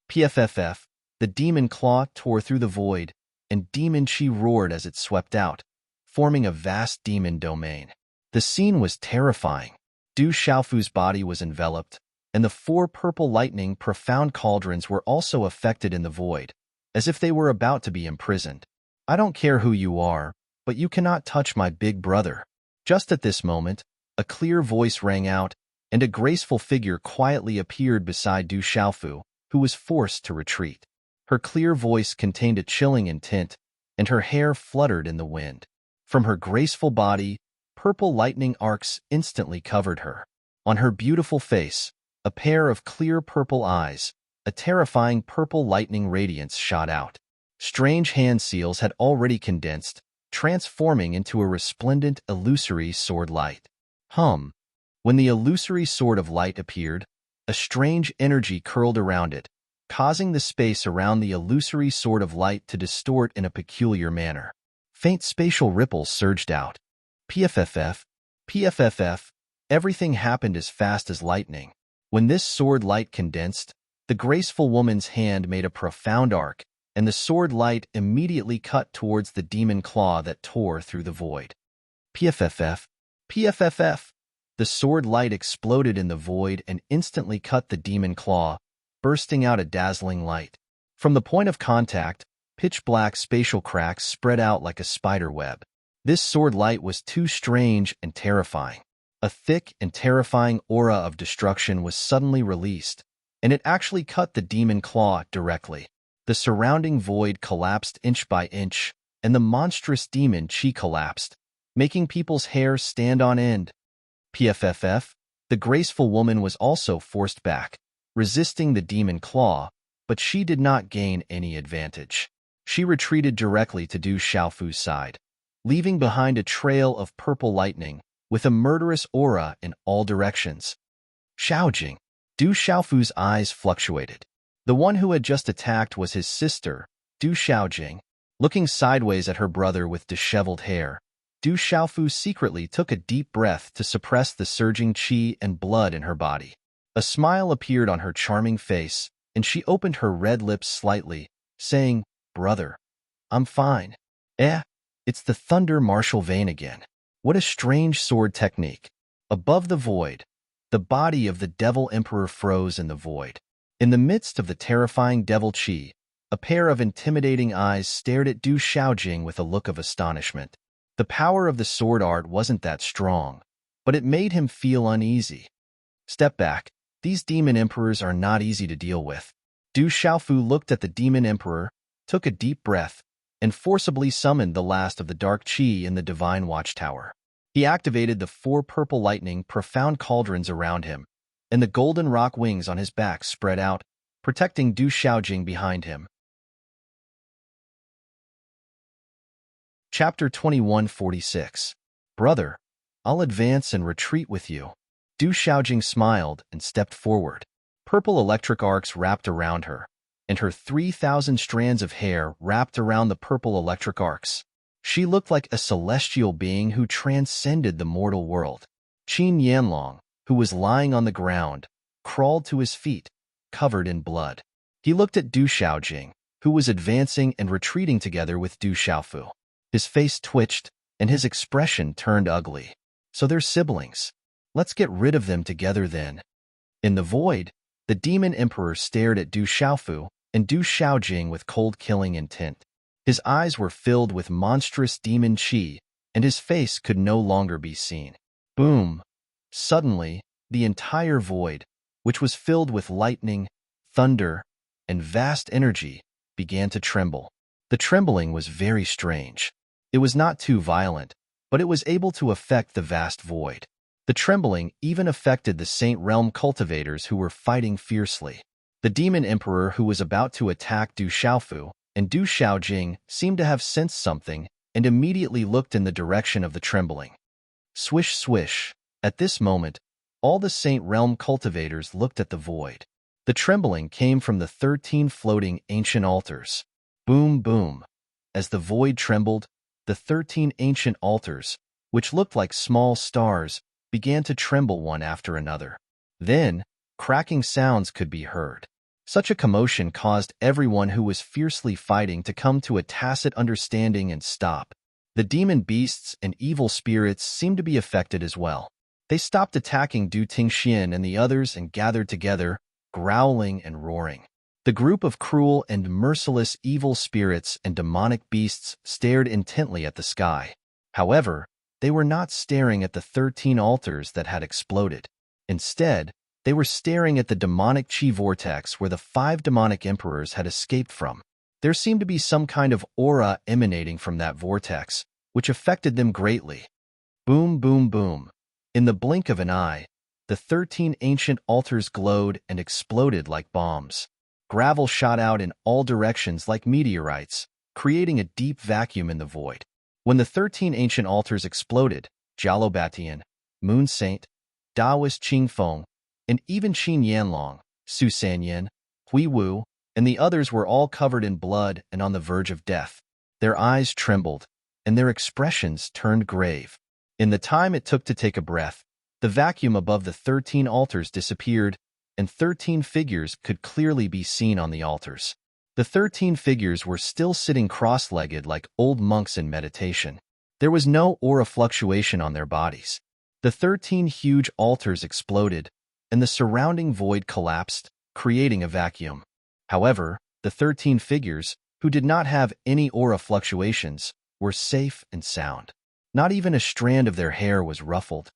S1: PFFF. The demon claw tore through the void, and demon chi roared as it swept out, forming a vast demon domain. The scene was terrifying. Du Xiaofu's body was enveloped, and the 4 purple lightning profound cauldrons were also affected in the void, as if they were about to be imprisoned. I don't care who you are, but you cannot touch my big brother. Just at this moment, a clear voice rang out, and a graceful figure quietly appeared beside Du Xiaofu, who was forced to retreat. Her clear voice contained a chilling intent, and her hair fluttered in the wind. From her graceful body, purple lightning arcs instantly covered her. On her beautiful face, a pair of clear purple eyes, a terrifying purple lightning radiance shot out. Strange hand seals had already condensed, transforming into a resplendent, illusory sword light. When the illusory sword of light appeared, a strange energy curled around it, causing the space around the illusory sword of light to distort in a peculiar manner. Faint spatial ripples surged out. PFFF, PFFF, everything happened as fast as lightning. When this sword light condensed, the graceful woman's hand made a profound arc, and the sword light immediately cut towards the demon claw that tore through the void. PFFF, PFFF. The sword light exploded in the void and instantly cut the demon claw, bursting out a dazzling light. From the point of contact, pitch-black spatial cracks spread out like a spider web. This sword light was too strange and terrifying. A thick and terrifying aura of destruction was suddenly released, and it actually cut the demon claw directly. The surrounding void collapsed inch by inch, and the monstrous demon chi collapsed, making people's hair stand on end. PFFF, the graceful woman was also forced back, resisting the demon claw, but she did not gain any advantage. She retreated directly to Du Xiaofu's side, leaving behind a trail of purple lightning with a murderous aura in all directions. Xiaojing. Du Xiaofu's eyes fluctuated. The one who had just attacked was his sister, Du Xiaojing. Looking sideways at her brother with disheveled hair, Du Xiaofu secretly took a deep breath to suppress the surging qi and blood in her body. A smile appeared on her charming face, and she opened her red lips slightly, saying, "Brother, I'm fine." It's the thunder martial vein again. What a strange sword technique. Above the void, the body of the devil emperor froze in the void. In the midst of the terrifying devil qi, a pair of intimidating eyes stared at Du Xiaojing with a look of astonishment. The power of the sword art wasn't that strong, but it made him feel uneasy. Step back. These demon emperors are not easy to deal with. Du Xiaofu looked at the demon emperor, took a deep breath, and forcibly summoned the last of the dark qi in the divine watchtower. He activated the 4 purple lightning profound cauldrons around him, and the golden rock wings on his back spread out, protecting Du Xiaojing behind him. Chapter 2146. Brother, I'll advance and retreat with you. Du Xiaojing smiled and stepped forward. Purple electric arcs wrapped around her, and her 3,000 strands of hair wrapped around the purple electric arcs. She looked like a celestial being who transcended the mortal world. Qin Yanlong, who was lying on the ground, crawled to his feet, covered in blood. He looked at Du Xiaojing, who was advancing and retreating together with Du Xiaofu. His face twitched, and his expression turned ugly. So they're siblings. Let's get rid of them together then. In the void, the demon emperor stared at Du Xiaofu and Du Xiaojing with cold killing intent. His eyes were filled with monstrous demon qi, and his face could no longer be seen. Boom! Suddenly, the entire void, which was filled with lightning, thunder, and vast energy, began to tremble. The trembling was very strange. It was not too violent, but it was able to affect the vast void. The trembling even affected the Saint Realm cultivators who were fighting fiercely. The demon emperor who was about to attack Du Xiaofu and Du Xiaojing seemed to have sensed something and immediately looked in the direction of the trembling. Swish, swish. At this moment, all the Saint Realm cultivators looked at the void. The trembling came from the 13 floating ancient altars. Boom, boom. As the void trembled, the 13 ancient altars, which looked like small stars, began to tremble one after another. Then, cracking sounds could be heard. Such a commotion caused everyone who was fiercely fighting to come to a tacit understanding and stop. The demon beasts and evil spirits seemed to be affected as well. They stopped attacking Du Tingxian and the others and gathered together, growling and roaring. The group of cruel and merciless evil spirits and demonic beasts stared intently at the sky. However, they were not staring at the 13 altars that had exploded. Instead, they were staring at the demonic chi vortex where the 5 demonic emperors had escaped from. There seemed to be some kind of aura emanating from that vortex, which affected them greatly. Boom, boom, boom. In the blink of an eye, the 13 ancient altars glowed and exploded like bombs. Gravel shot out in all directions like meteorites, creating a deep vacuum in the void. When the 13 ancient altars exploded, Jalobatian, Moon Saint, Taoist Qingfeng, and even Qin Yanlong, Su Sanyan, Hui Wu, and the others were all covered in blood and on the verge of death. Their eyes trembled, and their expressions turned grave. In the time it took to take a breath, the vacuum above the 13 altars disappeared, and 13 figures could clearly be seen on the altars. The 13 figures were still sitting cross-legged like old monks in meditation. There was no aura fluctuation on their bodies. The 13 huge altars exploded, and the surrounding void collapsed, creating a vacuum. However, the 13 figures, who did not have any aura fluctuations, were safe and sound. Not even a strand of their hair was ruffled.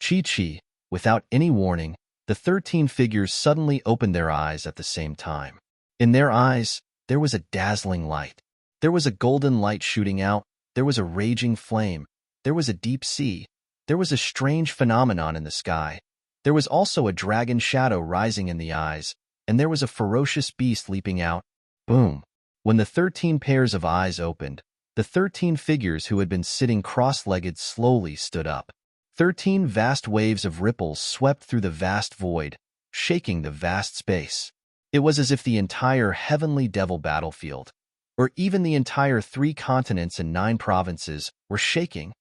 S1: Chi-chi, without any warning, the 13 figures suddenly opened their eyes at the same time. In their eyes, there was a dazzling light. There was a golden light shooting out. There was a raging flame. There was a deep sea. There was a strange phenomenon in the sky. There was also a dragon shadow rising in the eyes, and there was a ferocious beast leaping out. Boom! When the 13 pairs of eyes opened, the 13 figures who had been sitting cross-legged slowly stood up. 13 vast waves of ripples swept through the vast void, shaking the vast space. It was as if the entire heavenly devil battlefield, or even the entire 3 continents and 9 provinces, were shaking.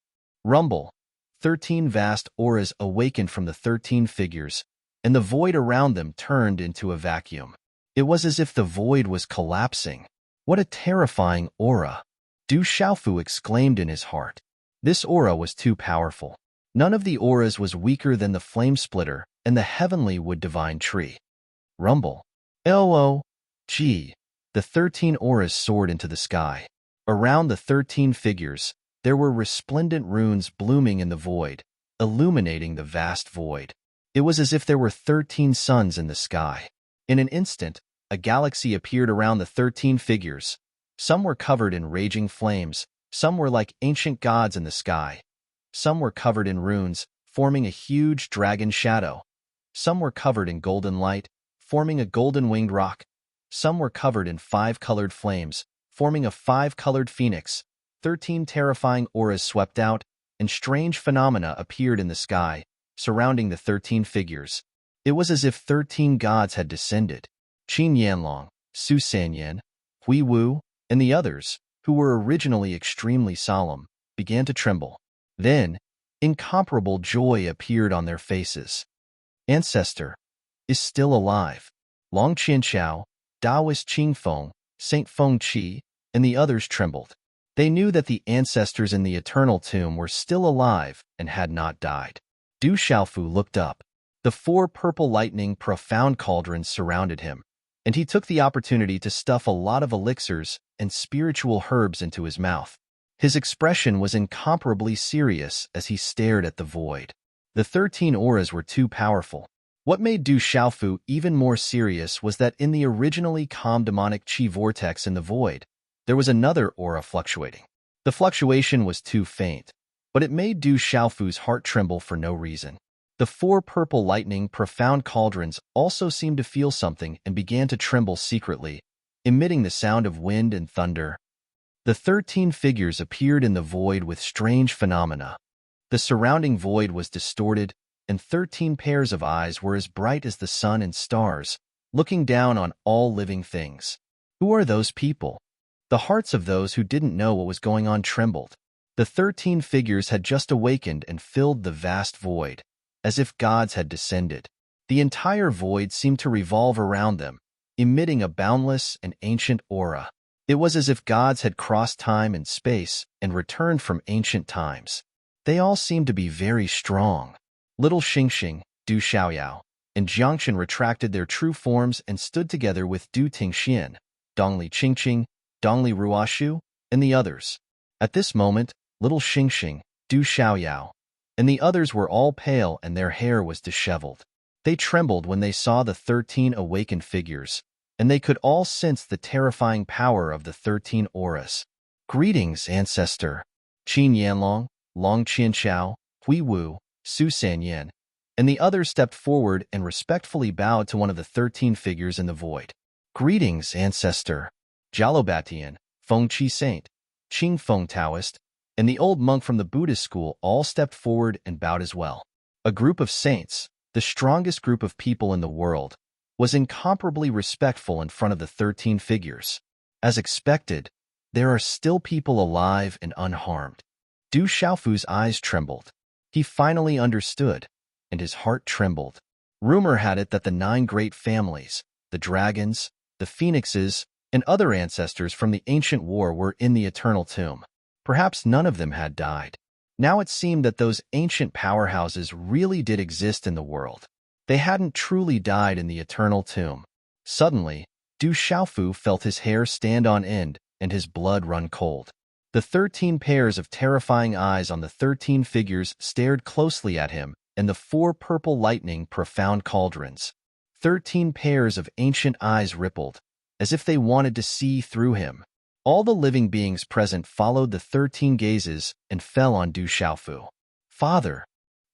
S1: Rumble. 13 vast auras awakened from the 13 figures, and the void around them turned into a vacuum. It was as if the void was collapsing. What a terrifying aura! Du Xiaofu exclaimed in his heart. This aura was too powerful. None of the auras was weaker than the flame splitter and the heavenly wood divine tree. Rumble. L-O-G. The 13 auras soared into the sky. Around the 13 figures, there were resplendent runes blooming in the void, illuminating the vast void. It was as if there were 13 suns in the sky. In an instant, a galaxy appeared around the 13 figures. Some were covered in raging flames, some were like ancient gods in the sky. Some were covered in runes, forming a huge dragon shadow. Some were covered in golden light, forming a golden-winged rock. Some were covered in 5-colored flames, forming a 5-colored phoenix. 13 terrifying auras swept out, and strange phenomena appeared in the sky, surrounding the 13 figures. It was as if 13 gods had descended. Qin Yanlong, Su Sanyan, Hui Wu, and the others, who were originally extremely solemn, began to tremble. Then, incomparable joy appeared on their faces. Ancestor is still alive. Long Qianchao, Taoist Qingfeng, Saint Feng Qi, and the others trembled. They knew that the ancestors in the eternal tomb were still alive and had not died. Du Xiaofu looked up. The 4 purple lightning profound cauldrons surrounded him, and he took the opportunity to stuff a lot of elixirs and spiritual herbs into his mouth. His expression was incomparably serious as he stared at the void. The 13 auras were too powerful. What made Du Xiaofu even more serious was that in the originally calm demonic qi vortex in the void, there was another aura fluctuating. The fluctuation was too faint, but it made Du Xiaofu's heart tremble for no reason. The 4 purple lightning profound cauldrons also seemed to feel something and began to tremble secretly, emitting the sound of wind and thunder. The 13 figures appeared in the void with strange phenomena. The surrounding void was distorted, and 13 pairs of eyes were as bright as the sun and stars, looking down on all living things. Who are those people? The hearts of those who didn't know what was going on trembled. The 13 figures had just awakened and filled the vast void, as if gods had descended. The entire void seemed to revolve around them, emitting a boundless and ancient aura. It was as if gods had crossed time and space and returned from ancient times. They all seemed to be very strong. Little Xingxing, Du Xiaoyao, and Jiangxin retracted their true forms and stood together with Du Tingxian, Dongli Qingqing, Dongli Ruoshu, and the others. At this moment, little Xingxing, Du Xiaoyao, and the others were all pale and their hair was disheveled. They trembled when they saw the 13 awakened figures, and they could all sense the terrifying power of the 13 auras. Greetings, ancestor. Qin Yanlong, Long Qianchao, Hui Wu, Su Sanyan, and the others stepped forward and respectfully bowed to one of the 13 figures in the void. Greetings, ancestor. Jalobatian, Feng Qi Saint, Qing Feng Taoist, and the old monk from the Buddhist school all stepped forward and bowed as well. A group of saints, the strongest group of people in the world, was incomparably respectful in front of the 13 figures. As expected, there are still people alive and unharmed. Du Xiaofu's eyes trembled. He finally understood, and his heart trembled. Rumor had it that the 9 great families, the dragons, the phoenixes, and other ancestors from the ancient war were in the eternal tomb. Perhaps none of them had died. Now it seemed that those ancient powerhouses really did exist in the world. They hadn't truly died in the eternal tomb. Suddenly, Du Xiaofu felt his hair stand on end and his blood run cold. The 13 pairs of terrifying eyes on the 13 figures stared closely at him, and the 4 purple lightning profound cauldrons. 13 pairs of ancient eyes rippled, as if they wanted to see through him. All the living beings present followed the 13 gazes and fell on Du Xiaofu. Father,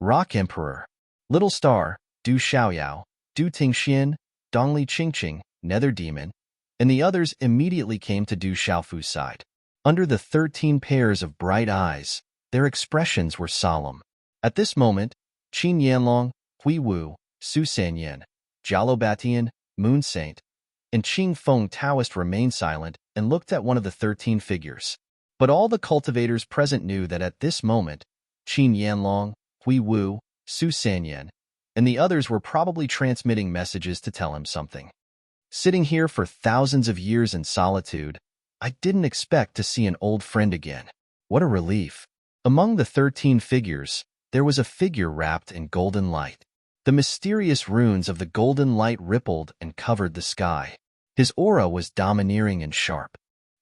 S1: Rock Emperor, Little Star, Du Xiaoyao, Du Tingxian, Dongli Qingqing, Nether Demon, and the others immediately came to Du Xiaofu's side. Under the 13 pairs of bright eyes, their expressions were solemn. At this moment, Qin Yanlong, Hui Wu, Su Sanyan, Jialo Batian, Moon Saint, and Qing Feng Taoist remained silent and looked at one of the 13 figures. But all the cultivators present knew that at this moment, Qin Yanlong, Hui Wu, Su Sanyan, and the others were probably transmitting messages to tell him something. Sitting here for thousands of years in solitude, I didn't expect to see an old friend again. What a relief. Among the 13 figures, there was a figure wrapped in golden light. The mysterious runes of the golden light rippled and covered the sky. His aura was domineering and sharp.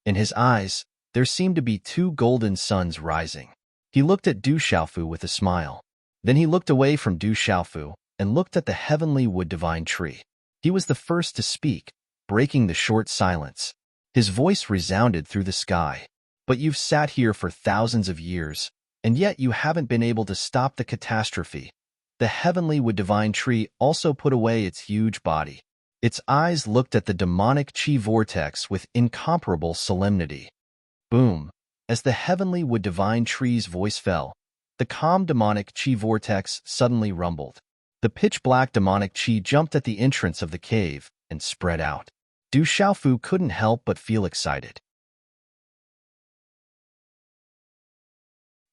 S1: In his eyes, there seemed to be 2 golden suns rising. He looked at Du Xiaofu with a smile. Then he looked away from Du Xiaofu and looked at the heavenly wood divine tree. He was the first to speak, breaking the short silence. His voice resounded through the sky. But you've sat here for thousands of years, and yet you haven't been able to stop the catastrophe. The heavenly wood divine tree also put away its huge body. Its eyes looked at the demonic chi vortex with incomparable solemnity. Boom! As the heavenly wood divine tree's voice fell, the calm demonic chi vortex suddenly rumbled. The pitch-black demonic chi jumped at the entrance of the cave and spread out. Du Xiaofu couldn't help but feel excited.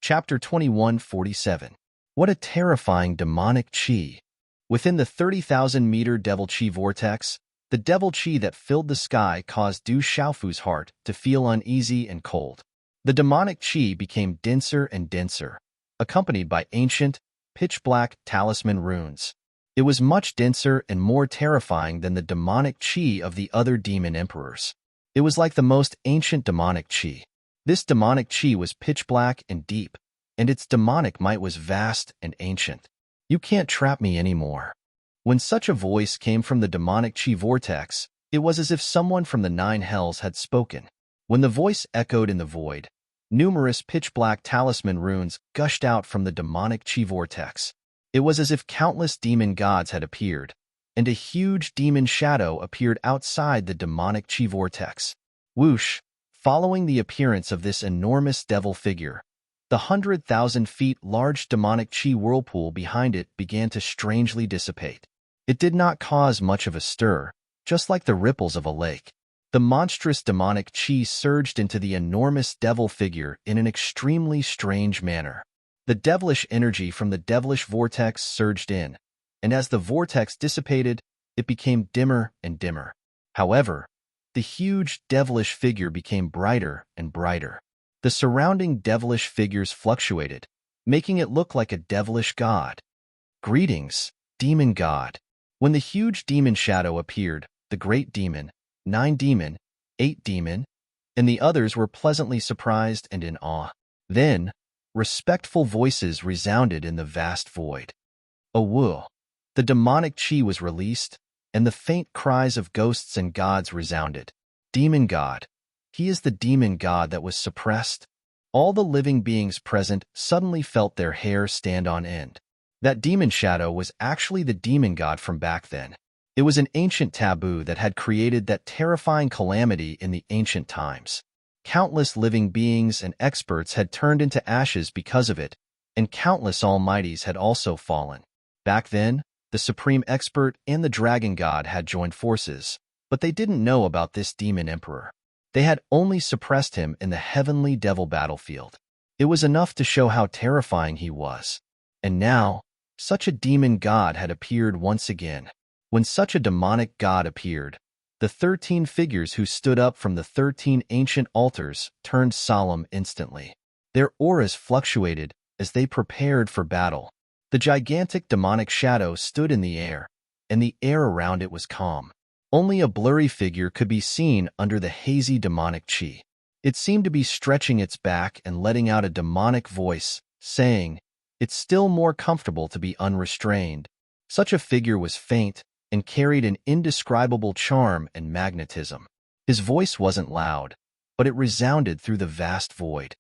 S1: Chapter 2147. What a terrifying demonic chi! Within the 30,000-meter devil chi vortex, the devil chi that filled the sky caused Du Xiaofu's heart to feel uneasy and cold. The demonic chi became denser and denser, accompanied by ancient, pitch-black talisman runes. It was much denser and more terrifying than the demonic chi of the other demon emperors. It was like the most ancient demonic chi. This demonic chi was pitch-black and deep, and its demonic might was vast and ancient. You can't trap me anymore. When such a voice came from the demonic chi vortex, it was as if someone from the 9 hells had spoken. When the voice echoed in the void, numerous pitch-black talisman runes gushed out from the demonic chi vortex. It was as if countless demon gods had appeared, and a huge demon shadow appeared outside the demonic chi vortex. Whoosh! Following the appearance of this enormous devil figure, the 100,000 feet large demonic chi whirlpool behind it began to strangely dissipate. It did not cause much of a stir, just like the ripples of a lake. The monstrous demonic chi surged into the enormous devil figure in an extremely strange manner. The devilish energy from the devilish vortex surged in, and as the vortex dissipated, it became dimmer and dimmer. However, the huge devilish figure became brighter and brighter. The surrounding devilish figures fluctuated, making it look like a devilish god. Greetings, demon god. When the huge demon shadow appeared, the great demon, 9 demon, 8 demon, and the others were pleasantly surprised and in awe. Then, respectful voices resounded in the vast void. Awoo! The demonic chi was released, and the faint cries of ghosts and gods resounded. Demon god. He is the demon god that was suppressed. All the living beings present suddenly felt their hair stand on end. That demon shadow was actually the demon god from back then. It was an ancient taboo that had created that terrifying calamity in the ancient times. Countless living beings and experts had turned into ashes because of it, and countless almighties had also fallen. Back then, the supreme expert and the dragon god had joined forces, but they didn't know about this demon emperor. They had only suppressed him in the heavenly devil battlefield. It was enough to show how terrifying he was. And now, such a demon god had appeared once again. When such a demonic god appeared, the 13 figures who stood up from the 13 ancient altars turned solemn instantly. Their auras fluctuated as they prepared for battle. The gigantic demonic shadow stood in the air, and the air around it was calm. Only a blurry figure could be seen under the hazy demonic chi. It seemed to be stretching its back and letting out a demonic voice, saying, "It's still more comfortable to be unrestrained." Such a figure was faint and carried an indescribable charm and magnetism. His voice wasn't loud, but it resounded through the vast void.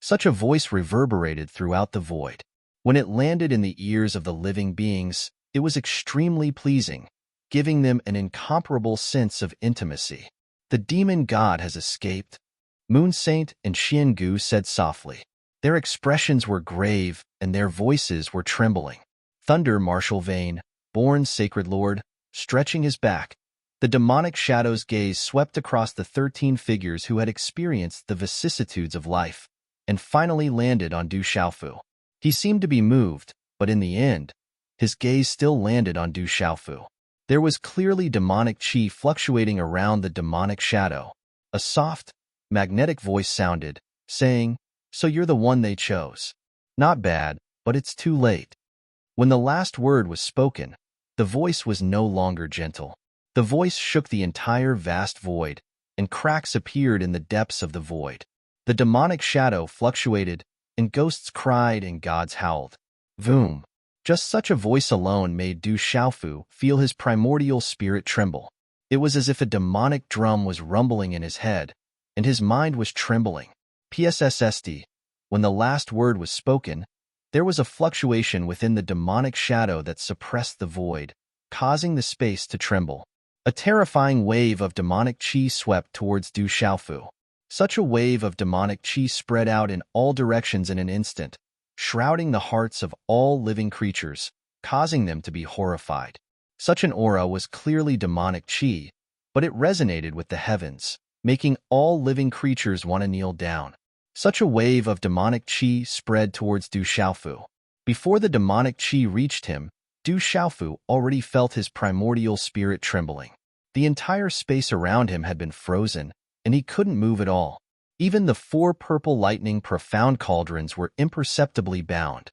S1: Such a voice reverberated throughout the void. When it landed in the ears of the living beings, it was extremely pleasing, giving them an incomparable sense of intimacy. "The demon god has escaped," Moon Saint and Xiangu said softly. Their expressions were grave and their voices were trembling. Thunder Marshal Vane, born Sacred Lord, stretching his back, the demonic shadow's gaze swept across the 13 figures who had experienced the vicissitudes of life, and finally landed on Du Xiaofu. He seemed to be moved, but in the end, his gaze still landed on Du Xiaofu. There was clearly demonic chi fluctuating around the demonic shadow. A soft, magnetic voice sounded, saying, "So you're the one they chose. Not bad, but it's too late." When the last word was spoken, the voice was no longer gentle. The voice shook the entire vast void, and cracks appeared in the depths of the void. The demonic shadow fluctuated, and ghosts cried and gods howled. Voom! Just such a voice alone made Du Xiaofu feel his primordial spirit tremble. It was as if a demonic drum was rumbling in his head, and his mind was trembling. PSSSD. When the last word was spoken, there was a fluctuation within the demonic shadow that suppressed the void, causing the space to tremble. A terrifying wave of demonic chi swept towards Du Xiaofu. Such a wave of demonic chi spread out in all directions in an instant, shrouding the hearts of all living creatures, causing them to be horrified. Such an aura was clearly demonic chi, but it resonated with the heavens, making all living creatures want to kneel down. Such a wave of demonic chi spread towards Du Xiaofu. Before the demonic chi reached him, Du Xiaofu already felt his primordial spirit trembling. The entire space around him had been frozen, and he couldn't move at all. Even the 4 purple lightning profound cauldrons were imperceptibly bound.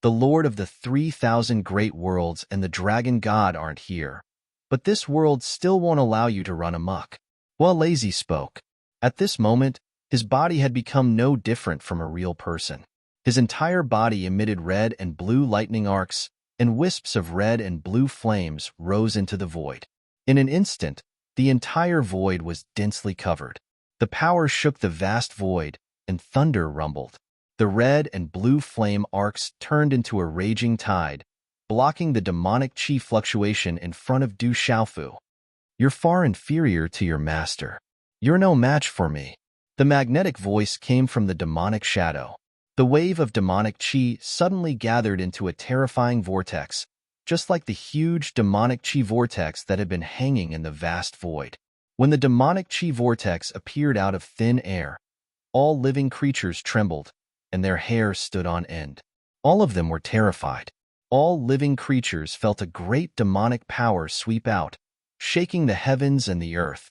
S1: The Lord of the 3,000 great worlds and the Dragon God aren't here, but this world still won't allow you to run amok. While Lazy spoke. At this moment, his body had become no different from a real person. His entire body emitted red and blue lightning arcs, and wisps of red and blue flames rose into the void. In an instant, the entire void was densely covered. The power shook the vast void, and thunder rumbled. The red and blue flame arcs turned into a raging tide, blocking the demonic chi fluctuation in front of Du Xiaofu. "You're far inferior to your master. You're no match for me." The magnetic voice came from the demonic shadow. The wave of demonic chi suddenly gathered into a terrifying vortex, just like the huge demonic chi vortex that had been hanging in the vast void. When the demonic chi vortex appeared out of thin air, all living creatures trembled, and their hair stood on end. All of them were terrified. All living creatures felt a great demonic power sweep out, shaking the heavens and the earth.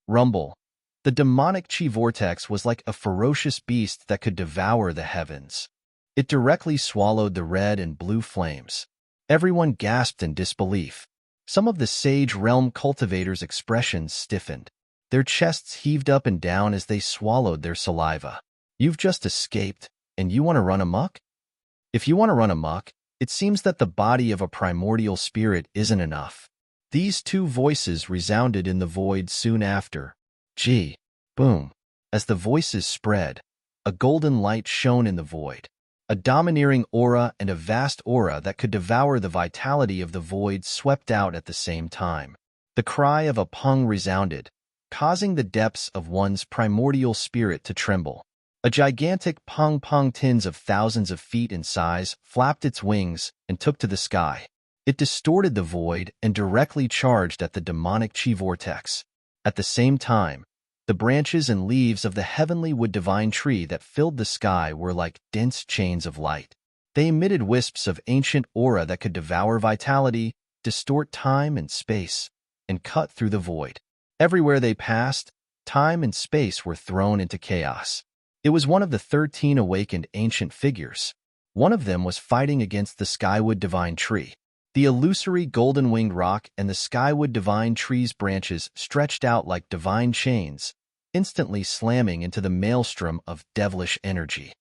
S1: Rumble. The demonic chi vortex was like a ferocious beast that could devour the heavens. It directly swallowed the red and blue flames. Everyone gasped in disbelief. Some of the Sage Realm cultivators' expressions stiffened. Their chests heaved up and down as they swallowed their saliva. "You've just escaped, and you want to run amok?" If you want to run amok, it seems that the body of a primordial spirit isn't enough. These 2 voices resounded in the void soon after. Gee, boom. As the voices spread, a golden light shone in the void. A domineering aura and a vast aura that could devour the vitality of the void swept out at the same time. The cry of a pung resounded, causing the depths of one's primordial spirit to tremble. A gigantic pong-pong tins of thousands of feet in size flapped its wings and took to the sky. It distorted the void and directly charged at the demonic chi vortex. At the same time, the branches and leaves of the heavenly wood divine tree that filled the sky were like dense chains of light. They emitted wisps of ancient aura that could devour vitality, distort time and space, and cut through the void. Everywhere they passed, time and space were thrown into chaos. It was one of the 13 awakened ancient figures. One of them was fighting against the skywood divine tree. The illusory golden-winged rock and the skywood divine tree's branches stretched out like divine chains, instantly slamming into the maelstrom of devilish energy.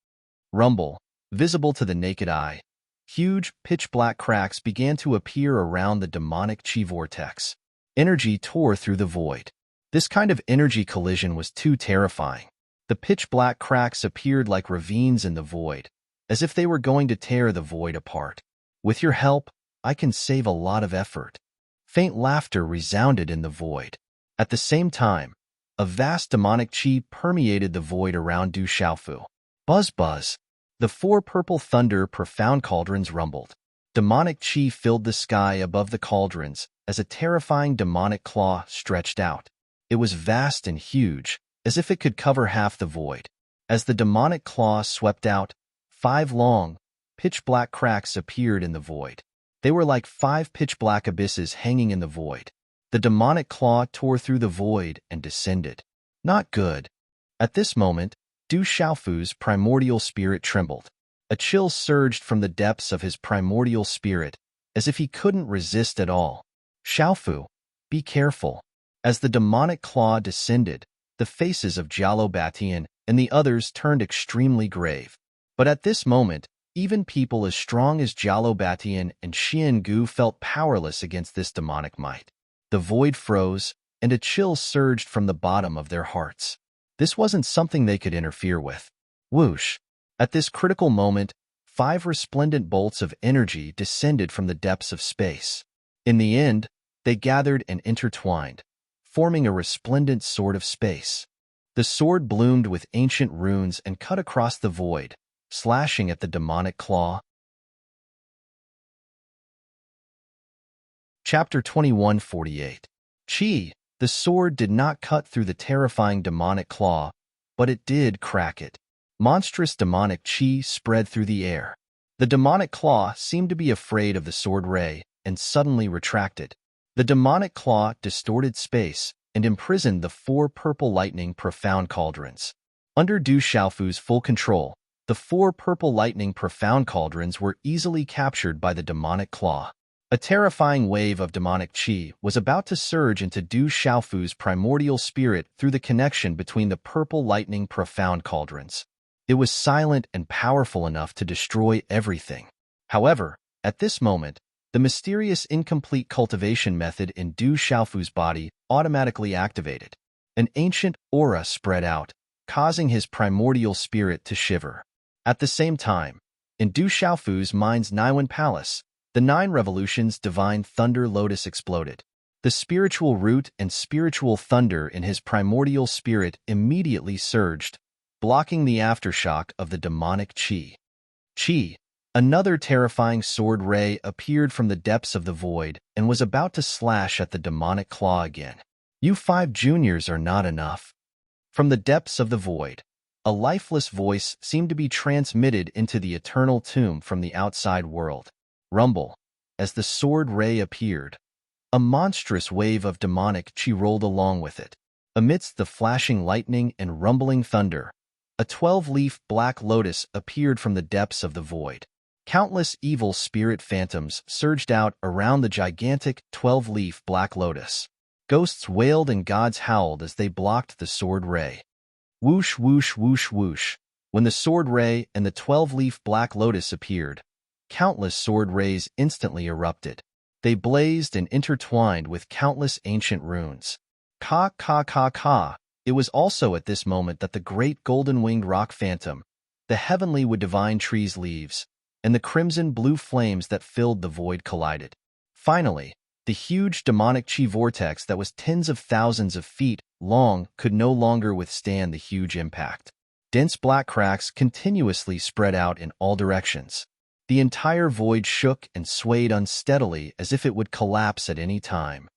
S1: Rumble, visible to the naked eye, huge, pitch-black cracks began to appear around the demonic chi vortex. Energy tore through the void. This kind of energy collision was too terrifying. The pitch-black cracks appeared like ravines in the void, as if they were going to tear the void apart. With your help, I can save a lot of effort. Faint laughter resounded in the void. At the same time, a vast demonic chi permeated the void around Du Xiaofu. Buzz buzz. The 4 purple thunder profound cauldrons rumbled. Demonic chi filled the sky above the cauldrons as a terrifying demonic claw stretched out. It was vast and huge, as if it could cover half the void. As the demonic claw swept out, 5 long, pitch-black cracks appeared in the void. They were like 5 pitch-black abysses hanging in the void. The demonic claw tore through the void and descended. Not good. At this moment, Du Xiaofu's primordial spirit trembled. A chill surged from the depths of his primordial spirit, as if he couldn't resist at all. Xiaofu, be careful. As the demonic claw descended, the faces of Jialo Batian and the others turned extremely grave. But at this moment, even people as strong as Jialo Batian and Xian Gu felt powerless against this demonic might. The void froze, and a chill surged from the bottom of their hearts. This wasn't something they could interfere with. Whoosh! At this critical moment, 5 resplendent bolts of energy descended from the depths of space. In the end, they gathered and intertwined, forming a resplendent sword of space. The sword bloomed with ancient runes and cut across the void, slashing at the demonic claw. Chapter 2148. Chi, the sword did not cut through the terrifying demonic claw, but it did crack it. Monstrous demonic chi spread through the air. The demonic claw seemed to be afraid of the sword ray and suddenly retracted. The demonic claw distorted space and imprisoned the 4 purple lightning profound cauldrons. Under Du Xiaofu's full control, the 4 purple lightning profound cauldrons were easily captured by the demonic claw. A terrifying wave of demonic chi was about to surge into Du Xiaofu's primordial spirit through the connection between the purple lightning profound cauldrons. It was silent and powerful enough to destroy everything. However, at this moment, the mysterious incomplete cultivation method in Du Xiaofu's body automatically activated. An ancient aura spread out, causing his primordial spirit to shiver. At the same time, in Du Xiaofu's mind's Naiwen Palace, the 9 revolutions divine thunder lotus exploded. The spiritual root and spiritual thunder in his primordial spirit immediately surged, blocking the aftershock of the demonic chi. Chi, another terrifying sword ray, appeared from the depths of the void and was about to slash at the demonic claw again. You 5 juniors are not enough. From the depths of the void, a lifeless voice seemed to be transmitted into the eternal tomb from the outside world. Rumble. As the sword ray appeared, a monstrous wave of demonic chi rolled along with it. Amidst the flashing lightning and rumbling thunder, a 12-leaf black lotus appeared from the depths of the void. Countless evil spirit phantoms surged out around the gigantic 12-leaf black lotus. Ghosts wailed and gods howled as they blocked the sword ray. Whoosh, whoosh, whoosh, whoosh. When the sword ray and the 12-leaf black lotus appeared, countless sword rays instantly erupted. They blazed and intertwined with countless ancient runes. Ka, ka, ka, ka. It was also at this moment that the great golden-winged rock phantom, the heavenly with divine trees leaves, and the crimson-blue flames that filled the void collided. Finally, the huge demonic chi vortex that was tens of thousands of feet long, could no longer withstand the huge impact. Dense black cracks continuously spread out in all directions. The entire void shook and swayed unsteadily as if it would collapse at any time.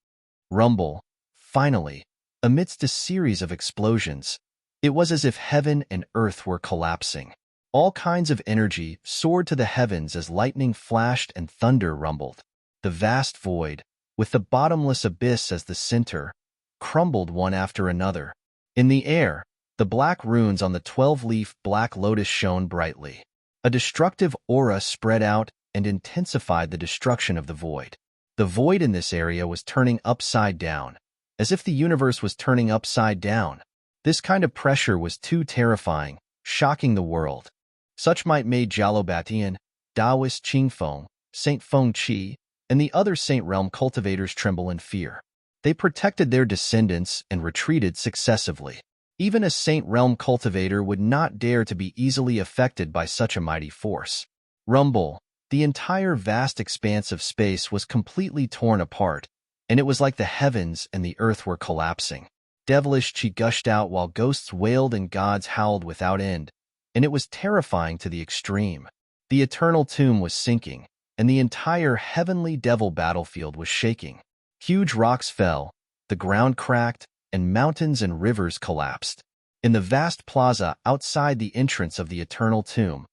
S1: Rumble. Finally, amidst a series of explosions, it was as if heaven and earth were collapsing. All kinds of energy soared to the heavens as lightning flashed and thunder rumbled. The vast void, with the bottomless abyss as the center, crumbled one after another. In the air, the black runes on the 12-leaf black lotus shone brightly. A destructive aura spread out and intensified the destruction of the void. The void in this area was turning upside down, as if the universe was turning upside down. This kind of pressure was too terrifying, shocking the world. Such might made Jalobatian, Taoist Qingfeng, Saint Feng Qi, and the other Saint Realm cultivators tremble in fear. They protected their descendants and retreated successively. Even a Saint Realm cultivator would not dare to be easily affected by such a mighty force. Rumble. The entire vast expanse of space was completely torn apart, and it was like the heavens and the earth were collapsing. Devilish chi gushed out while ghosts wailed and gods howled without end, and it was terrifying to the extreme. The eternal tomb was sinking, and the entire heavenly devil battlefield was shaking. Huge rocks fell, the ground cracked, and mountains and rivers collapsed. In the vast plaza outside the entrance of the eternal tomb,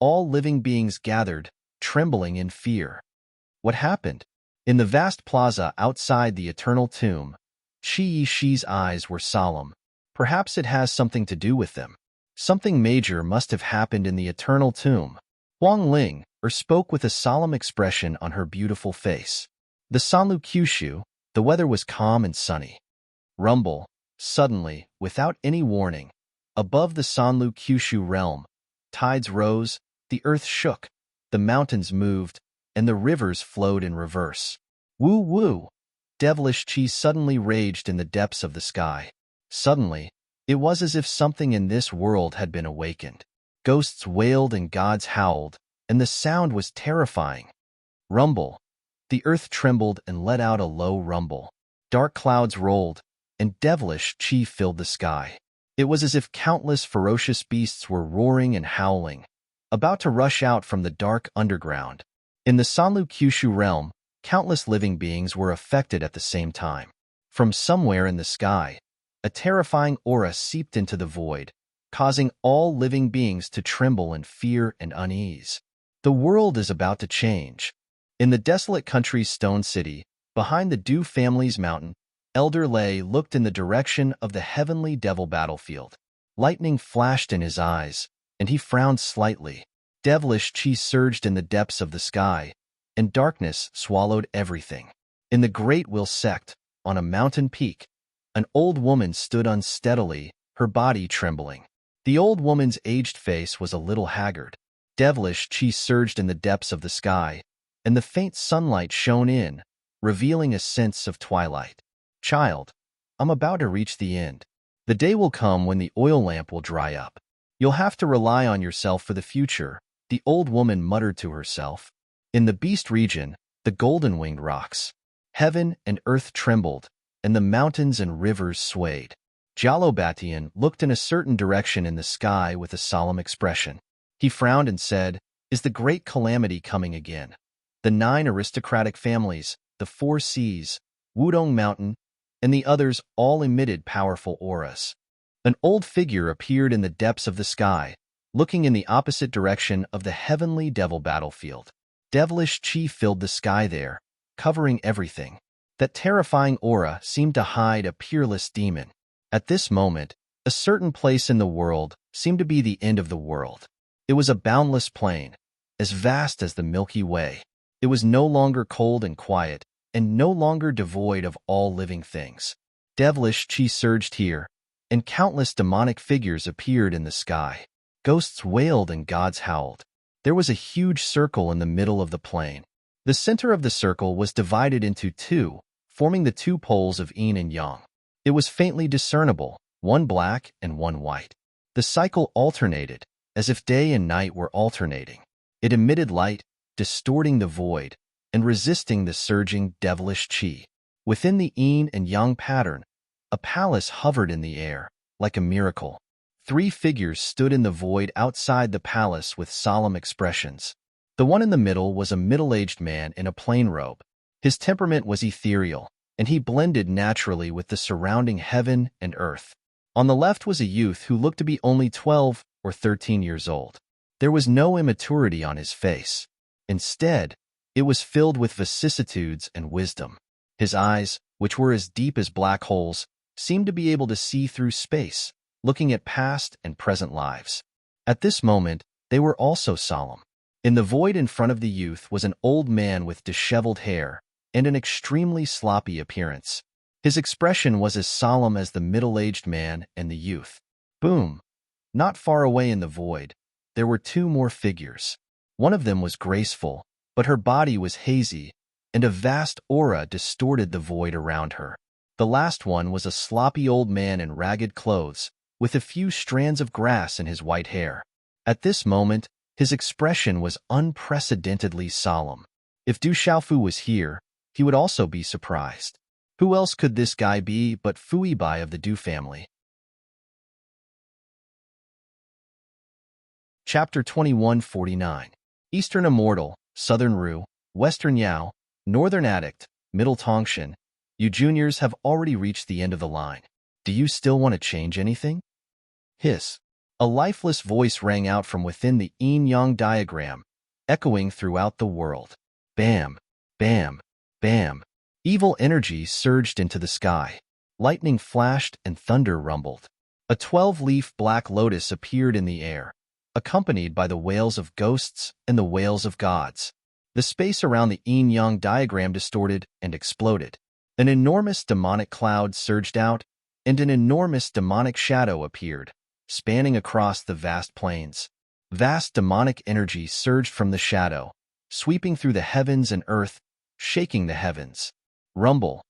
S1: all living beings gathered, trembling in fear. What happened? In the vast plaza outside the eternal tomb, Qi Yishi's eyes were solemn. Perhaps it has something to do with them. Something major must have happened in the eternal tomb. Huang Ling spoke with a solemn expression on her beautiful face. The Sanlu Kyushu, the weather was calm and sunny. Rumble. Suddenly, without any warning, above the Sanlu Kyushu realm, tides rose, the earth shook, the mountains moved, and the rivers flowed in reverse. Woo woo! Devilish chi suddenly raged in the depths of the sky. Suddenly, it was as if something in this world had been awakened. Ghosts wailed and gods howled, and the sound was terrifying. Rumble. The earth trembled and let out a low rumble. Dark clouds rolled, and devilish chi filled the sky. It was as if countless ferocious beasts were roaring and howling, about to rush out from the dark underground. In the Sanlu Kyushu realm, countless living beings were affected at the same time. From somewhere in the sky, a terrifying aura seeped into the void, causing all living beings to tremble in fear and unease. The world is about to change. In the desolate country's stone city, behind the Du family's mountain, Elder Lei looked in the direction of the heavenly devil battlefield. Lightning flashed in his eyes, and he frowned slightly. Devilish chi surged in the depths of the sky, and darkness swallowed everything. In the Great Will sect, on a mountain peak, an old woman stood unsteadily, her body trembling. The old woman's aged face was a little haggard. Devilish chi surged in the depths of the sky, and the faint sunlight shone in, revealing a sense of twilight. Child, I'm about to reach the end. The day will come when the oil lamp will dry up. You'll have to rely on yourself for the future, the old woman muttered to herself. In the beast region, the golden-winged rocks, heaven and earth trembled, and the mountains and rivers swayed. Jalobatian looked in a certain direction in the sky with a solemn expression. He frowned and said, "Is the great calamity coming again?" The 9 aristocratic families, the 4 seas, Wudong Mountain, and the others all emitted powerful auras. An old figure appeared in the depths of the sky, looking in the opposite direction of the heavenly devil battlefield. Devilish chi filled the sky there, covering everything. That terrifying aura seemed to hide a peerless demon. At this moment, a certain place in the world seemed to be the end of the world. It was a boundless plain, as vast as the Milky Way. It was no longer cold and quiet, and no longer devoid of all living things. Devilish chi surged here, and countless demonic figures appeared in the sky. Ghosts wailed and gods howled. There was a huge circle in the middle of the plain. The center of the circle was divided into 2, forming the 2 poles of yin and yang. It was faintly discernible, one black and one white. The cycle alternated, as if day and night were alternating. It emitted light, distorting the void, and resisting the surging devilish chi. Within the yin and yang pattern, A palace hovered in the air, like a miracle. 3 figures stood in the void outside the palace with solemn expressions. The one in the middle was a middle-aged man in a plain robe. His temperament was ethereal, and he blended naturally with the surrounding heaven and earth. On the left was a youth who looked to be only 12 or 13 years old. There was no immaturity on his face. Instead, it was filled with vicissitudes and wisdom. His eyes, which were as deep as black holes, seemed to be able to see through space, looking at past and present lives. At this moment, they were also solemn. In the void in front of the youth was an old man with disheveled hair and an extremely sloppy appearance. His expression was as solemn as the middle-aged man and the youth. Boom! Not far away in the void, there were 2 more figures. One of them was graceful, but her body was hazy, and a vast aura distorted the void around her. The last one was a sloppy old man in ragged clothes, with a few strands of grass in his white hair. At this moment, his expression was unprecedentedly solemn. If Du Xiaofu was here, he would also be surprised. Who else could this guy be but Fuibai of the Du family? Chapter 2149. Eastern Immortal, Southern Ru, Western Yao, Northern Addict, Middle Tongshan. You juniors have already reached the end of the line. Do you still want to change anything? Hiss. A lifeless voice rang out from within the yin-yang diagram, echoing throughout the world. Bam, bam, bam. Evil energy surged into the sky. Lightning flashed and thunder rumbled. A 12-leaf black lotus appeared in the air, accompanied by the wails of ghosts and the wails of gods. The space around the yin-yang diagram distorted and exploded. An enormous demonic cloud surged out, and an enormous demonic shadow appeared, spanning across the vast plains. Vast demonic energy surged from the shadow, sweeping through the heavens and earth, shaking the heavens. Rumble.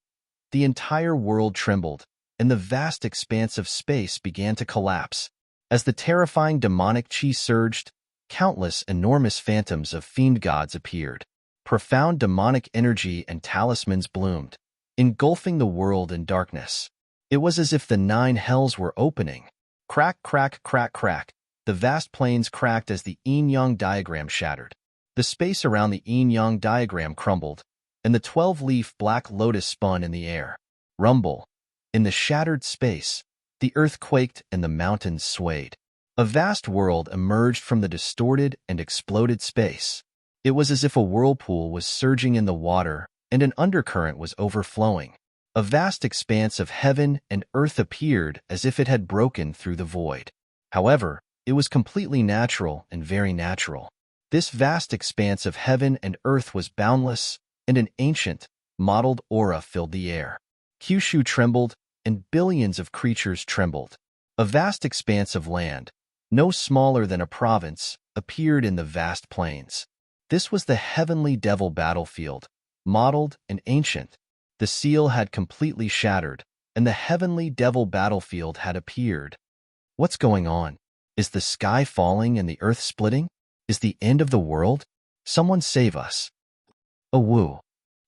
S1: The entire world trembled, and the vast expanse of space began to collapse. As the terrifying demonic chi surged, countless enormous phantoms of fiend gods appeared. Profound demonic energy and talismans bloomed, engulfing the world in darkness. It was as if the 9 hells were opening. Crack, crack, crack, crack. The vast plains cracked as the yin-yang diagram shattered. The space around the yin-yang diagram crumbled, and the 12-leaf black lotus spun in the air. Rumble. In the shattered space, the earth quaked and the mountains swayed. A vast world emerged from the distorted and exploded space. It was as if a whirlpool was surging in the water and an undercurrent was overflowing. A vast expanse of heaven and earth appeared as if it had broken through the void. However, it was completely natural and very natural. This vast expanse of heaven and earth was boundless, and an ancient, mottled aura filled the air. Kyushu trembled, and billions of creatures trembled. A vast expanse of land, no smaller than a province, appeared in the vast plains. This was the heavenly devil battlefield, mottled and ancient. The seal had completely shattered, and the heavenly devil battlefield had appeared. What's going on? Is the sky falling and the earth splitting? Is the end of the world? Someone save us. Awoo.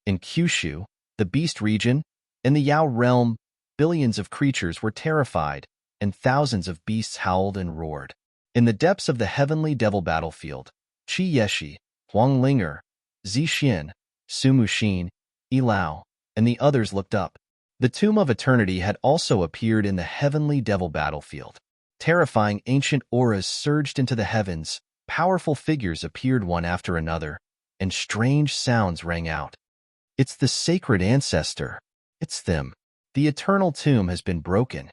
S1: In Kyushu, the Beast region, in the Yao realm, billions of creatures were terrified, and thousands of beasts howled and roared. In the depths of the heavenly devil battlefield, Qi Yeshi, Huang Linger, Zixin, Su Muxin, Yilao, and the others looked up. The Tomb of Eternity had also appeared in the heavenly devil battlefield. Terrifying ancient auras surged into the heavens, powerful figures appeared one after another, and strange sounds rang out. It's the sacred ancestor. It's them. The eternal tomb has been broken.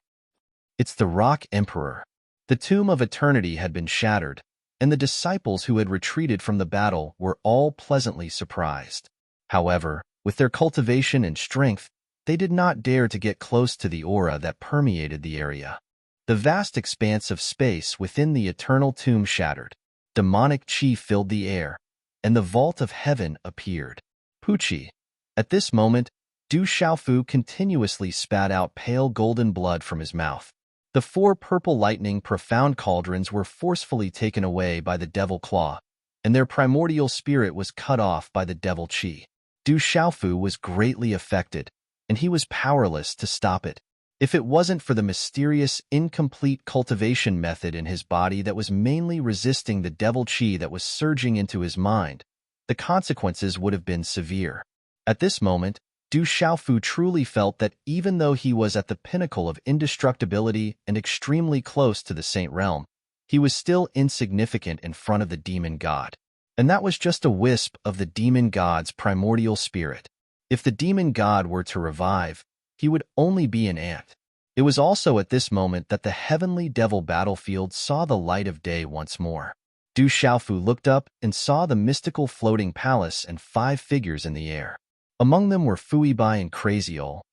S1: It's the Rock Emperor. The Tomb of Eternity had been shattered, and the disciples who had retreated from the battle were all pleasantly surprised. However, with their cultivation and strength, they did not dare to get close to the aura that permeated the area. The vast expanse of space within the eternal tomb shattered. Demonic chi filled the air, and the vault of heaven appeared. Pucci. At this moment, Du Xiaofu continuously spat out pale golden blood from his mouth. The 4 purple lightning profound cauldrons were forcefully taken away by the devil claw, and their primordial spirit was cut off by the devil chi. Du Xiaofu was greatly affected, and he was powerless to stop it. If it wasn't for the mysterious, incomplete cultivation method in his body that was mainly resisting the devil chi that was surging into his mind, the consequences would have been severe. At this moment, Du Xiaofu truly felt that even though he was at the pinnacle of indestructibility and extremely close to the Saint Realm, he was still insignificant in front of the demon god. And that was just a wisp of the demon god's primordial spirit. If the demon god were to revive, he would only be an ant. It was also at this moment that the heavenly devil battlefield saw the light of day once more. Du Xiaofu looked up and saw the mystical floating palace and 5 figures in the air. Among them were Fuibai and Crazy Ol.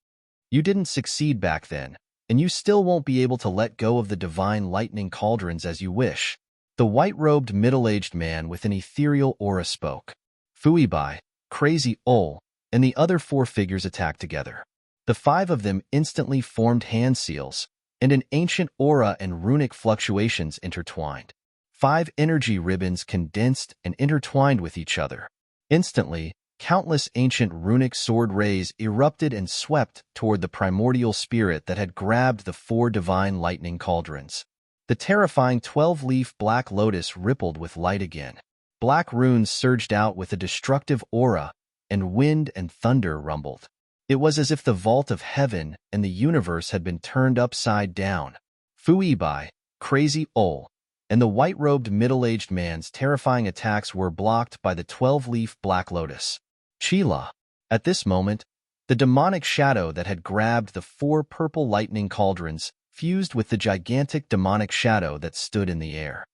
S1: You didn't succeed back then, and you still won't be able to let go of the divine lightning cauldrons as you wish. The white-robed middle-aged man with an ethereal aura spoke. Fuibai, Crazy Ol, and the other 4 figures attacked together. The 5 of them instantly formed hand seals, and an ancient aura and runic fluctuations intertwined. 5 energy ribbons condensed and intertwined with each other. Instantly, countless ancient runic sword rays erupted and swept toward the primordial spirit that had grabbed the 4 divine lightning cauldrons. The terrifying 12-leaf black lotus rippled with light again. Black runes surged out with a destructive aura, and wind and thunder rumbled. It was as if the vault of heaven and the universe had been turned upside down. Fuibai, Crazy Ol, and the white-robed middle-aged man's terrifying attacks were blocked by the 12-leaf black lotus. Chila. At this moment, the demonic shadow that had grabbed the 4 purple lightning cauldrons fused with the gigantic demonic shadow that stood in the air.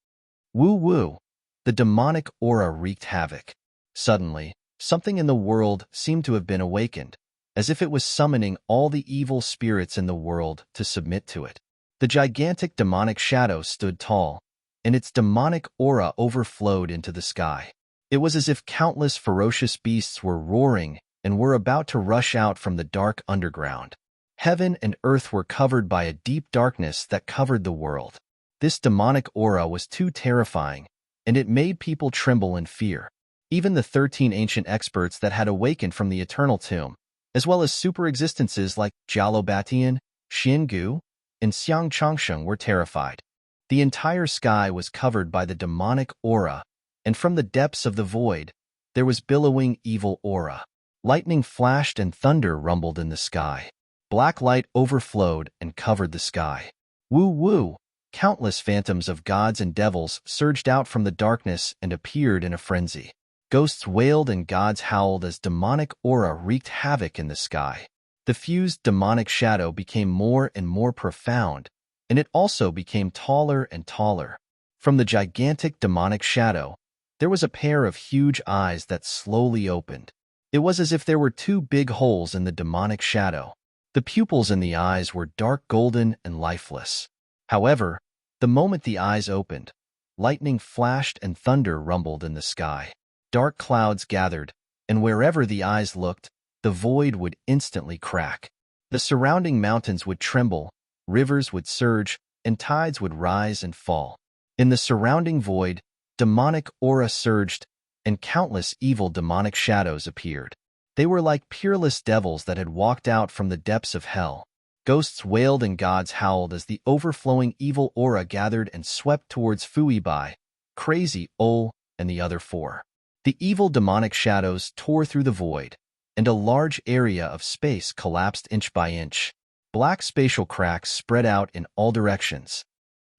S1: Woo-woo! The demonic aura wreaked havoc. Suddenly, something in the world seemed to have been awakened, as if it was summoning all the evil spirits in the world to submit to it. The gigantic demonic shadow stood tall, and its demonic aura overflowed into the sky. It was as if countless ferocious beasts were roaring and were about to rush out from the dark underground. Heaven and earth were covered by a deep darkness that covered the world. This demonic aura was too terrifying, and it made people tremble in fear. Even the 13 ancient experts that had awakened from the eternal tomb, as well as super-existences like Jialo Batian, Xiangu, and Xiang Changsheng were terrified. The entire sky was covered by the demonic aura, and from the depths of the void, there was billowing evil aura. Lightning flashed and thunder rumbled in the sky. Black light overflowed and covered the sky. Woo-woo! Countless phantoms of gods and devils surged out from the darkness and appeared in a frenzy. Ghosts wailed and gods howled as demonic aura wreaked havoc in the sky. The fused demonic shadow became more and more profound, and it also became taller and taller. From the gigantic demonic shadow, there was a pair of huge eyes that slowly opened. It was as if there were 2 big holes in the demonic shadow. The pupils in the eyes were dark golden and lifeless. However, the moment the eyes opened, lightning flashed and thunder rumbled in the sky. Dark clouds gathered, and wherever the eyes looked, the void would instantly crack. The surrounding mountains would tremble, rivers would surge, and tides would rise and fall. In the surrounding void, demonic aura surged, and countless evil demonic shadows appeared. They were like peerless devils that had walked out from the depths of hell. Ghosts wailed and gods howled as the overflowing evil aura gathered and swept towards Fuibai, Crazy Ol, and the other 4. The evil demonic shadows tore through the void, and a large area of space collapsed inch by inch. Black spatial cracks spread out in all directions.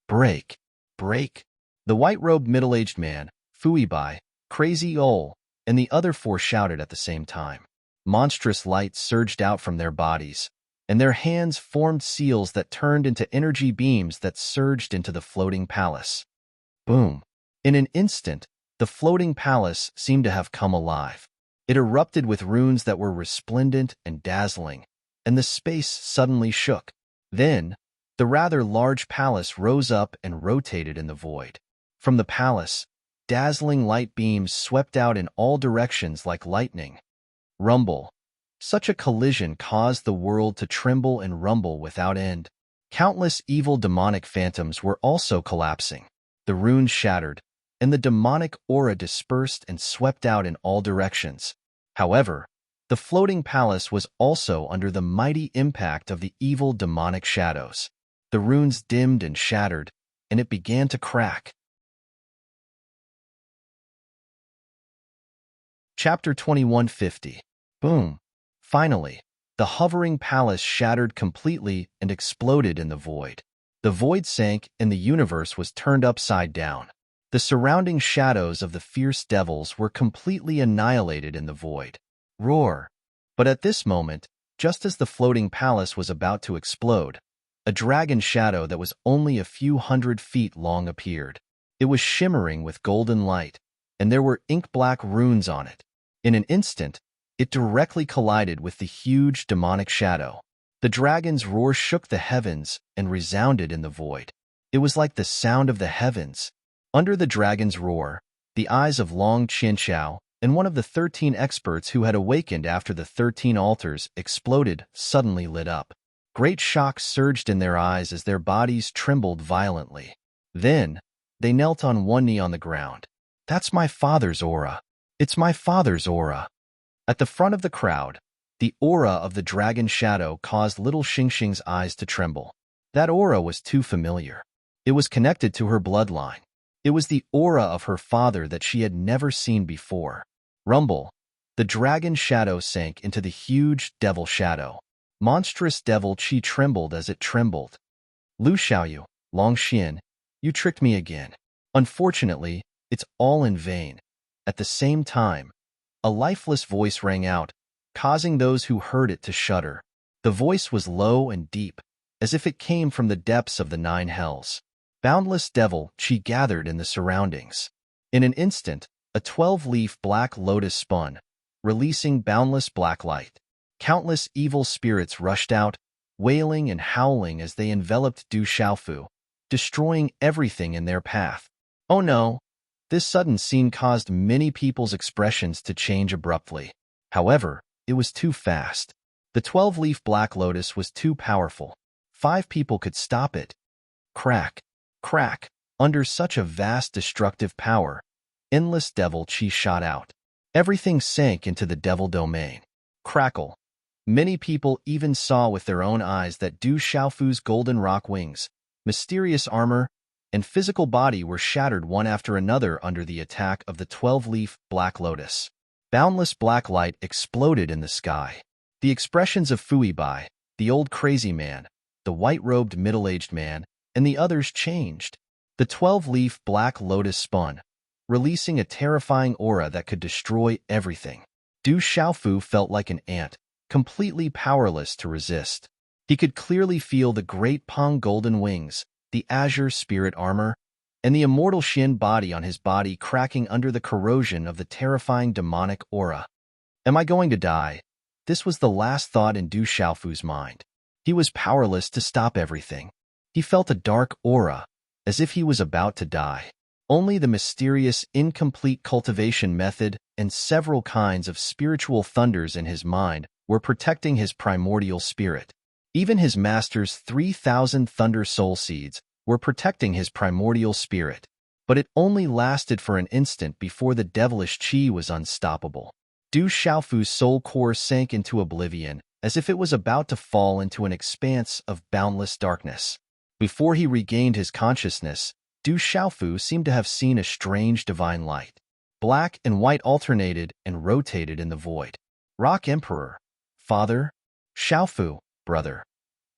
S1: Break! Break! The white-robed middle-aged man, Fuibai, Crazy Ol, and the other 4 shouted at the same time. Monstrous light surged out from their bodies, and their hands formed seals that turned into energy beams that surged into the floating palace. Boom! In an instant, the floating palace seemed to have come alive. It erupted with runes that were resplendent and dazzling, and the space suddenly shook. Then, the rather large palace rose up and rotated in the void. From the palace, dazzling light beams swept out in all directions like lightning. Rumble. Such a collision caused the world to tremble and rumble without end. Countless evil demonic phantoms were also collapsing. The runes shattered, and the demonic aura dispersed and swept out in all directions. However, The floating palace was also under the mighty impact of the evil demonic shadows. The runes dimmed and shattered, and it began to crack. Chapter 2150. Boom. Finally, the hovering palace shattered completely and exploded in the void. The void sank and the universe was turned upside down. The surrounding shadows of the fierce devils were completely annihilated in the void. Roar! But at this moment, just as the floating palace was about to explode, a dragon shadow that was only a few hundred feet long appeared. It was shimmering with golden light, and there were ink-black runes on it. In an instant, it directly collided with the huge demonic shadow. The dragon's roar shook the heavens and resounded in the void. It was like the sound of the heavens. Under the dragon's roar, the eyes of Long Qianchao and one of the 13 experts who had awakened after the 13 altars exploded suddenly lit up. Great shock surged in their eyes as their bodies trembled violently. Then, they knelt on one knee on the ground. "That's my father's aura. It's my father's aura." At the front of the crowd, the aura of the dragon shadow caused little Xingxing's eyes to tremble. That aura was too familiar. It was connected to her bloodline. It was the aura of her father that she had never seen before. Rumble. The dragon shadow sank into the huge devil shadow. Monstrous devil Qi trembled as it trembled. "Lu Xiaoyu, Long Xian, you tricked me again. Unfortunately, it's all in vain." At the same time, a lifeless voice rang out, causing those who heard it to shudder. The voice was low and deep, as if it came from the depths of the 9 hells. Boundless devil Qi gathered in the surroundings. In an instant, a 12-leaf black lotus spun, releasing boundless black light. Countless evil spirits rushed out, wailing and howling as they enveloped Du Xiaofu, destroying everything in their path. Oh no! This sudden scene caused many people's expressions to change abruptly. However, it was too fast. The 12-leaf black lotus was too powerful. 5 people could stop it. Crack! Crack! Under such a vast destructive power, endless devil Qi shot out. Everything sank into the devil domain. Crackle! Many people even saw with their own eyes that Du Xiaofu's golden rock wings, mysterious armor, and physical body were shattered one after another under the attack of the 12-leaf black lotus. Boundless black light exploded in the sky. The expressions of Fui Bai, the old crazy man, the white-robed middle-aged man, and the others changed. The 12-leaf black lotus spun, releasing a terrifying aura that could destroy everything. Du Xiaofu felt like an ant, completely powerless to resist. He could clearly feel the great Peng golden wings, the azure spirit armor, and the immortal Xian body on his body cracking under the corrosion of the terrifying demonic aura. Am I going to die? This was the last thought in Du Xiaofu's mind. He was powerless to stop everything. He felt a dark aura, as if he was about to die. Only the mysterious, incomplete cultivation method and several kinds of spiritual thunders in his mind were protecting his primordial spirit. Even his master's 3,000 thunder soul seeds were protecting his primordial spirit, but it only lasted for an instant before the devilish Qi was unstoppable. Du Xiaofu's soul core sank into oblivion, as if it was about to fall into an expanse of boundless darkness. Before he regained his consciousness, Du Xiaofu seemed to have seen a strange divine light. Black and white alternated and rotated in the void. Rock Emperor, Father, Xiaofu, brother.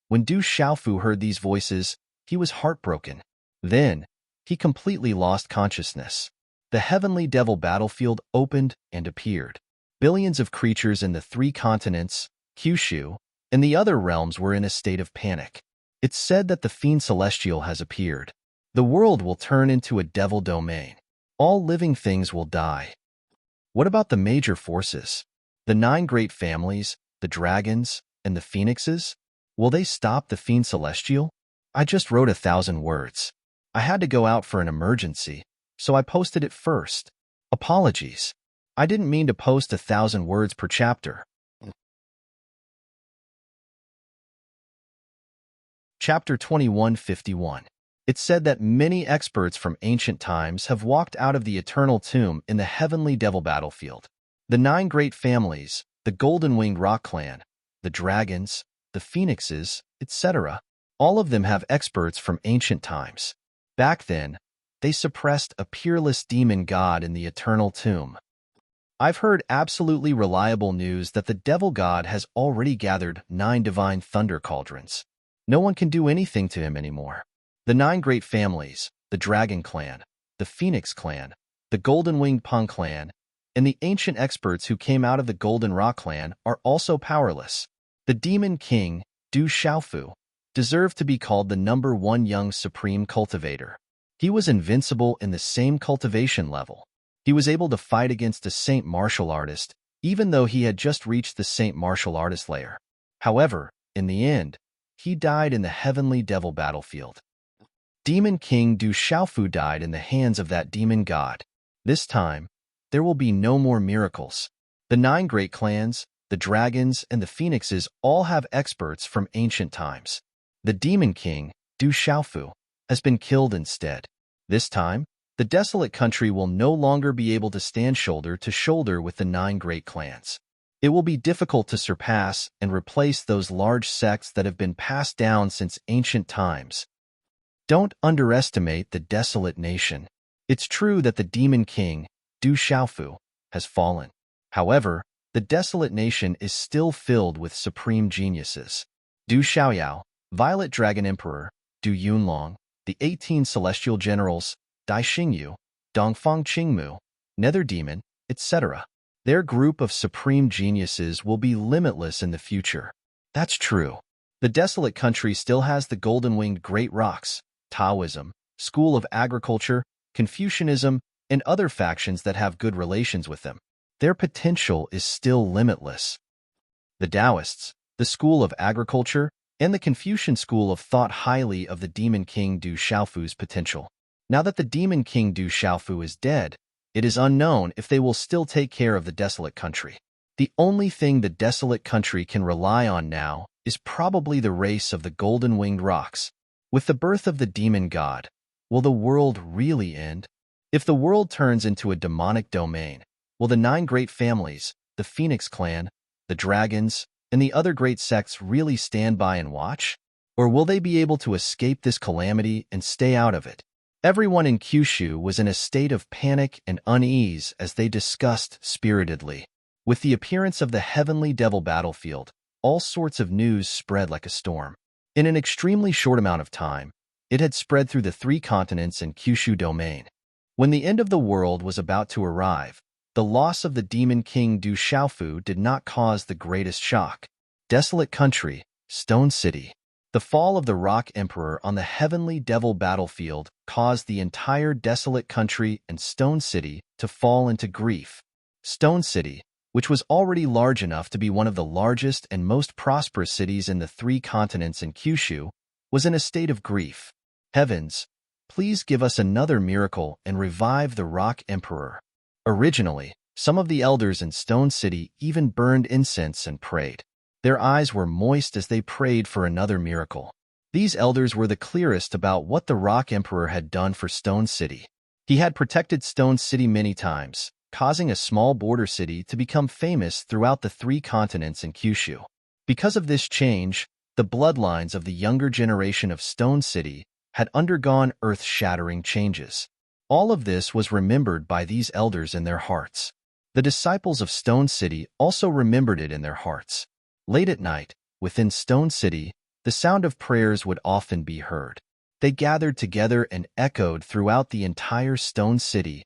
S1: When Du Xiaofu heard these voices, he was heartbroken. Then, he completely lost consciousness. The heavenly devil battlefield opened and appeared. Billions of creatures in the 3 continents, Kyushu, and the other realms were in a state of panic. It's said that the Fiend Celestial has appeared. The world will turn into a devil domain. All living things will die. What about the major forces? The 9 great families, the dragons, and the phoenixes? Will they stop the Fiend Celestial? I just wrote 1,000 words. I had to go out for an emergency, so I posted it first. Apologies. I didn't mean to post 1,000 words per chapter. Chapter 2151. It's said that many experts from ancient times have walked out of the eternal tomb in the heavenly devil battlefield. The 9 great families, the golden-winged rock clan, the dragons, the phoenixes, etc. All of them have experts from ancient times. Back then, they suppressed a peerless demon god in the eternal tomb. I've heard absolutely reliable news that the devil god has already gathered 9 divine thunder cauldrons. No one can do anything to him anymore. The 9 great families, the Dragon Clan, the Phoenix Clan, the Golden-Winged Pung Clan, and the ancient experts who came out of the Golden Rock Clan are also powerless. The Demon King, Du Xiaofu, deserved to be called the #1 young supreme cultivator. He was invincible in the same cultivation level. He was able to fight against a saint martial artist, even though he had just reached the saint martial artist layer. However, in the end, he died in the heavenly devil battlefield. Demon King Du Xiaofu died in the hands of that demon god. This time, there will be no more miracles. The 9 great clans, the dragons, and the phoenixes all have experts from ancient times. The Demon King, Du Xiaofu, has been killed instead. This time, the desolate country will no longer be able to stand shoulder to shoulder with the 9 great clans. It will be difficult to surpass and replace those large sects that have been passed down since ancient times. Don't underestimate the desolate nation. It's true that the Demon King, Du Xiaofu, has fallen. However, the desolate nation is still filled with supreme geniuses. Du Xiaoyao, Violet Dragon Emperor, Du Yunlong, the 18 celestial generals, Dai Xingyu, Dongfang Qingmu, Nether Demon, etc. Their group of supreme geniuses will be limitless in the future. That's true. The desolate country still has the golden-winged great rocks, Taoism, School of Agriculture, Confucianism, and other factions that have good relations with them. Their potential is still limitless. The Taoists, the School of Agriculture, and the Confucian school of thought highly of the Demon King Du Xiaofu's potential. Now that the Demon King Du Xiaofu is dead, it is unknown if they will still take care of the desolate country. The only thing the desolate country can rely on now is probably the race of the golden-winged rocks. With the birth of the demon god, will the world really end? If the world turns into a demonic domain, will the 9 great families, the Phoenix Clan, the dragons, and the other great sects really stand by and watch? Or will they be able to escape this calamity and stay out of it? Everyone in Kyushu was in a state of panic and unease as they discussed spiritedly. With the appearance of the heavenly devil battlefield, all sorts of news spread like a storm. In an extremely short amount of time, it had spread through the 3 continents and Kyushu domain. When the end of the world was about to arrive, the loss of the Demon King Du Xiaofu did not cause the greatest shock. Desolate country, Stone City. The fall of the Rock Emperor on the heavenly devil battlefield caused the entire desolate country and Stone City to fall into grief. Stone City, which was already large enough to be one of the largest and most prosperous cities in the 3 continents in Kyushu, was in a state of grief. Heavens, please give us another miracle and revive the Rock Emperor. Originally, some of the elders in Stone City even burned incense and prayed. Their eyes were moist as they prayed for another miracle. These elders were the clearest about what the Rock Emperor had done for Stone City. He had protected Stone City many times, causing a small border city to become famous throughout the 3 continents in Kyushu. Because of this change, the bloodlines of the younger generation of Stone City had undergone earth-shattering changes. All of this was remembered by these elders in their hearts. The disciples of Stone City also remembered it in their hearts. Late at night, within Stone City, the sound of prayers would often be heard. They gathered together and echoed throughout the entire Stone City,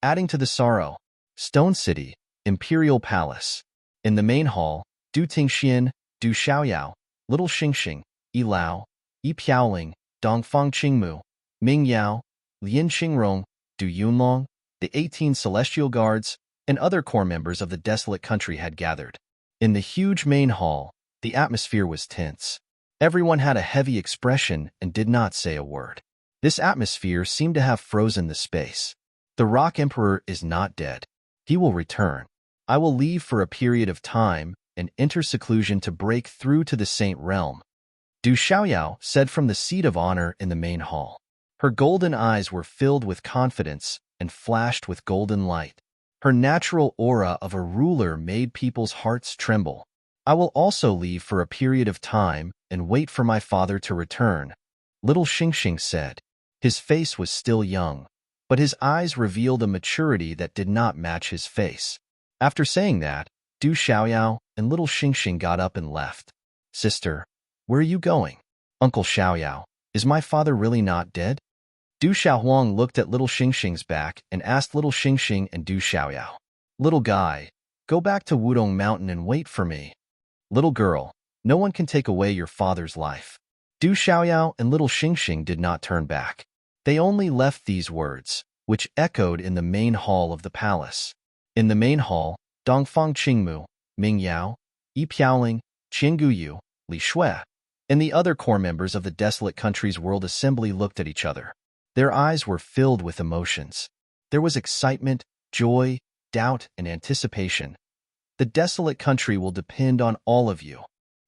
S1: adding to the sorrow. Stone City, Imperial Palace. In the main hall, Du Tingxian, Du Xiaoyao, Little Xingxing, Yi Lao, Yi Piaoling, Dongfang Qingmu, Ming Yao, Lian Qingrong, Du Yunlong, the 18 celestial guards, and other core members of the desolate country had gathered. In the huge main hall, the atmosphere was tense. Everyone had a heavy expression and did not say a word. This atmosphere seemed to have frozen the space. The Rock Emperor is not dead. He will return. I will leave for a period of time and enter seclusion to break through to the Saint Realm. Du Xiaoyao said from the seat of honor in the main hall. Her golden eyes were filled with confidence and flashed with golden light. Her natural aura of a ruler made people's hearts tremble. I will also leave for a period of time and wait for my father to return, little Xingxing said. His face was still young, but his eyes revealed a maturity that did not match his face. After saying that, Du Xiaoyao and little Xingxing got up and left. Sister, where are you going? Uncle Xiaoyao, is my father really not dead? Du Xiaohuang looked at little Xingxing's back and asked little Xingxing and Du Xiaoyao. Little guy, go back to Wudong Mountain and wait for me. Little girl, no one can take away your father's life. Du Xiaoyao and little Xingxing did not turn back. They only left these words, which echoed in the main hall of the palace. In the main hall, Dongfang Qingmu, Ming Yao, Yi Piaoling, Qian Guyu, Li Shui, and the other core members of the desolate country's world assembly looked at each other. Their eyes were filled with emotions. There was excitement, joy, doubt, and anticipation. The desolate country will depend on all of you.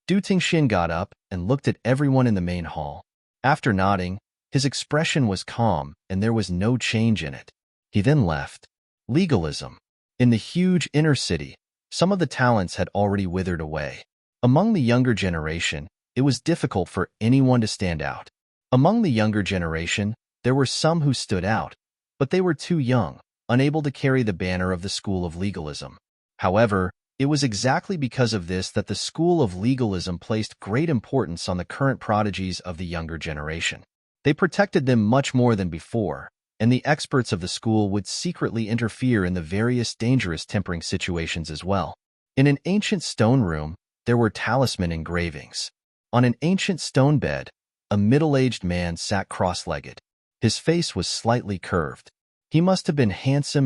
S1: Du Tingxin got up and looked at everyone in the main hall. After nodding, his expression was calm and there was no change in it. He then left. Legalism. In the huge inner city, some of the talents had already withered away. Among the younger generation, it was difficult for anyone to stand out. Among the younger generation, there were some who stood out, but they were too young, unable to carry the banner of the school of legalism. However, it was exactly because of this that the school of legalism placed great importance on the current prodigies of the younger generation. They protected them much more than before, and the experts of the school would secretly interfere in the various dangerous tempering situations as well. In an ancient stone room, there were talisman engravings. On an ancient stone bed, a middle-aged man sat cross-legged. His face was slightly curved. He must have been handsome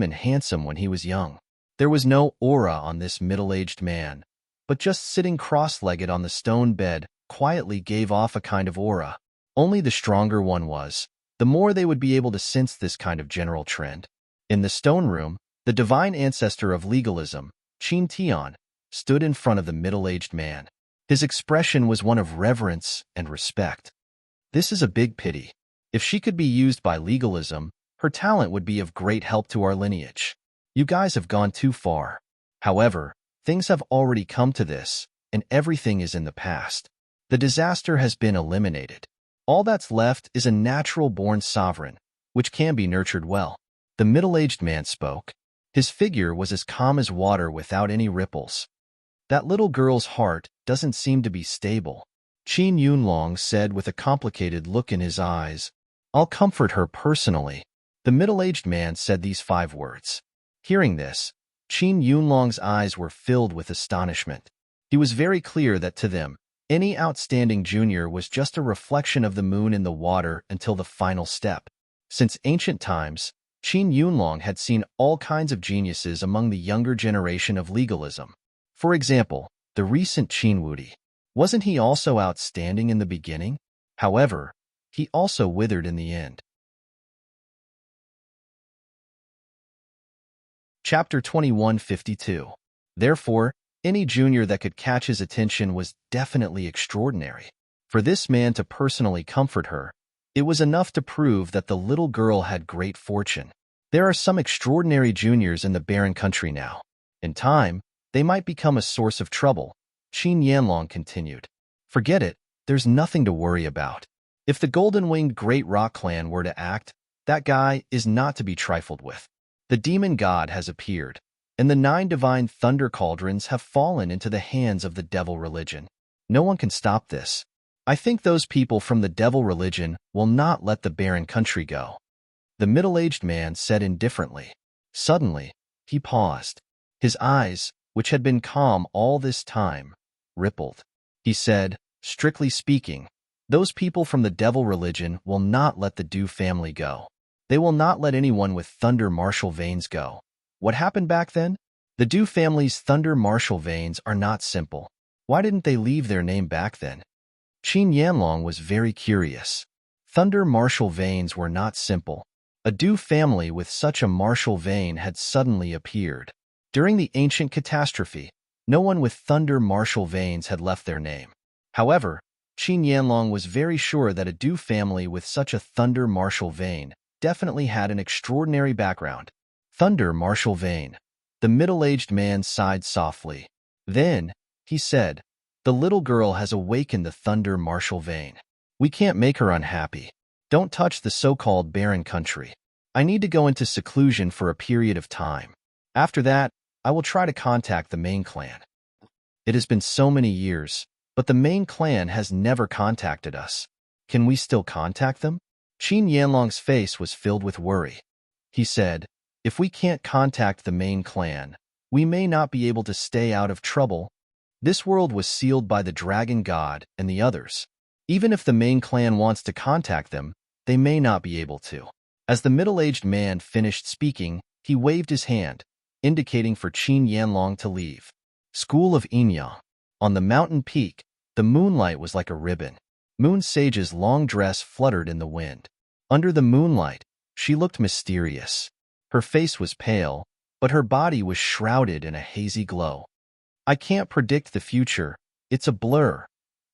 S1: when he was young. There was no aura on this middle-aged man, but just sitting cross-legged on the stone bed quietly gave off a kind of aura. Only the stronger one was, the more they would be able to sense this kind of general trend. In the stone room, the divine ancestor of legalism, Qin Tian, stood in front of the middle-aged man. His expression was one of reverence and respect. This is a big pity. If she could be used by legalism, her talent would be of great help to our lineage. You guys have gone too far. However, things have already come to this, and everything is in the past. The disaster has been eliminated. All that's left is a natural-born sovereign, which can be nurtured well. The middle-aged man spoke. His figure was as calm as water without any ripples. That little girl's heart doesn't seem to be stable. Qin Yunlong said with a complicated look in his eyes. I'll comfort her personally. The middle-aged man said these 5 words. Hearing this, Qin Yunlong's eyes were filled with astonishment. He was very clear that to them, any outstanding junior was just a reflection of the moon in the water until the final step. Since ancient times, Qin Yunlong had seen all kinds of geniuses among the younger generation of legalism. For example, the recent Qin Wudi. Wasn't he also outstanding in the beginning? However, he also withered in the end. Chapter 2152. Therefore, any junior that could catch his attention was definitely extraordinary. For this man to personally comfort her, it was enough to prove that the little girl had great fortune. There are some extraordinary juniors in the barren country now. In time, they might become a source of trouble, Qin Yanlong continued. Forget it, there's nothing to worry about. If the golden-winged Great Rock Clan were to act, that guy is not to be trifled with. The demon god has appeared, and the 9 divine thunder cauldrons have fallen into the hands of the devil religion. No one can stop this. I think those people from the devil religion will not let the barren country go. The middle-aged man said indifferently. Suddenly, he paused. His eyes, which had been calm all this time, rippled. He said, strictly speaking, those people from the devil religion will not let the Du family go. They will not let anyone with thunder martial veins go. What happened back then? The Du family's thunder martial veins are not simple. Why didn't they leave their name back then? Qin Yanlong was very curious. Thunder martial veins were not simple. A Du family with such a martial vein had suddenly appeared. During the ancient catastrophe, no one with thunder martial veins had left their name. However, Qin Yanlong was very sure that a Du family with such a thunder martial vein definitely had an extraordinary background. Thunder martial vein. The middle-aged man sighed softly. Then, he said, "The little girl has awakened the thunder martial vein. We can't make her unhappy. Don't touch the so-called barren country. I need to go into seclusion for a period of time. After that, I will try to contact the main clan. It has been so many years, but the main clan has never contacted us. Can we still contact them?" Qin Yanlong's face was filled with worry. He said, "If we can't contact the main clan, we may not be able to stay out of trouble. This world was sealed by the dragon god and the others. Even if the main clan wants to contact them, they may not be able to." As the middle-aged man finished speaking, he waved his hand, indicating for Qin Yanlong to leave. School of Inyang. On the mountain peak, the moonlight was like a ribbon. Moon Sage's long dress fluttered in the wind. Under the moonlight, she looked mysterious. Her face was pale, but her body was shrouded in a hazy glow. "I can't predict the future. It's a blur."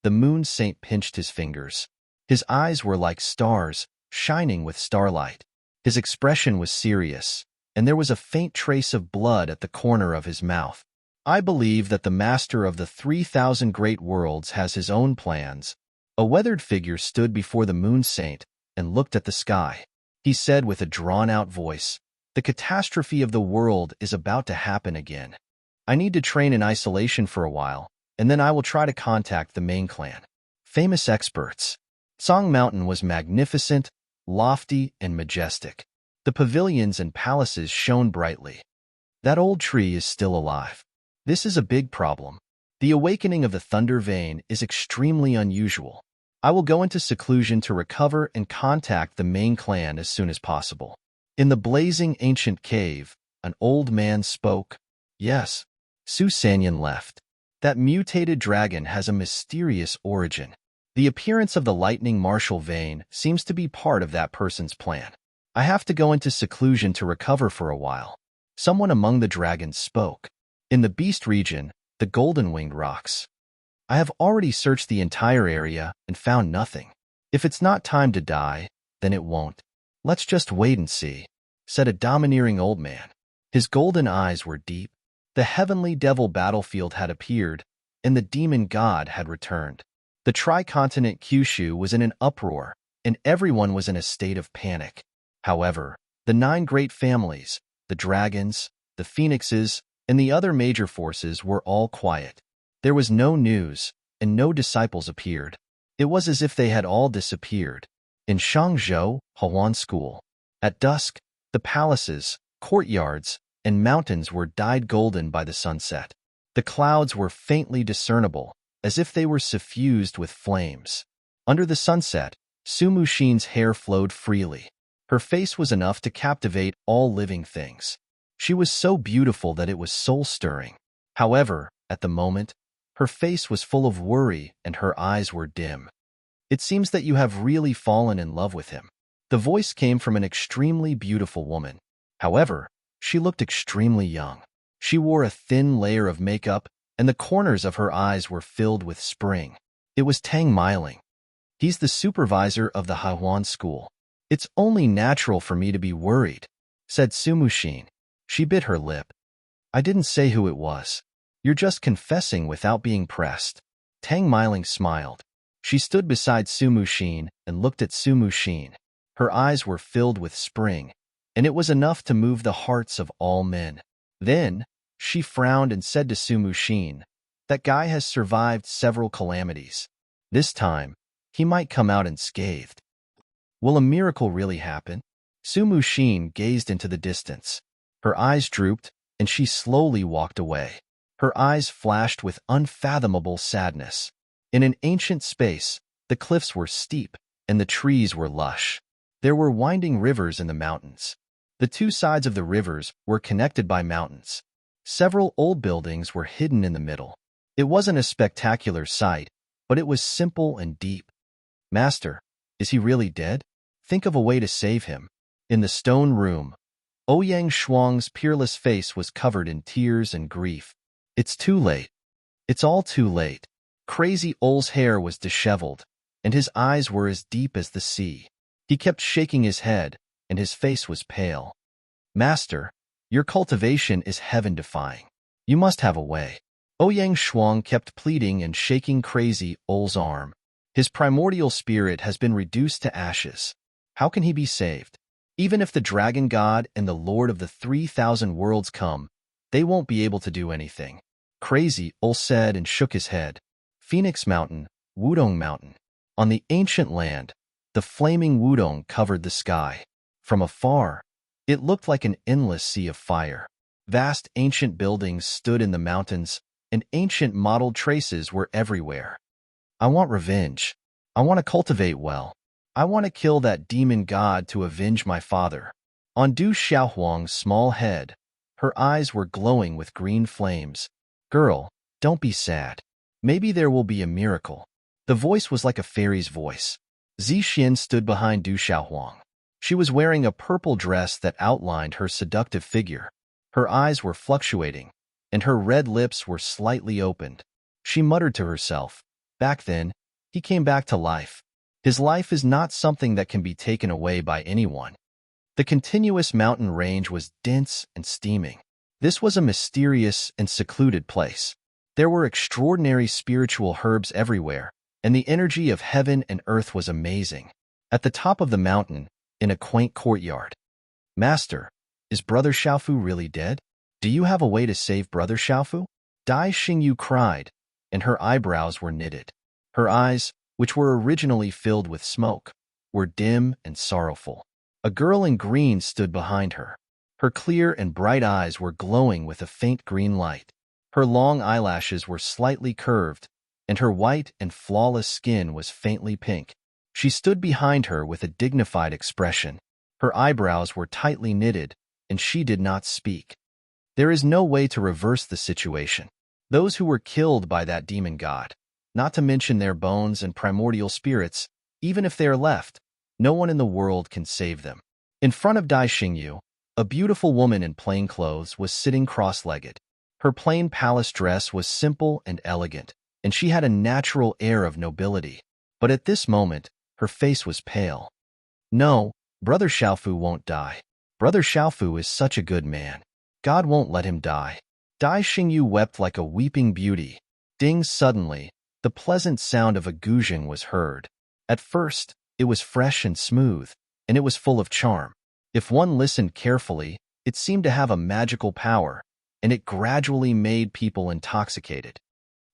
S1: The moon saint pinched his fingers. His eyes were like stars, shining with starlight. His expression was serious, and there was a faint trace of blood at the corner of his mouth. "I believe that the master of the 3,000 great worlds has his own plans." A weathered figure stood before the moon saint and looked at the sky. He said with a drawn-out voice, "The catastrophe of the world is about to happen again. I need to train in isolation for a while, and then I will try to contact the main clan." Famous experts. Song Mountain was magnificent, lofty, and majestic. The pavilions and palaces shone brightly. That old tree is still alive. This is a big problem. The awakening of the thunder vein is extremely unusual. I will go into seclusion to recover and contact the main clan as soon as possible. In the blazing ancient cave, an old man spoke. "Yes." Su Sanyan left. "That mutated dragon has a mysterious origin. The appearance of the lightning martial vein seems to be part of that person's plan. I have to go into seclusion to recover for a while." Someone among the dragons spoke. "In the beast region, the golden-winged rocks. I have already searched the entire area and found nothing. If it's not time to die, then it won't. Let's just wait and see," said a domineering old man. His golden eyes were deep. The heavenly devil battlefield had appeared, and the demon god had returned. The tri-continent Kyushu was in an uproar, and everyone was in a state of panic. However, the 9 great families, the dragons, the phoenixes, and the other major forces were all quiet. There was no news, and no disciples appeared. It was as if they had all disappeared. In Shangzhou, Hawan School. At dusk, the palaces, courtyards, and mountains were dyed golden by the sunset. The clouds were faintly discernible, as if they were suffused with flames. Under the sunset, Su Mushin's hair flowed freely. Her face was enough to captivate all living things. She was so beautiful that it was soul-stirring. However, at the moment, her face was full of worry and her eyes were dim. "It seems that you have really fallen in love with him." The voice came from an extremely beautiful woman. However, she looked extremely young. She wore a thin layer of makeup, and the corners of her eyes were filled with spring. It was Tang Miling. "He's the supervisor of the Hawan School. It's only natural for me to be worried," said Su Mushin. She bit her lip. "I didn't say who it was. You're just confessing without being pressed." Tang Miling smiled. She stood beside Su Mushin and looked at Su Mushin. Her eyes were filled with spring, and it was enough to move the hearts of all men. Then, she frowned and said to Su Mushin, "That guy has survived several calamities. This time, he might come out unscathed. Will a miracle really happen?" Su Mushin gazed into the distance. Her eyes drooped, and she slowly walked away. Her eyes flashed with unfathomable sadness. In an ancient space, the cliffs were steep, and the trees were lush. There were winding rivers in the mountains. The 2 sides of the rivers were connected by mountains. Several old buildings were hidden in the middle. It wasn't a spectacular sight, but it was simple and deep. "Master, is he really dead? Think of a way to save him." In the stone room, Ouyang Shuang's peerless face was covered in tears and grief. "It's too late. It's all too late." Crazy Ole's hair was disheveled, and his eyes were as deep as the sea. He kept shaking his head, and his face was pale. "Master, Your cultivation is heaven-defying. You must have a way. Ouyang Shuang kept pleading and shaking Crazy Ol's arm. His primordial spirit has been reduced to ashes. How can he be saved? Even if the Dragon God and the Lord of the 3,000 worlds come, they won't be able to do anything. Crazy Ol said and shook his head. Phoenix Mountain, Wudong Mountain. On the ancient land, the flaming Wudong covered the sky. From afar, it looked like an endless sea of fire. Vast ancient buildings stood in the mountains, and ancient mottled traces were everywhere. I want revenge. I want to cultivate well. I want to kill that demon god to avenge my father. On Du Xiaohuang's small head, her eyes were glowing with green flames. Girl, don't be sad. Maybe there will be a miracle. The voice was like a fairy's voice. Zixin stood behind Du Xiaohuang. She was wearing a purple dress that outlined her seductive figure. Her eyes were fluctuating, and her red lips were slightly opened. She muttered to herself, "Back then, he came back to life. His life is not something that can be taken away by anyone." The continuous mountain range was dense and steaming. This was a mysterious and secluded place. There were extraordinary spiritual herbs everywhere, and the energy of heaven and earth was amazing. At the top of the mountain, in a quaint courtyard. "Master, is Brother Xiaofu really dead? Do you have a way to save Brother Xiaofu?" Dai Xingyu cried, and her eyebrows were knitted. Her eyes, which were originally filled with smoke, were dim and sorrowful. A girl in green stood behind her. Her clear and bright eyes were glowing with a faint green light. Her long eyelashes were slightly curved, and her white and flawless skin was faintly pink. She stood behind her with a dignified expression. Her eyebrows were tightly knitted, and she did not speak. There is no way to reverse the situation. Those who were killed by that demon god, not to mention their bones and primordial spirits, even if they are left, no one in the world can save them. In front of Dai Xingyu, a beautiful woman in plain clothes was sitting cross-legged. Her plain palace dress was simple and elegant, and she had a natural air of nobility. But at this moment, her face was pale. "No, Brother Xiaofu won't die. Brother Xiaofu is such a good man. God won't let him die." Dai Xingyu wept like a weeping beauty. Ding! Suddenly, the pleasant sound of a guzheng was heard. At first, it was fresh and smooth, and it was full of charm. If one listened carefully, it seemed to have a magical power, and it gradually made people intoxicated.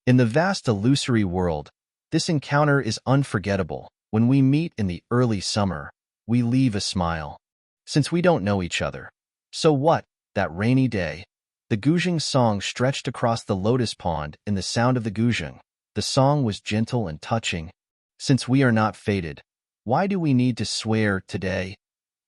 S1: In the vast illusory world, this encounter is unforgettable. When we meet in the early summer, we leave a smile. Since we don't know each other. So what? That rainy day, the guzheng song stretched across the lotus pond in the sound of the guzheng. The song was gentle and touching. Since we are not fated, why do we need to swear today?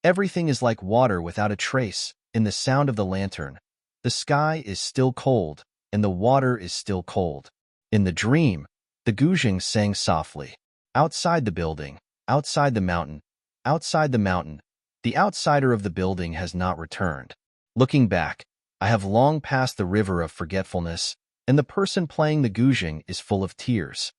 S1: Everything is like water without a trace. In the sound of the lantern, the sky is still cold, and the water is still cold. In the dream, the guzheng sang softly. Outside the building, outside the mountain, outside the mountain, the outsider of the building has not returned. Looking back, I have long passed the river of forgetfulness, and the person playing the guzheng is full of tears.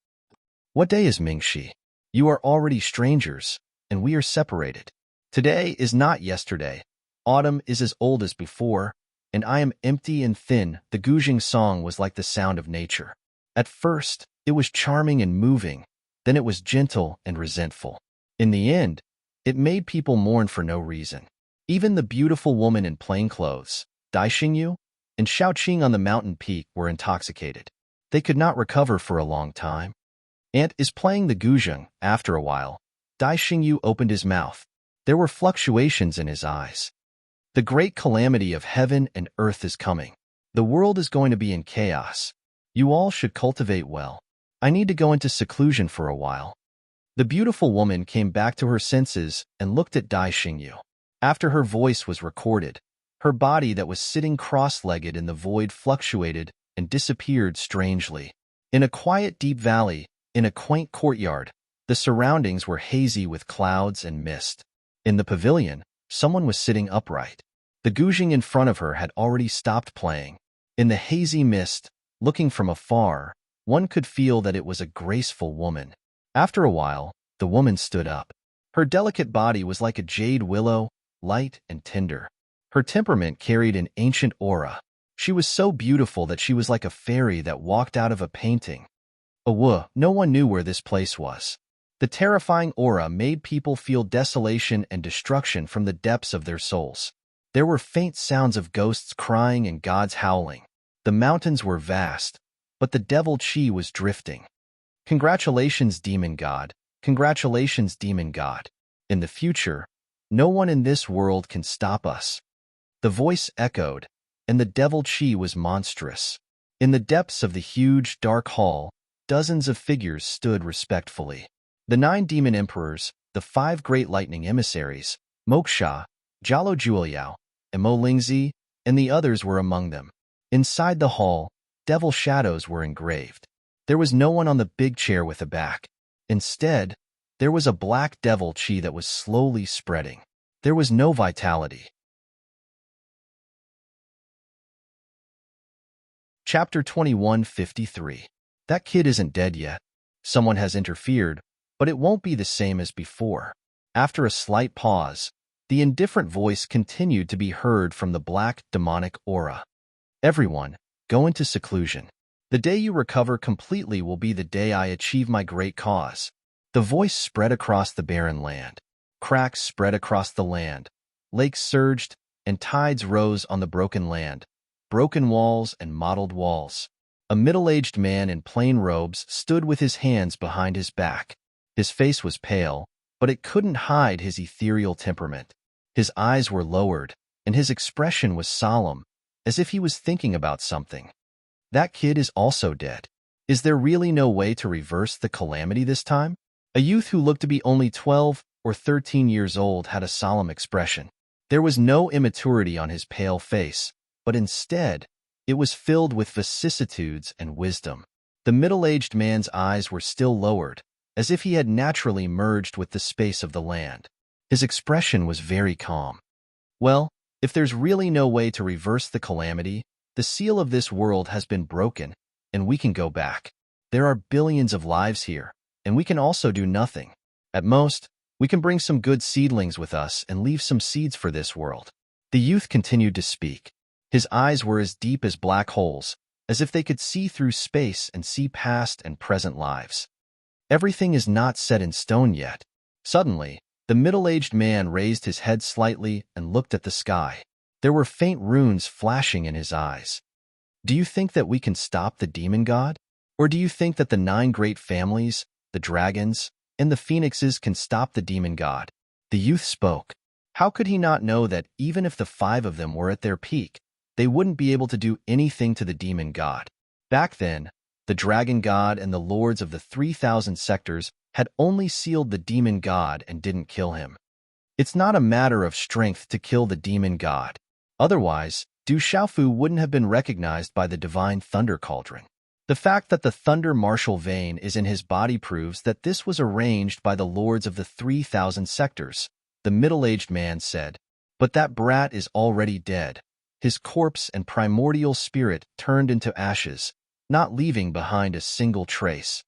S1: What day is Mingxi? You are already strangers, and we are separated. Today is not yesterday. Autumn is as old as before, and I am empty and thin. The guzheng song was like the sound of nature. At first, it was charming and moving, then it was gentle and resentful. In the end, it made people mourn for no reason. Even the beautiful woman in plain clothes, Dai Xingyu, and Shaoqing on the mountain peak were intoxicated. They could not recover for a long time. Ant is playing the guzheng. After a while, Dai Xingyu opened his mouth. There were fluctuations in his eyes. The great calamity of heaven and earth is coming. The world is going to be in chaos. You all should cultivate well. I need to go into seclusion for a while. The beautiful woman came back to her senses and looked at Dai Xingyu. After her voice was recorded, her body that was sitting cross-legged in the void fluctuated and disappeared strangely. In a quiet deep valley, in a quaint courtyard, the surroundings were hazy with clouds and mist. In the pavilion, someone was sitting upright. The guzheng in front of her had already stopped playing. In the hazy mist, looking from afar, one could feel that it was a graceful woman. After a while, the woman stood up. Her delicate body was like a jade willow, light and tender. Her temperament carried an ancient aura. She was so beautiful that she was like a fairy that walked out of a painting. No one knew where this place was. The terrifying aura made people feel desolation and destruction from the depths of their souls. There were faint sounds of ghosts crying and gods howling. The mountains were vast, but the devil Chi was drifting. Congratulations, demon god. Congratulations, demon god. In the future, no one in this world can stop us. The voice echoed, and the devil Chi was monstrous. In the depths of the huge, dark hall, dozens of figures stood respectfully. The 9 demon emperors, the 5 great lightning emissaries, Moksha, Jalo Juliao, and Mo Lingzi, and the others were among them. Inside the hall, devil shadows were engraved. There was no one on the big chair with a back. Instead, there was a black devil Chi that was slowly spreading. There was no vitality. Chapter 2153. That kid isn't dead yet. Someone has interfered, but it won't be the same as before. After a slight pause, the indifferent voice continued to be heard from the black, demonic aura. Everyone, go into seclusion. The day you recover completely will be the day I achieve my great cause. The voice spread across the barren land. Cracks spread across the land. Lakes surged, and tides rose on the broken land. Broken walls and mottled walls. A middle-aged man in plain robes stood with his hands behind his back. His face was pale, but it couldn't hide his ethereal temperament. His eyes were lowered, and his expression was solemn, as if he was thinking about something. That kid is also dead. Is there really no way to reverse the calamity this time? A youth who looked to be only 12 or 13 years old had a solemn expression. There was no immaturity on his pale face, but instead, it was filled with vicissitudes and wisdom. The middle-aged man's eyes were still lowered, as if he had naturally merged with the space of the land. His expression was very calm. Well, if there's really no way to reverse the calamity, the seal of this world has been broken, and we can go back. There are billions of lives here, and we can also do nothing. At most, we can bring some good seedlings with us and leave some seeds for this world. The youth continued to speak. His eyes were as deep as black holes, as if they could see through space and see past and present lives. Everything is not set in stone yet. Suddenly, the middle-aged man raised his head slightly and looked at the sky. There were faint runes flashing in his eyes. Do you think that we can stop the demon god? Or do you think that the 9 great families, the dragons, and the phoenixes can stop the demon god? The youth spoke. How could he not know that even if the 5 of them were at their peak, they wouldn't be able to do anything to the demon god? Back then, the dragon god and the lords of the 3,000 sectors had only sealed the demon god and didn't kill him. It's not a matter of strength to kill the demon god. Otherwise, Du Xiaofu wouldn't have been recognized by the divine thunder cauldron. The fact that the thunder martial vein is in his body proves that this was arranged by the lords of the 3,000 sectors, the middle-aged man said. But that brat is already dead. His corpse and primordial spirit turned into ashes, not leaving behind a single trace.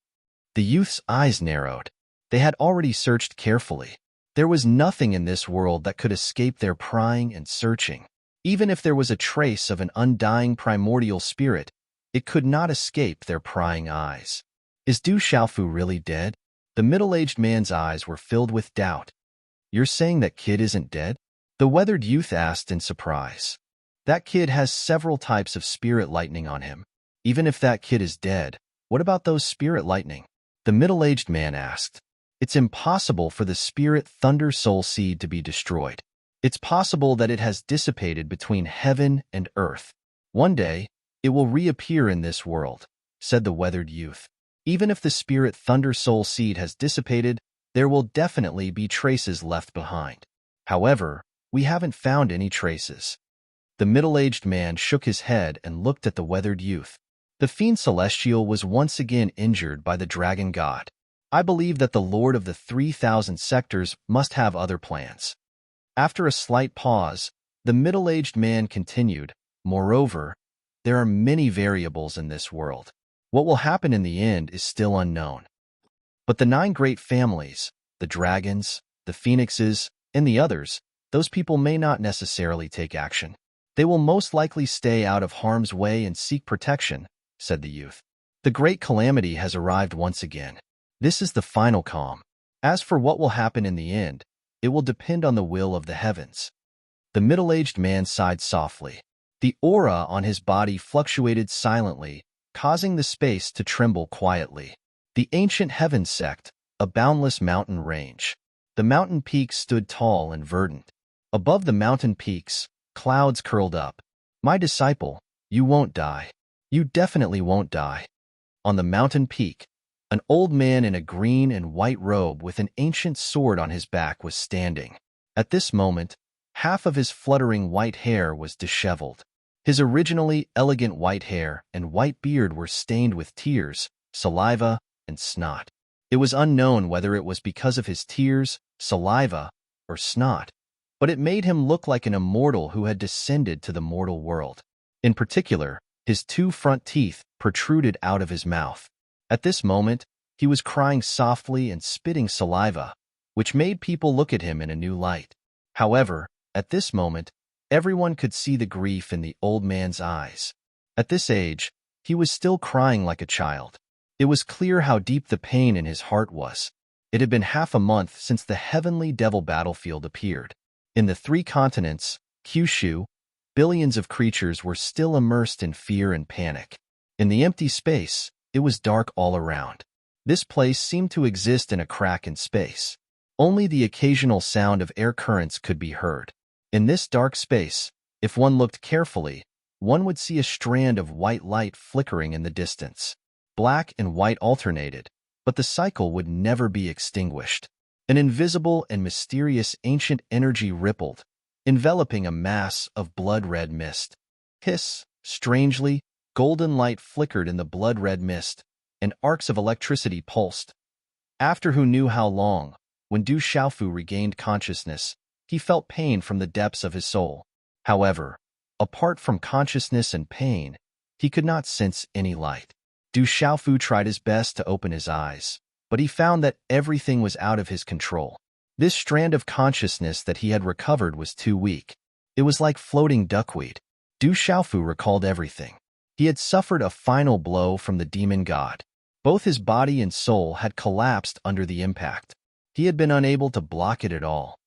S1: The youth's eyes narrowed. They had already searched carefully. There was nothing in this world that could escape their prying and searching. Even if there was a trace of an undying primordial spirit, it could not escape their prying eyes. Is Du Xiaofu really dead? The middle-aged man's eyes were filled with doubt. You're saying that kid isn't dead? The weathered youth asked in surprise. That kid has several types of spirit lightning on him. Even if that kid is dead, what about those spirit lightning? The middle-aged man asked. It's impossible for the spirit thunder soul seed to be destroyed. It's possible that it has dissipated between heaven and earth. One day, it will reappear in this world, said the weathered youth. Even if the spirit thunder soul seed has dissipated, there will definitely be traces left behind. However, we haven't found any traces. The middle-aged man shook his head and looked at the weathered youth. The fiend celestial was once again injured by the dragon god. I believe that the lord of the 3,000 sectors must have other plans. After a slight pause, the middle-aged man continued, Moreover, there are many variables in this world. What will happen in the end is still unknown. But the 9 great families, the dragons, the phoenixes, and the others, those people may not necessarily take action. They will most likely stay out of harm's way and seek protection, said the youth. The great calamity has arrived once again. This is the final calm. As for what will happen in the end, it will depend on the will of the heavens. The middle-aged man sighed softly. The aura on his body fluctuated silently, causing the space to tremble quietly. The ancient heaven sect, a boundless mountain range. The mountain peaks stood tall and verdant. Above the mountain peaks, clouds curled up. My disciple, you won't die. You definitely won't die. On the mountain peak, an old man in a green and white robe with an ancient sword on his back was standing. At this moment, half of his fluttering white hair was disheveled. His originally elegant white hair and white beard were stained with tears, saliva, and snot. It was unknown whether it was because of his tears, saliva, or snot, but it made him look like an immortal who had descended to the mortal world. In particular, his two front teeth protruded out of his mouth. At this moment, he was crying softly and spitting saliva, which made people look at him in a new light. However, at this moment, everyone could see the grief in the old man's eyes. At this age, he was still crying like a child. It was clear how deep the pain in his heart was. It had been half a month since the heavenly devil battlefield appeared. In the 3 continents, Kyushu, billions of creatures were still immersed in fear and panic. In the empty space, it was dark all around. This place seemed to exist in a crack in space. Only the occasional sound of air currents could be heard. In this dark space, if one looked carefully, one would see a strand of white light flickering in the distance. Black and white alternated, but the cycle would never be extinguished. An invisible and mysterious ancient energy rippled, enveloping a mass of blood-red mist. Hiss, strangely, golden light flickered in the blood-red mist, and arcs of electricity pulsed. After who knew how long, when Du Xiaofu regained consciousness, he felt pain from the depths of his soul. However, apart from consciousness and pain, he could not sense any light. Du Xiaofu tried his best to open his eyes, but he found that everything was out of his control. This strand of consciousness that he had recovered was too weak. It was like floating duckweed. Du Xiaofu recalled everything. He had suffered a final blow from the demon god. Both his body and soul had collapsed under the impact. He had been unable to block it at all.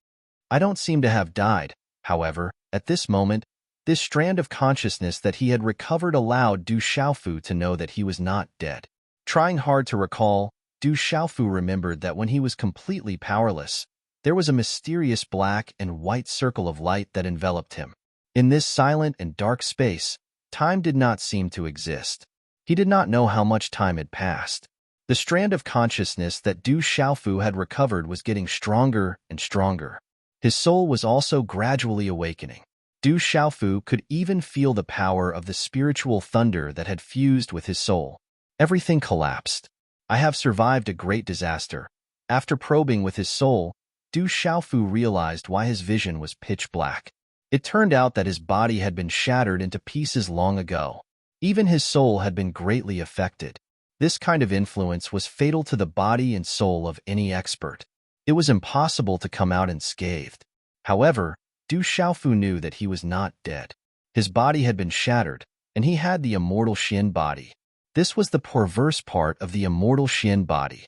S1: I don't seem to have died, however, at this moment. This strand of consciousness that he had recovered allowed Du Xiaofu to know that he was not dead. Trying hard to recall, Du Xiaofu remembered that when he was completely powerless, there was a mysterious black and white circle of light that enveloped him. In this silent and dark space, time did not seem to exist. He did not know how much time had passed. The strand of consciousness that Du Xiaofu had recovered was getting stronger and stronger. His soul was also gradually awakening. Du Xiaofu could even feel the power of the spiritual thunder that had fused with his soul. Everything collapsed. I have survived a great disaster. After probing with his soul, Du Xiaofu realized why his vision was pitch black. It turned out that his body had been shattered into pieces long ago. Even his soul had been greatly affected. This kind of influence was fatal to the body and soul of any expert. It was impossible to come out unscathed. However, Du Xiaofu knew that he was not dead. His body had been shattered, and he had the immortal Xian body. This was the perverse part of the immortal Xian body.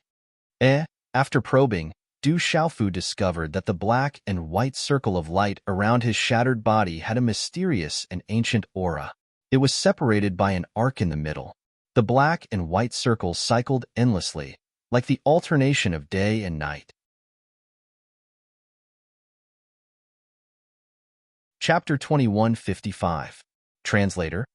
S1: After probing, Du Xiaofu discovered that the black and white circle of light around his shattered body had a mysterious and ancient aura. It was separated by an arc in the middle. The black and white circles cycled endlessly, like the alternation of day and night. Chapter 2155. Translator.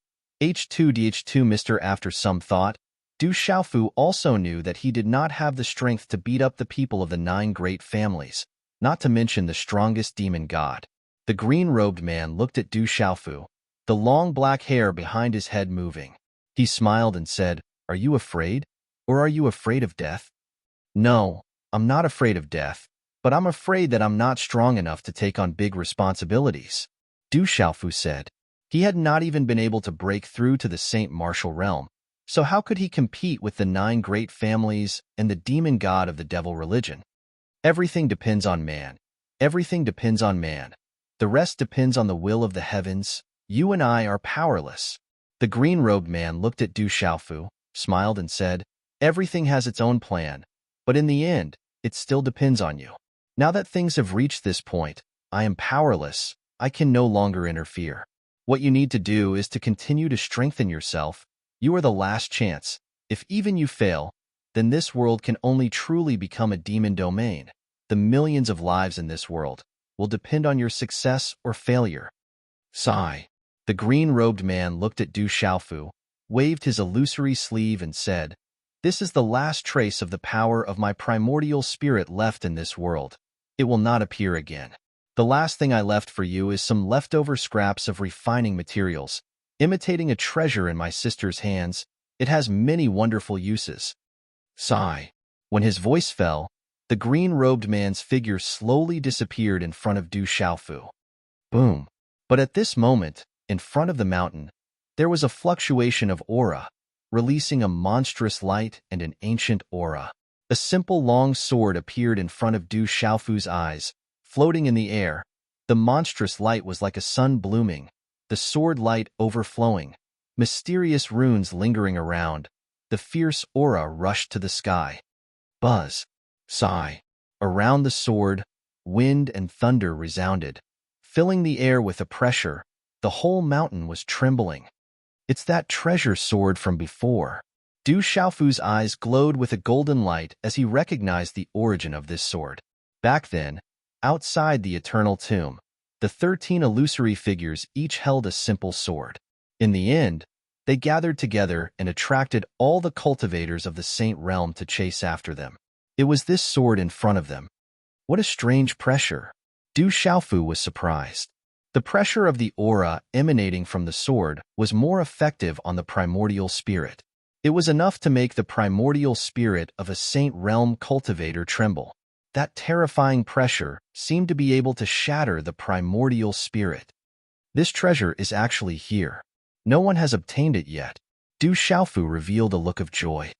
S1: H2DH2 Mr. After some thought, Du Xiaofu also knew that he did not have the strength to beat up the people of the 9 great families, not to mention the strongest demon god. The green-robed man looked at Du Xiaofu, the long black hair behind his head moving. He smiled and said, "Are you afraid? Or are you afraid of death?" "No, I'm not afraid of death, but I'm afraid that I'm not strong enough to take on big responsibilities," Du Xiaofu said. He had not even been able to break through to the Saint Martial realm, so how could he compete with the 9 great families and the demon god of the devil religion? Everything depends on man. Everything depends on man. The rest depends on the will of the heavens. You and I are powerless. The green-robed man looked at Du Xiaofu, smiled and said, everything has its own plan, but in the end, it still depends on you. Now that things have reached this point, I am powerless. I can no longer interfere. What you need to do is to continue to strengthen yourself. You are the last chance. If even you fail, then this world can only truly become a demon domain. The millions of lives in this world will depend on your success or failure. Sigh. The green-robed man looked at Du Xiaofu, waved his illusory sleeve and said, this is the last trace of the power of my primordial spirit left in this world. It will not appear again. The last thing I left for you is some leftover scraps of refining materials, imitating a treasure in my sister's hands. It has many wonderful uses. Sigh. When his voice fell, the green-robed man's figure slowly disappeared in front of Du Xiaofu. Boom. But at this moment, in front of the mountain, there was a fluctuation of aura, releasing a monstrous light and an ancient aura. A simple long sword appeared in front of Du Xiaofu's eyes, floating in the air. The monstrous light was like a sun blooming, the sword light overflowing, mysterious runes lingering around. The fierce aura rushed to the sky. Buzz. Sigh. Around the sword, wind and thunder resounded, filling the air with a pressure. The whole mountain was trembling. It's that treasure sword from before. Du Xiaofu's eyes glowed with a golden light as he recognized the origin of this sword. Back then, outside the eternal tomb, the 13 illusory figures each held a simple sword. In the end, they gathered together and attracted all the cultivators of the Saint Realm to chase after them. It was this sword in front of them. What a strange pressure. Du Xiaofu was surprised. The pressure of the aura emanating from the sword was more effective on the primordial spirit. It was enough to make the primordial spirit of a Saint Realm cultivator tremble. That terrifying pressure seemed to be able to shatter the primordial spirit. This treasure is actually here. No one has obtained it yet. Du Xiaofu revealed a look of joy.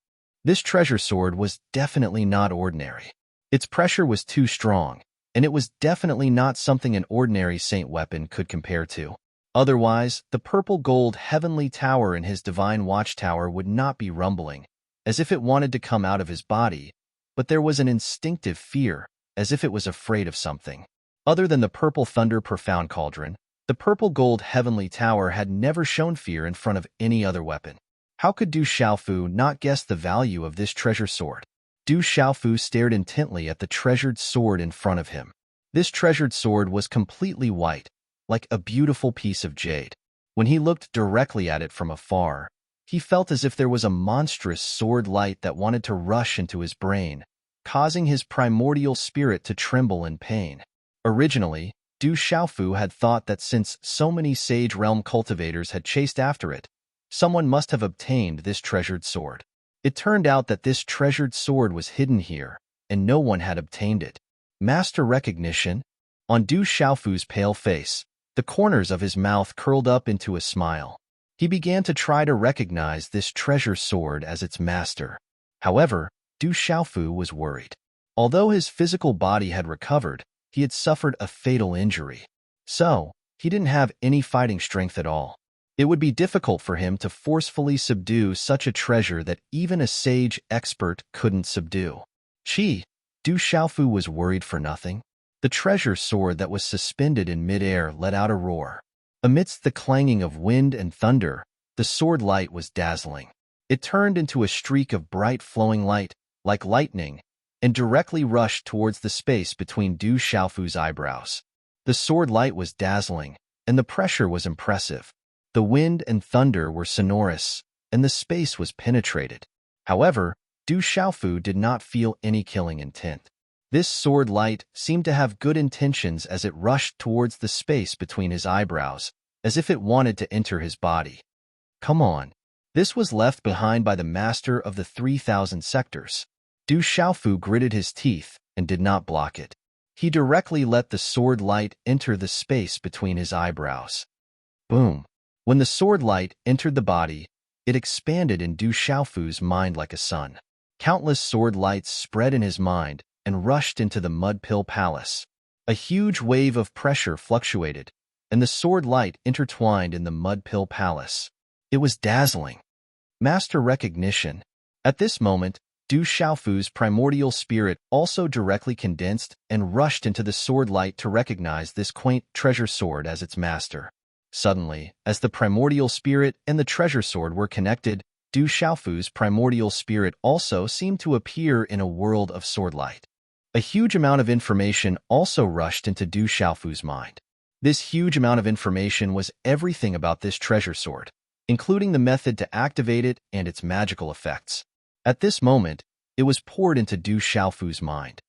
S1: This treasure sword was definitely not ordinary. Its pressure was too strong, and it was definitely not something an ordinary saint weapon could compare to. Otherwise, the purple gold heavenly tower in his divine watchtower would not be rumbling, as if it wanted to come out of his body, but there was an instinctive fear, as if it was afraid of something. Other than the purple thunder profound cauldron, the purple gold heavenly tower had never shown fear in front of any other weapon. How could Du Xiaofu not guess the value of this treasure sword? Du Xiaofu stared intently at the treasured sword in front of him. This treasured sword was completely white, like a beautiful piece of jade. When he looked directly at it from afar, he felt as if there was a monstrous sword light that wanted to rush into his brain, causing his primordial spirit to tremble in pain. Originally, Du Xiaofu had thought that since so many Sage Realm cultivators had chased after it, someone must have obtained this treasured sword. It turned out that this treasured sword was hidden here, and no one had obtained it. Master recognition? On Du Xiaofu's pale face, the corners of his mouth curled up into a smile. He began to try to recognize this treasure sword as its master. However, Du Xiaofu was worried. Although his physical body had recovered, he had suffered a fatal injury. So, he didn't have any fighting strength at all. It would be difficult for him to forcefully subdue such a treasure that even a sage expert couldn't subdue. Du Xiaofu was worried for nothing. The treasure sword that was suspended in midair let out a roar. Amidst the clanging of wind and thunder, the sword light was dazzling. It turned into a streak of bright flowing light, like lightning, and directly rushed towards the space between Du Xiaofu's eyebrows. The sword light was dazzling, and the pressure was impressive. The wind and thunder were sonorous, and the space was penetrated. However, Du Xiaofu did not feel any killing intent. This sword light seemed to have good intentions as it rushed towards the space between his eyebrows, as if it wanted to enter his body. Come on. This was left behind by the master of the 3,000 sectors. Du Xiaofu gritted his teeth and did not block it. He directly let the sword light enter the space between his eyebrows. Boom. When the sword light entered the body, it expanded in Du Xiaofu's mind like a sun. Countless sword lights spread in his mind and rushed into the Mud Pill Palace. A huge wave of pressure fluctuated, and the sword light intertwined in the mud pill palace. It was dazzling. Master recognition. At this moment, Du Xiaofu's primordial spirit also directly condensed and rushed into the sword light to recognize this quaint treasure sword as its master. Suddenly, as the primordial spirit and the treasure sword were connected, Du Xiaofu's primordial spirit also seemed to appear in a world of sword light. A huge amount of information also rushed into Du Xiaofu's mind. This huge amount of information was everything about this treasure sword, including the method to activate it and its magical effects. At this moment, it was poured into Du Xiaofu's mind.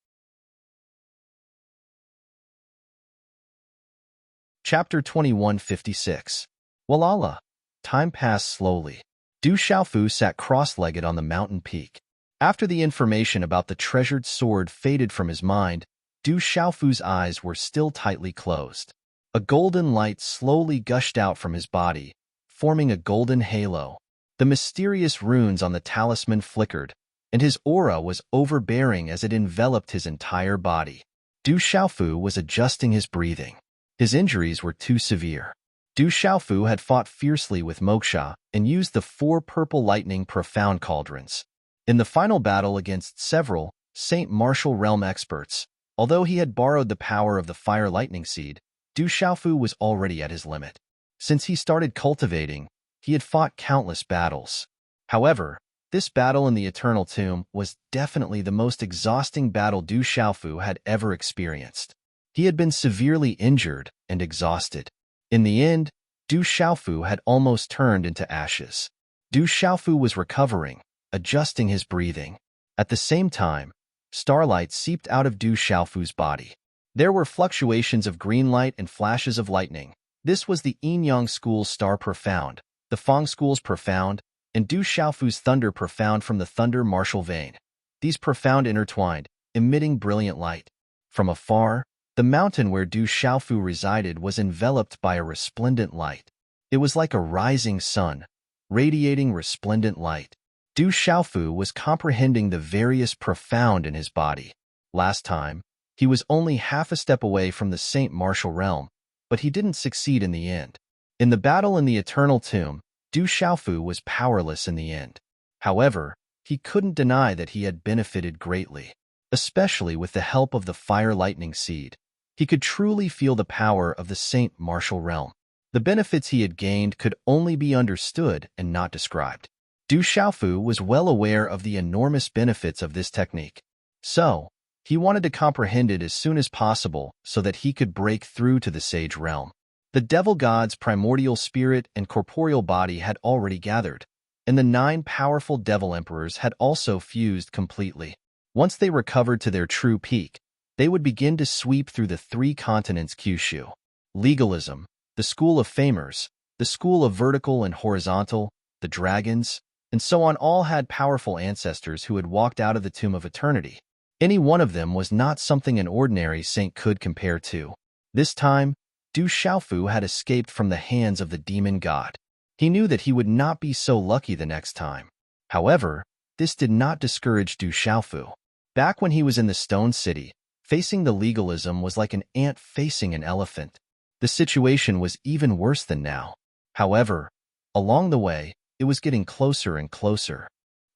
S1: Chapter 2156. Walala. Time passed slowly. Du Xiaofu sat cross-legged on the mountain peak. After the information about the treasured sword faded from his mind, Du Xiaofu's eyes were still tightly closed. A golden light slowly gushed out from his body, forming a golden halo. The mysterious runes on the talisman flickered, and his aura was overbearing as it enveloped his entire body. Du Xiaofu was adjusting his breathing. His injuries were too severe. Du Xiaofu had fought fiercely with Moksha and used the 4 purple lightning profound cauldrons. In the final battle against several Saint Martial Realm experts, although he had borrowed the power of the fire lightning seed, Du Xiaofu was already at his limit. Since he started cultivating, he had fought countless battles. However, this battle in the Eternal Tomb was definitely the most exhausting battle Du Xiaofu had ever experienced. He had been severely injured and exhausted. In the end, Du Xiaofu had almost turned into ashes. Du Xiaofu was recovering, adjusting his breathing. At the same time, starlight seeped out of Du Xiaofu's body. There were fluctuations of green light and flashes of lightning. This was the Yin-Yang School's Star Profound, the Fang School's Profound, and Du Xiaofu's Thunder Profound from the Thunder Martial Vein. These profound intertwined, emitting brilliant light. From afar, the mountain where Du Xiaofu resided was enveloped by a resplendent light. It was like a rising sun, radiating resplendent light. Du Xiaofu was comprehending the various profound in his body. Last time, he was only half a step away from the Saint Martial Realm, but he didn't succeed in the end. In the battle in the Eternal Tomb, Du Xiaofu was powerless in the end. However, he couldn't deny that he had benefited greatly, especially with the help of the Fire Lightning Seed. He could truly feel the power of the Saint Martial Realm. The benefits he had gained could only be understood and not described. Du Xiaofu was well aware of the enormous benefits of this technique. So, he wanted to comprehend it as soon as possible so that he could break through to the Sage Realm. The Devil God's primordial spirit and corporeal body had already gathered, and the 9 powerful Devil Emperors had also fused completely. Once they recovered to their true peak, they would begin to sweep through the 3 continents Kyushu. Legalism, the School of Famers, the School of Vertical and Horizontal, the Dragons, and so on all had powerful ancestors who had walked out of the Tomb of Eternity. Any one of them was not something an ordinary saint could compare to. This time, Du Xiaofu had escaped from the hands of the demon god. He knew that he would not be so lucky the next time. However, this did not discourage Du Xiaofu. Back when he was in the Stone City, facing the legalism was like an ant facing an elephant. The situation was even worse than now. However, along the way, it was getting closer and closer.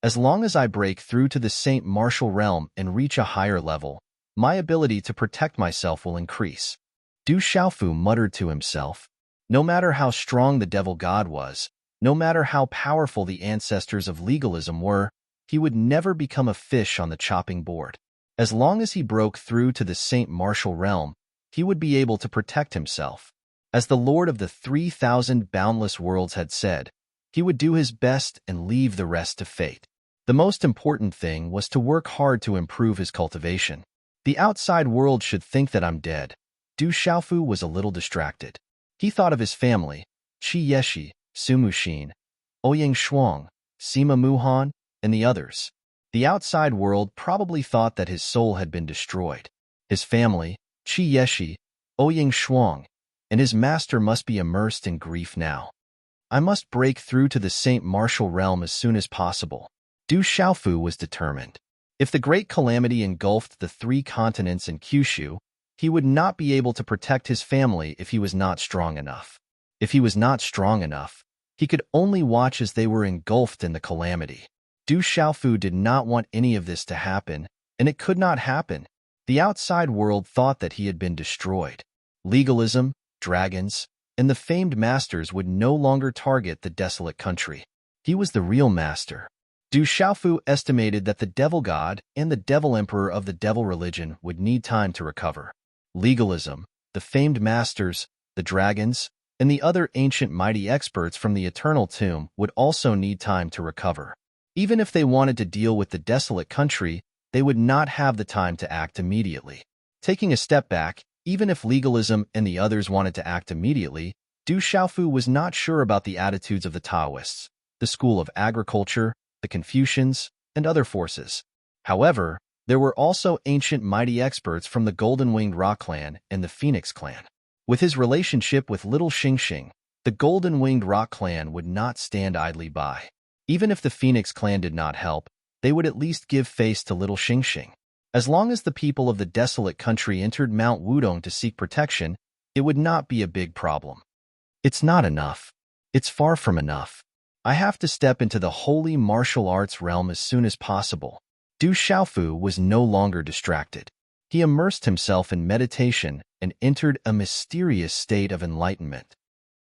S1: As long as I break through to the Saint Martial Realm and reach a higher level, my ability to protect myself will increase. Du Xiaofu muttered to himself. No matter how strong the Devil God was, no matter how powerful the ancestors of legalism were, he would never become a fish on the chopping board. As long as he broke through to the Saint Martial Realm, he would be able to protect himself. As the Lord of the 3,000 boundless worlds had said, he would do his best and leave the rest to fate. The most important thing was to work hard to improve his cultivation. The outside world should think that I'm dead. Du Xiaofu was a little distracted. He thought of his family, Qi Yeshi, Su Muxin, Ouyang Shuang, Sima Muhan, and the others. The outside world probably thought that his soul had been destroyed. His family, Qi Yeshi, Ouyang Shuang, and his master must be immersed in grief now. I must break through to the Saint Martial Realm as soon as possible. Du Xiaofu was determined. If the great calamity engulfed the 3 continents and Kyushu, He would not be able to protect his family if he was not strong enough. If he was not strong enough, he could only watch as they were engulfed in the calamity. Du Xiaofu did not want any of this to happen, and it could not happen. The outside world thought that he had been destroyed. Legalism, dragons, and the famed masters would no longer target the desolate country. He was the real master. Du Xiaofu estimated that the devil god and the devil emperor of the devil religion would need time to recover. Legalism, the famed masters, the dragons, and the other ancient mighty experts from the eternal tomb would also need time to recover. Even if they wanted to deal with the desolate country, they would not have the time to act immediately. Taking a step back, even if legalism and the others wanted to act immediately, Du Xiaofu was not sure about the attitudes of the Taoists, the school of agriculture, the Confucians, and other forces. However, there were also ancient mighty experts from the Golden-Winged Rock Clan and the Phoenix Clan. With his relationship with Little Xingxing, the Golden-Winged Rock Clan would not stand idly by. Even if the Phoenix Clan did not help, they would at least give face to Little Xingxing. As long as the people of the desolate country entered Mount Wudong to seek protection, it would not be a big problem. It's not enough. It's far from enough. I have to step into the holy martial arts realm as soon as possible. Du Xiaofu was no longer distracted. He immersed himself in meditation and entered a mysterious state of enlightenment.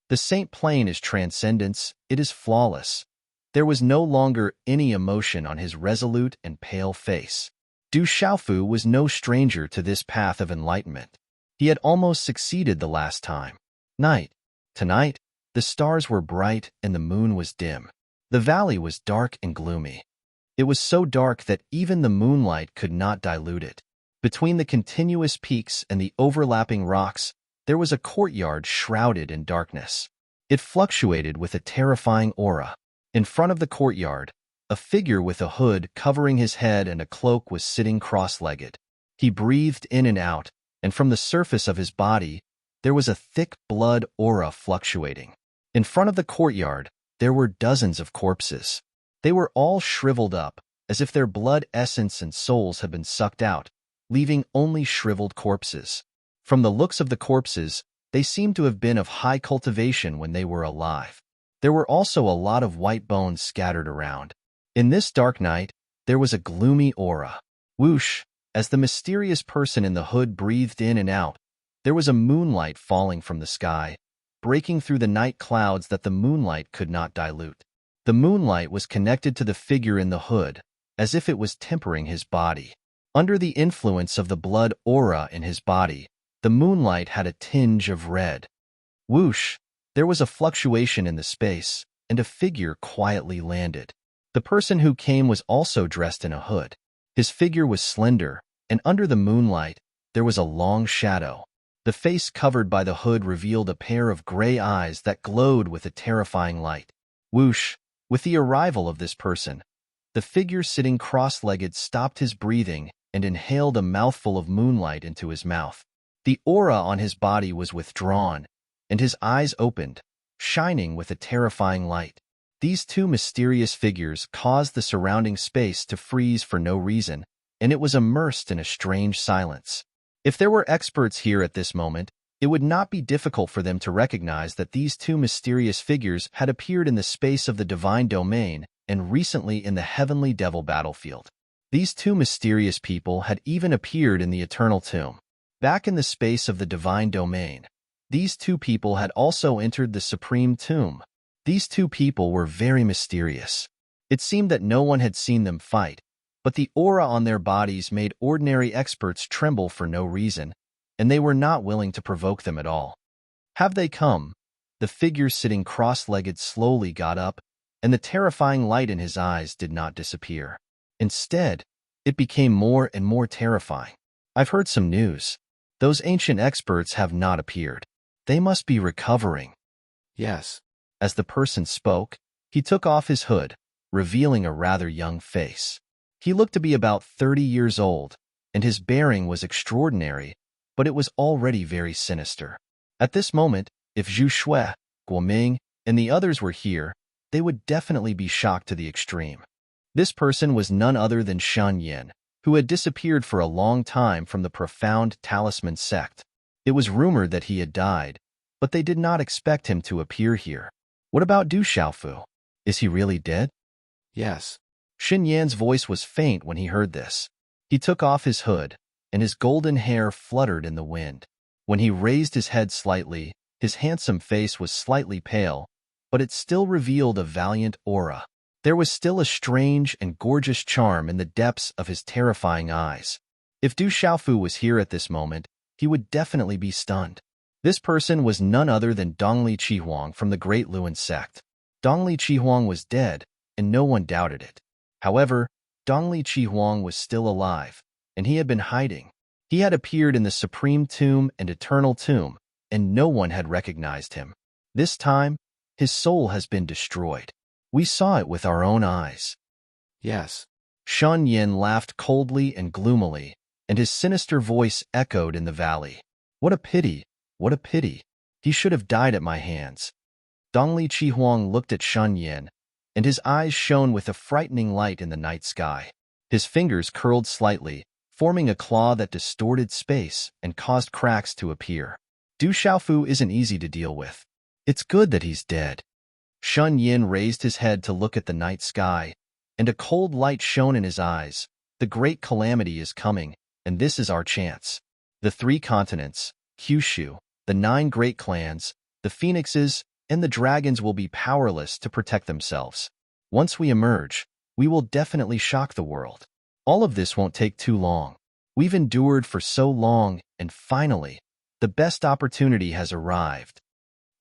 S1: The Saint Plane is transcendence, it is flawless. There was no longer any emotion on his resolute and pale face. Du Xiaofu was no stranger to this path of enlightenment. He had almost succeeded the last time. Night. Tonight, the stars were bright and the moon was dim. The valley was dark and gloomy. It was so dark that even the moonlight could not dilute it. Between the continuous peaks and the overlapping rocks, there was a courtyard shrouded in darkness. It fluctuated with a terrifying aura. In front of the courtyard, a figure with a hood covering his head and a cloak was sitting cross-legged. He breathed in and out, and from the surface of his body, there was a thick blood aura fluctuating. In front of the courtyard, there were dozens of corpses. They were all shriveled up, as if their blood essence and souls had been sucked out, leaving only shriveled corpses. From the looks of the corpses, they seemed to have been of high cultivation when they were alive. There were also a lot of white bones scattered around. In this dark night, there was a gloomy aura. Whoosh! As the mysterious person in the hood breathed in and out, there was a moonlight falling from the sky, breaking through the night clouds that the moonlight could not dilute. The moonlight was connected to the figure in the hood, as if it was tempering his body. Under the influence of the blood aura in his body, the moonlight had a tinge of red. Whoosh! There was a fluctuation in the space, and a figure quietly landed. The person who came was also dressed in a hood. His figure was slender, and under the moonlight, there was a long shadow. The face covered by the hood revealed a pair of gray eyes that glowed with a terrifying light. Whoosh! With the arrival of this person, the figure sitting cross-legged stopped his breathing and inhaled a mouthful of moonlight into his mouth. The aura on his body was withdrawn, and his eyes opened, shining with a terrifying light. These two mysterious figures caused the surrounding space to freeze for no reason, and it was immersed in a strange silence. If there were experts here at this moment, it would not be difficult for them to recognize that these two mysterious figures had appeared in the space of the divine domain and recently in the heavenly devil battlefield. These two mysterious people had even appeared in the eternal tomb. Back in the space of the divine domain, these two people had also entered the supreme tomb. These two people were very mysterious. It seemed that no one had seen them fight, but the aura on their bodies made ordinary experts tremble for no reason, and they were not willing to provoke them at all. Have they come? The figure sitting cross-legged slowly got up, and the terrifying light in his eyes did not disappear. Instead, it became more and more terrifying. I've heard some news. Those ancient experts have not appeared. They must be recovering.
S2: Yes.
S1: As the person spoke, he took off his hood, revealing a rather young face. He looked to be about 30 years old, and his bearing was extraordinary, but it was already very sinister. At this moment, if Zhu Shui, Guoming, and the others were here, they would definitely be shocked to the extreme. This person was none other than Shan Yin, who had disappeared for a long time from the profound talisman sect. It was rumored that he had died, but they did not expect him to appear here. What about Du Xiaofu? Is he really dead?
S2: Yes.
S1: Xin Yan's voice was faint when he heard this. He took off his hood, and his golden hair fluttered in the wind. When he raised his head slightly, his handsome face was slightly pale, but it still revealed a valiant aura. There was still a strange and gorgeous charm in the depths of his terrifying eyes. If Du Xiaofu was here at this moment, he would definitely be stunned. This person was none other than Dongli Qihuang from the Great Luan sect. Dongli Qihuang was dead, and no one doubted it. However, Dongli Qihuang was still alive, and he had been hiding. He had appeared in the Supreme Tomb and Eternal Tomb, and no one had recognized him. This time, his soul has been destroyed. We saw it with our own eyes.
S2: Yes.
S1: Shen Yin laughed coldly and gloomily, and his sinister voice echoed in the valley. What a pity, what a pity. He should have died at my hands. Dongli Qihuang looked at Shen Yin, and his eyes shone with a frightening light in the night sky. His fingers curled slightly, forming a claw that distorted space and caused cracks to appear. Du Xiaofu isn't easy to deal with. It's good that he's dead. Shen Yin raised his head to look at the night sky, and a cold light shone in his eyes. The great calamity is coming, and this is our chance. The 3 continents, Kyushu, the 9 great clans, the phoenixes, and the dragons will be powerless to protect themselves. Once we emerge, we will definitely shock the world. All of this won't take too long. We've endured for so long, and finally, the best opportunity has arrived.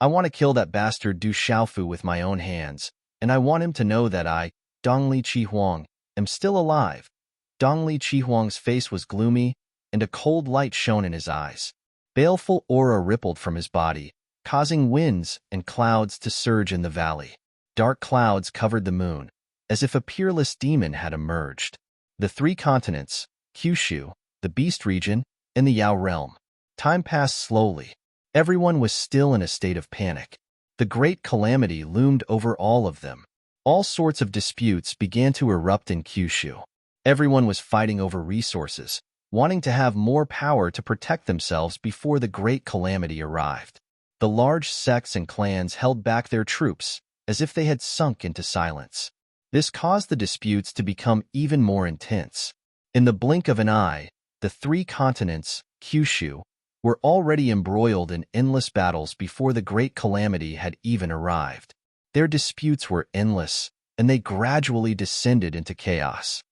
S1: I want to kill that bastard Du Xiaofu with my own hands, and I want him to know that I, Dongli Qihuang, am still alive. Dongli Qihuang's face was gloomy, and a cold light shone in his eyes. Baleful aura rippled from his body, causing winds and clouds to surge in the valley. Dark clouds covered the moon, as if a peerless demon had emerged. The 3 continents, Kyushu, the Beast region, and the Yao realm. Time passed slowly. Everyone was still in a state of panic. The great calamity loomed over all of them. All sorts of disputes began to erupt in Kyushu. Everyone was fighting over resources, wanting to have more power to protect themselves before the great calamity arrived. The large sects and clans held back their troops, as if they had sunk into silence. This caused the disputes to become even more intense. In the blink of an eye, the 3 continents, Kyushu, were already embroiled in endless battles before the great calamity had even arrived. Their disputes were endless, and they gradually descended into chaos.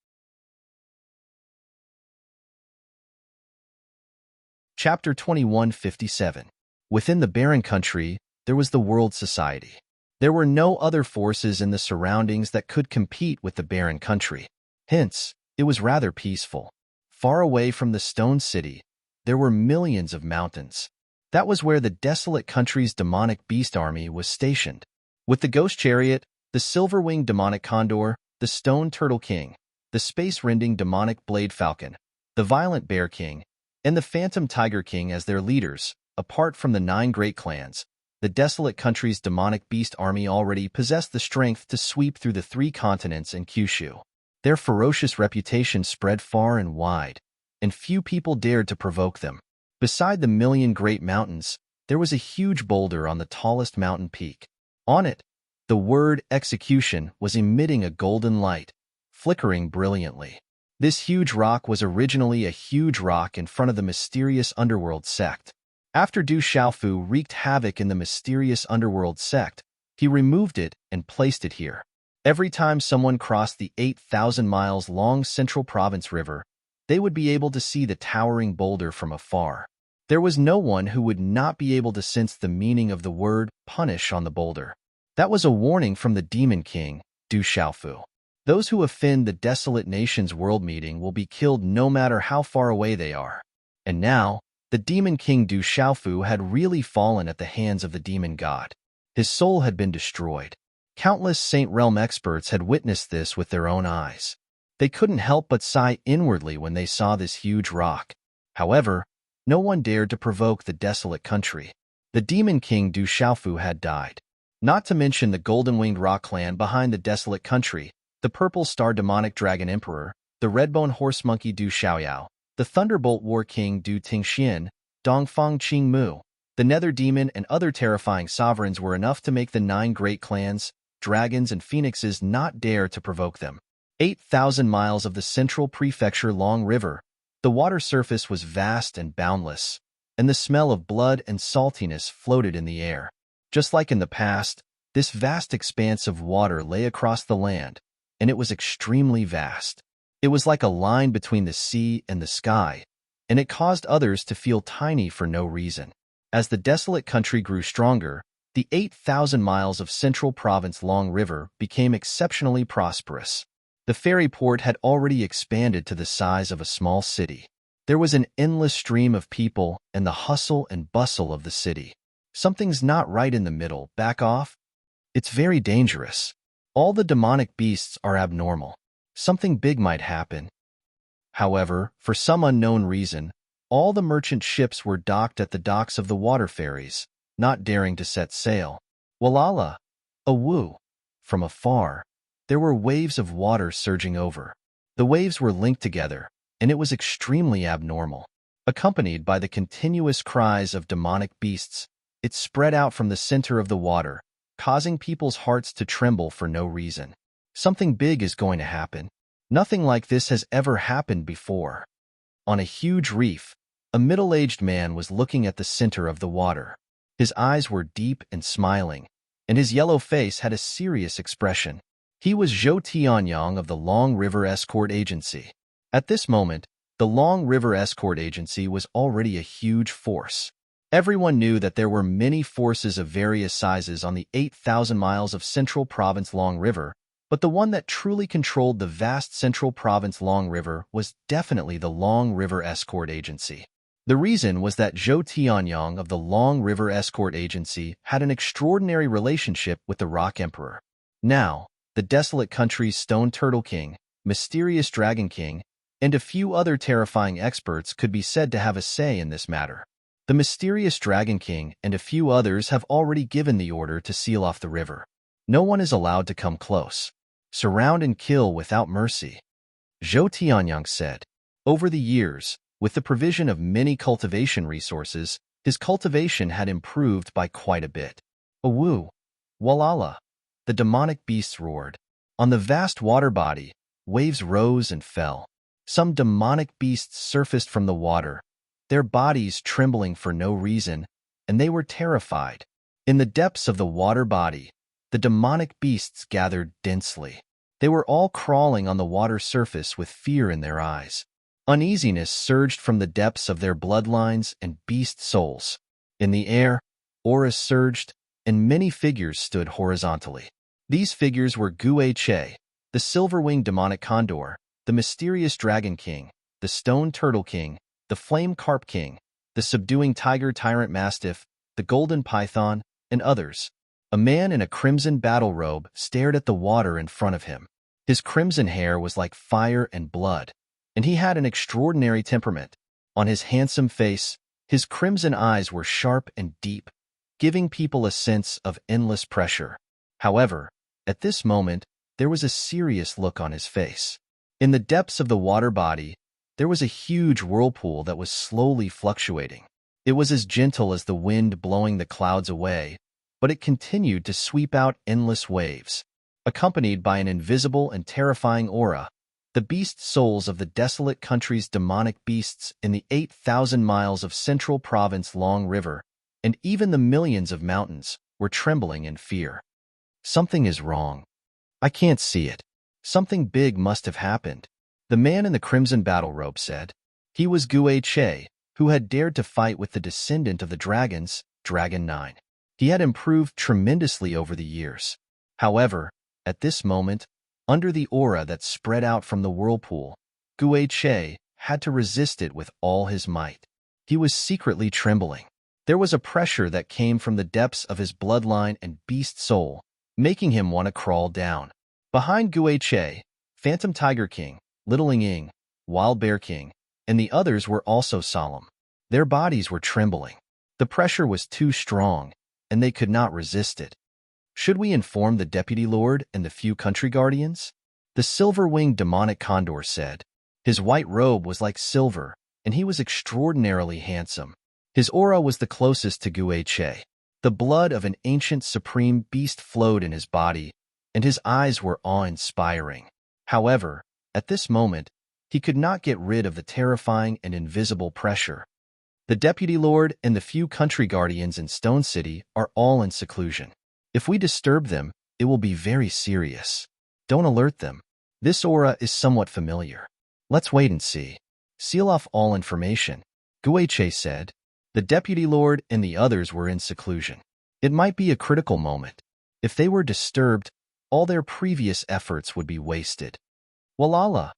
S1: Chapter 2157. Within the barren country, there was the World Society. There were no other forces in the surroundings that could compete with the barren country. Hence, it was rather peaceful. Far away from the stone city, there were millions of mountains. That was where the desolate country's demonic beast army was stationed. With the ghost chariot, the silver-winged demonic condor, the stone turtle king, the space-rending demonic blade falcon, the violent bear king, and the phantom tiger king as their leaders, apart from the 9 great clans, the desolate country's demonic beast army already possessed the strength to sweep through the 3 continents and Kyushu. Their ferocious reputation spread far and wide, and few people dared to provoke them. Beside the million great mountains, there was a huge boulder on the tallest mountain peak. On it, the word execution was emitting a golden light, flickering brilliantly. This huge rock was originally a huge rock in front of the mysterious underworld sect. After Du Xiaofu wreaked havoc in the mysterious underworld sect, he removed it and placed it here. Every time someone crossed the 8,000 miles long Central Province River, they would be able to see the towering boulder from afar. There was no one who would not be able to sense the meaning of the word punish on the boulder. That was a warning from the Demon King, Du Xiaofu. Those who offend the desolate nation's world meeting will be killed no matter how far away they are. And now, the Demon King Du Xiaofu had really fallen at the hands of the demon god. His soul had been destroyed. Countless Saint Realm experts had witnessed this with their own eyes. They couldn't help but sigh inwardly when they saw this huge rock. However, no one dared to provoke the desolate country. The Demon King Du Xiaofu had died. Not to mention the golden-winged rock clan behind the desolate country, the purple star demonic dragon emperor, the red-bone horse monkey Du Xiaoyao, the thunderbolt war king Du Tingxian, Dongfang Qingmu. The nether demon and other terrifying sovereigns were enough to make the 9 great clans, dragons and phoenixes not dare to provoke them. 8,000 miles of the central prefecture long river. The water surface was vast and boundless, and the smell of blood and saltiness floated in the air. Just like in the past, this vast expanse of water lay across the land, and it was extremely vast. It was like a line between the sea and the sky, and it caused others to feel tiny for no reason. As the desolate country grew stronger, the 8,000 miles of central province long river became exceptionally prosperous. The ferry port had already expanded to the size of a small city. There was an endless stream of people and the hustle and bustle of the city. Something's not right in the middle. Back off. It's very dangerous. All the demonic beasts are abnormal. Something big might happen. However, for some unknown reason, all the merchant ships were docked at the docks of the water ferries, not daring to set sail. Walala! Awoo! From afar, there were waves of water surging over. The waves were linked together, and it was extremely abnormal. Accompanied by the continuous cries of demonic beasts, it spread out from the center of the water, causing people's hearts to tremble for no reason. Something big is going to happen. Nothing like this has ever happened before. On a huge reef, a middle-aged man was looking at the center of the water. His eyes were deep and smiling, and his yellow face had a serious expression. He was Zhou Tianyang of the Long River Escort Agency. At this moment, the Long River Escort Agency was already a huge force. Everyone knew that there were many forces of various sizes on the 8,000 miles of Central Province Long River, but the one that truly controlled the vast Central Province Long River was definitely the Long River Escort Agency. The reason was that Zhou Tianyang of the Long River Escort Agency had an extraordinary relationship with the Rock Emperor. Now, the desolate country's Stone Turtle King, Mysterious Dragon King, and a few other terrifying experts could be said to have a say in this matter. The Mysterious Dragon King and a few others have already given the order to seal off the river. No one is allowed to come close. Surround and kill without mercy. Zhou Tianyang said. Over the years, with the provision of many cultivation resources, his cultivation had improved by quite a bit. Awoo! Walala! The demonic beasts roared. On the vast water body, waves rose and fell. Some demonic beasts surfaced from the water, their bodies trembling for no reason, and they were terrified. In the depths of the water body, the demonic beasts gathered densely. They were all crawling on the water surface with fear in their eyes. Uneasiness surged from the depths of their bloodlines and beast souls. In the air, auras surged, and many figures stood horizontally. These figures were Gue Che, the silver-winged demonic condor, the mysterious dragon king, the stone turtle king, the flame carp king, the subduing tiger tyrant mastiff, the golden python, and others. A man in a crimson battle robe stared at the water in front of him. His crimson hair was like fire and blood, and he had an extraordinary temperament. On his handsome face, his crimson eyes were sharp and deep, giving people a sense of endless pressure. However, at this moment, there was a serious look on his face. In the depths of the water body, there was a huge whirlpool that was slowly fluctuating. It was as gentle as the wind blowing the clouds away, but it continued to sweep out endless waves. Accompanied by an invisible and terrifying aura, the beast souls of the desolate country's demonic beasts in the 8,000 miles of Central Province Long River, and even the millions of mountains, were trembling in fear. Something is wrong. I can't see it. Something big must have happened. The man in the crimson battle robe said. He was Gue Che, who had dared to fight with the descendant of the dragons, Dragon 9. He had improved tremendously over the years. However, at this moment, under the aura that spread out from the whirlpool, Gue Che had to resist it with all his might. He was secretly trembling. There was a pressure that came from the depths of his bloodline and beast soul, making him want to crawl down. Behind Gue Che, Phantom Tiger King, Little Ying, Wild Bear King, and the others were also solemn. Their bodies were trembling. The pressure was too strong, and they could not resist it. Should we inform the Deputy Lord and the few country guardians? The silver-winged demonic condor said. His white robe was like silver, and he was extraordinarily handsome. His aura was the closest to Guiche. The blood of an ancient supreme beast flowed in his body, and his eyes were awe-inspiring. However, at this moment, he could not get rid of the terrifying and invisible pressure. The Deputy Lord and the few country guardians in Stone City are all in seclusion. If we disturb them, it will be very serious. Don't alert them. This aura is somewhat familiar. Let's wait and see. Seal off all information, Guiche said. The Deputy Lord and the others were in seclusion. It might be a critical moment. If they were disturbed, all their previous efforts would be wasted. Walala!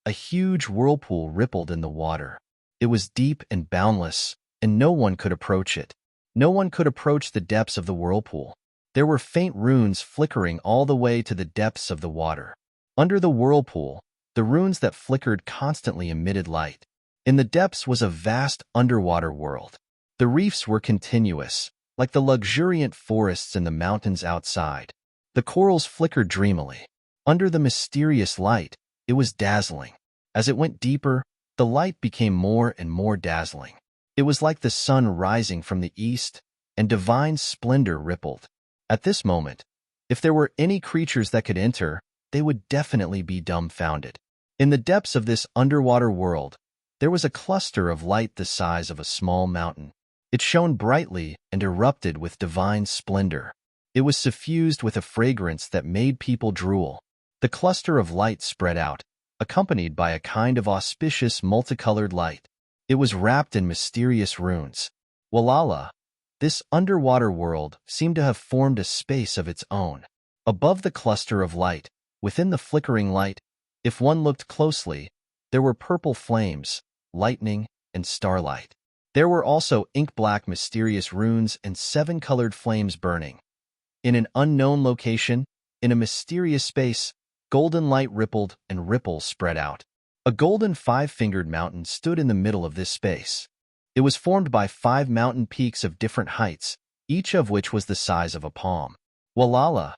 S1: A huge whirlpool rippled in the water. It was deep and boundless, and no one could approach it. No one could approach the depths of the whirlpool. There were faint runes flickering all the way to the depths of the water. Under the whirlpool, the runes that flickered constantly emitted light. In the depths was a vast underwater world. The reefs were continuous, like the luxuriant forests in the mountains outside. The corals flickered dreamily. Under the mysterious light, it was dazzling. As it went deeper, the light became more and more dazzling. It was like the sun rising from the east, and divine splendor rippled. At this moment, if there were any creatures that could enter, they would definitely be dumbfounded. In the depths of this underwater world, there was a cluster of light the size of a small mountain. It shone brightly and erupted with divine splendor. It was suffused with a fragrance that made people drool. The cluster of light spread out, accompanied by a kind of auspicious multicolored light. It was wrapped in mysterious runes. Walala! This underwater world seemed to have formed a space of its own. Above the cluster of light, within the flickering light, if one looked closely, there were purple flames, lightning, and starlight. There were also ink-black mysterious runes and seven-colored flames burning. In an unknown location, in a mysterious space, golden light rippled and ripples spread out. A golden five-fingered mountain stood in the middle of this space. It was formed by 5 mountain peaks of different heights, each of which was the size of a palm. Walala!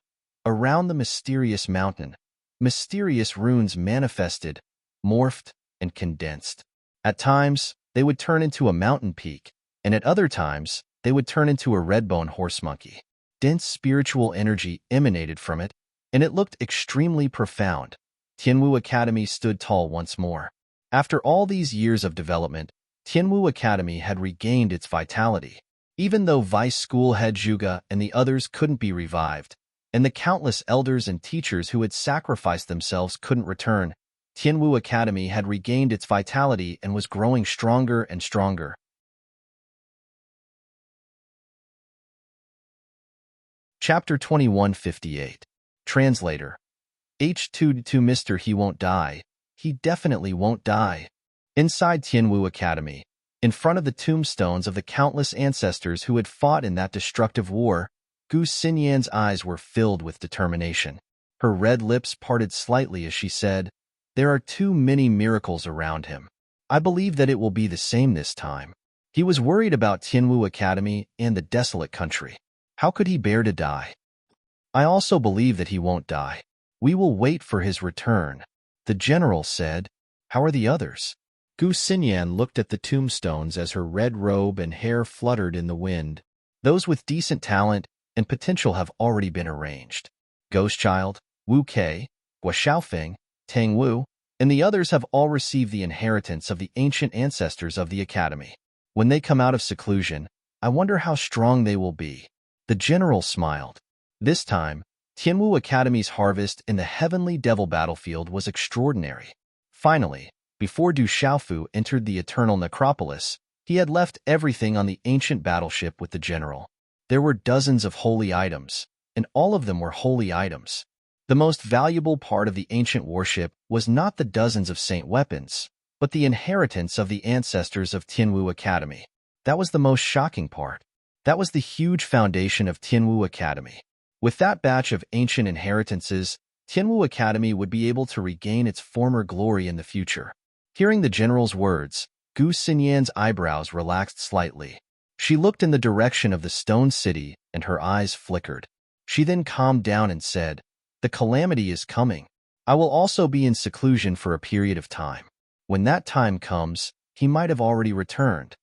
S1: Around the mysterious mountain, mysterious runes manifested, morphed, and condensed. At times, they would turn into a mountain peak, and at other times, they would turn into a red-bone horse monkey. Dense spiritual energy emanated from it, and it looked extremely profound. Tianwu Academy stood tall once more. After all these years of development, Tianwu Academy had regained its vitality. Even though Vice School Head Zhuge and the others couldn't be revived, and the countless elders and teachers who had sacrificed themselves couldn't return, Tianwu Academy had regained its vitality and was growing stronger and stronger. Chapter 2158. Translator. H2 to Mr. He won't die. He definitely won't die. Inside Tianwu Academy, in front of the tombstones of the countless ancestors who had fought in that destructive war, Gu Xinyan's eyes were filled with determination. Her red lips parted slightly as she said, "There are too many miracles around him. I believe that it will be the same this time." He was worried about Tianwu Academy and the desolate country. How could he bear to die? "I also believe that he won't die. We will wait for his return," the general said. "How are the others?" Gu Xinyan looked at the tombstones as her red robe and hair fluttered in the wind. Those with decent talent and potential have already been arranged. Ghostchild, Wu Kei, Gua Xiaofeng, Tang Wu, and the others have all received the inheritance of the ancient ancestors of the academy. When they come out of seclusion, I wonder how strong they will be. The general smiled. This time, Tianwu Academy's harvest in the heavenly devil battlefield was extraordinary. Finally, before Du Xiaofu entered the eternal necropolis, he had left everything on the ancient battleship with the general. There were dozens of holy items, and all of them were holy items. The most valuable part of the ancient warship was not the dozens of saint weapons, but the inheritance of the ancestors of Tianwu Academy. That was the most shocking part. That was the huge foundation of Tianwu Academy. With that batch of ancient inheritances, Tianwu Academy would be able to regain its former glory in the future. Hearing the general's words, Gu Xinyan's eyebrows relaxed slightly. She looked in the direction of the stone city, and her eyes flickered. She then calmed down and said, "The calamity is coming. I will also be in seclusion for a period of time. When that time comes, he might have already returned.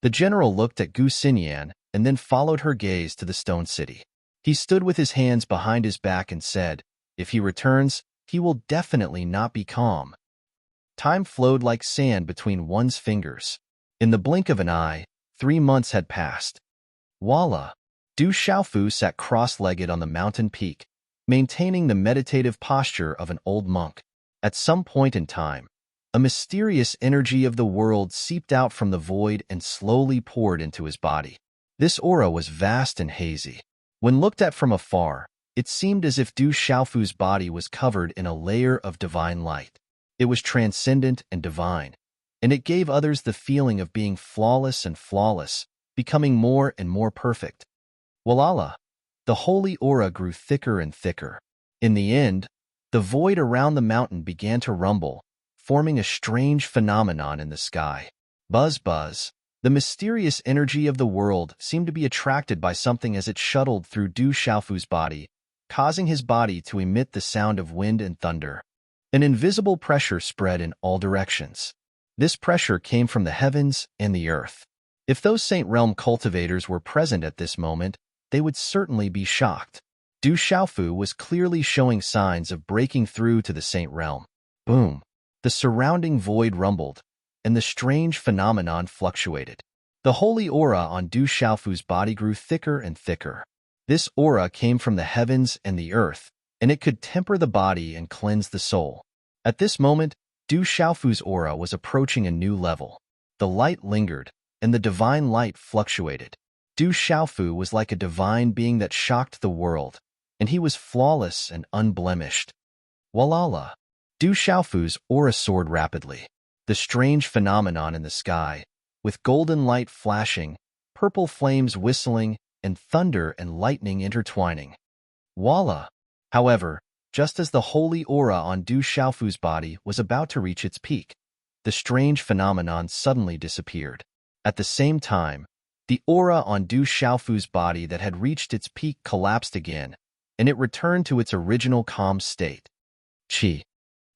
S1: The general looked at Gu Xinyan and then followed her gaze to the stone city. He stood with his hands behind his back and said, "If he returns, he will definitely not be calm." Time flowed like sand between one's fingers. In the blink of an eye, 3 months had passed. Voila! Du Xiaofu sat cross-legged on the mountain peak, maintaining the meditative posture of an old monk. At some point in time, a mysterious energy of the world seeped out from the void and slowly poured into his body. This aura was vast and hazy. When looked at from afar, it seemed as if Du Xiaofu's body was covered in a layer of divine light. It was transcendent and divine, and it gave others the feeling of being flawless, becoming more and more perfect. Walala, the holy aura grew thicker and thicker. In the end, the void around the mountain began to rumble, forming a strange phenomenon in the sky. Buzz, buzz. The mysterious energy of the world seemed to be attracted by something as it shuttled through Du Xiaofu's body, causing his body to emit the sound of wind and thunder. An invisible pressure spread in all directions. This pressure came from the heavens and the earth. If those Saint Realm cultivators were present at this moment, they would certainly be shocked. Du Xiaofu was clearly showing signs of breaking through to the Saint Realm. Boom! The surrounding void rumbled, and the strange phenomenon fluctuated. The holy aura on Du Xiaofu's body grew thicker and thicker. This aura came from the heavens and the earth, and it could temper the body and cleanse the soul. At this moment, Du Xiaofu's aura was approaching a new level. The light lingered, and the divine light fluctuated. Du Xiaofu was like a divine being that shocked the world, and he was flawless and unblemished. Walala! Du Xiaofu's aura soared rapidly. The strange phenomenon in the sky, with golden light flashing, purple flames whistling, and thunder and lightning intertwining. Voila! However, just as the holy aura on Du Xiaofu's body was about to reach its peak, the strange phenomenon suddenly disappeared. At the same time, the aura on Du Xiaofu's body that had reached its peak collapsed again, and it returned to its original calm state. Qi.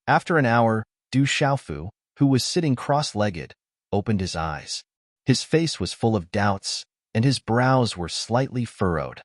S1: After an hour, Du Xiaofu, who was sitting cross-legged, opened his eyes. His face was full of doubts, and his brows were slightly furrowed.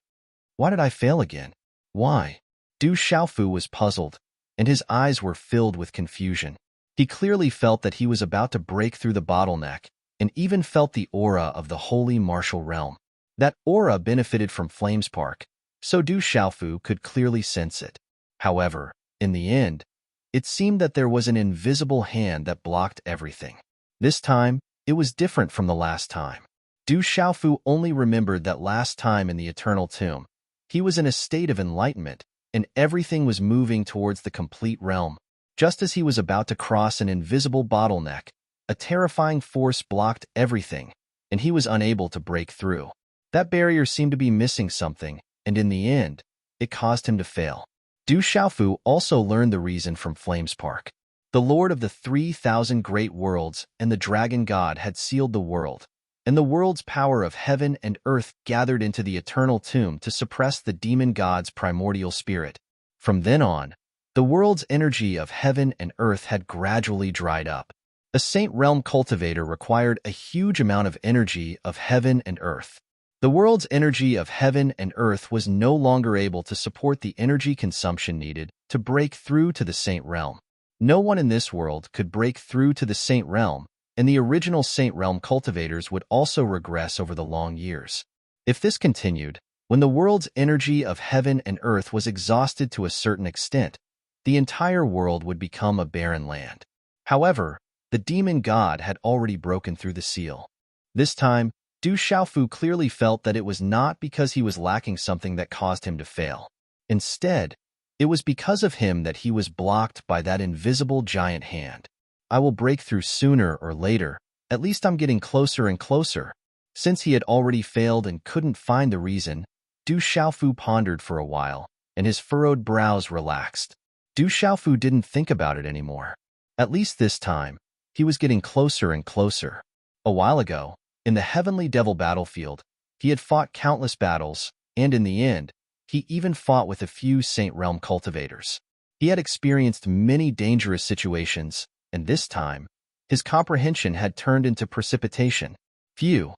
S1: Why did I fail again? Why? Du Xiaofu was puzzled, and his eyes were filled with confusion. He clearly felt that he was about to break through the bottleneck, and even felt the aura of the holy martial realm. That aura benefited from Flamespark, so Du Xiaofu could clearly sense it. However, in the end, it seemed that there was an invisible hand that blocked everything. This time, it was different from the last time. Du Xiaofu only remembered that last time in the Eternal Tomb, he was in a state of enlightenment, and everything was moving towards the complete realm. Just as he was about to cross an invisible bottleneck, a terrifying force blocked everything, and he was unable to break through. That barrier seemed to be missing something, and in the end, it caused him to fail. Du Xiaofu also learned the reason from Flamespark. The Lord of the 3,000 Great Worlds and the Dragon God had sealed the world, and the world's power of heaven and earth gathered into the eternal tomb to suppress the demon god's primordial spirit. From then on, the world's energy of heaven and earth had gradually dried up. A Saint Realm cultivator required a huge amount of energy of heaven and earth. The world's energy of heaven and earth was no longer able to support the energy consumption needed to break through to the Saint Realm. No one in this world could break through to the Saint Realm, and the original Saint Realm cultivators would also regress over the long years. If this continued, when the world's energy of heaven and earth was exhausted to a certain extent, the entire world would become a barren land. However, the demon god had already broken through the seal. This time, Du Xiaofu clearly felt that it was not because he was lacking something that caused him to fail. Instead, it was because of him that he was blocked by that invisible giant hand. I will break through sooner or later. At least I'm getting closer and closer. Since he had already failed and couldn't find the reason, Du Xiaofu pondered for a while, and his furrowed brows relaxed. Du Xiaofu didn't think about it anymore. At least this time, he was getting closer and closer. A while ago, in the Heavenly Devil battlefield, he had fought countless battles, and in the end, he even fought with a few Saint Realm cultivators. He had experienced many dangerous situations, and this time, His comprehension had turned into precipitation. Phew!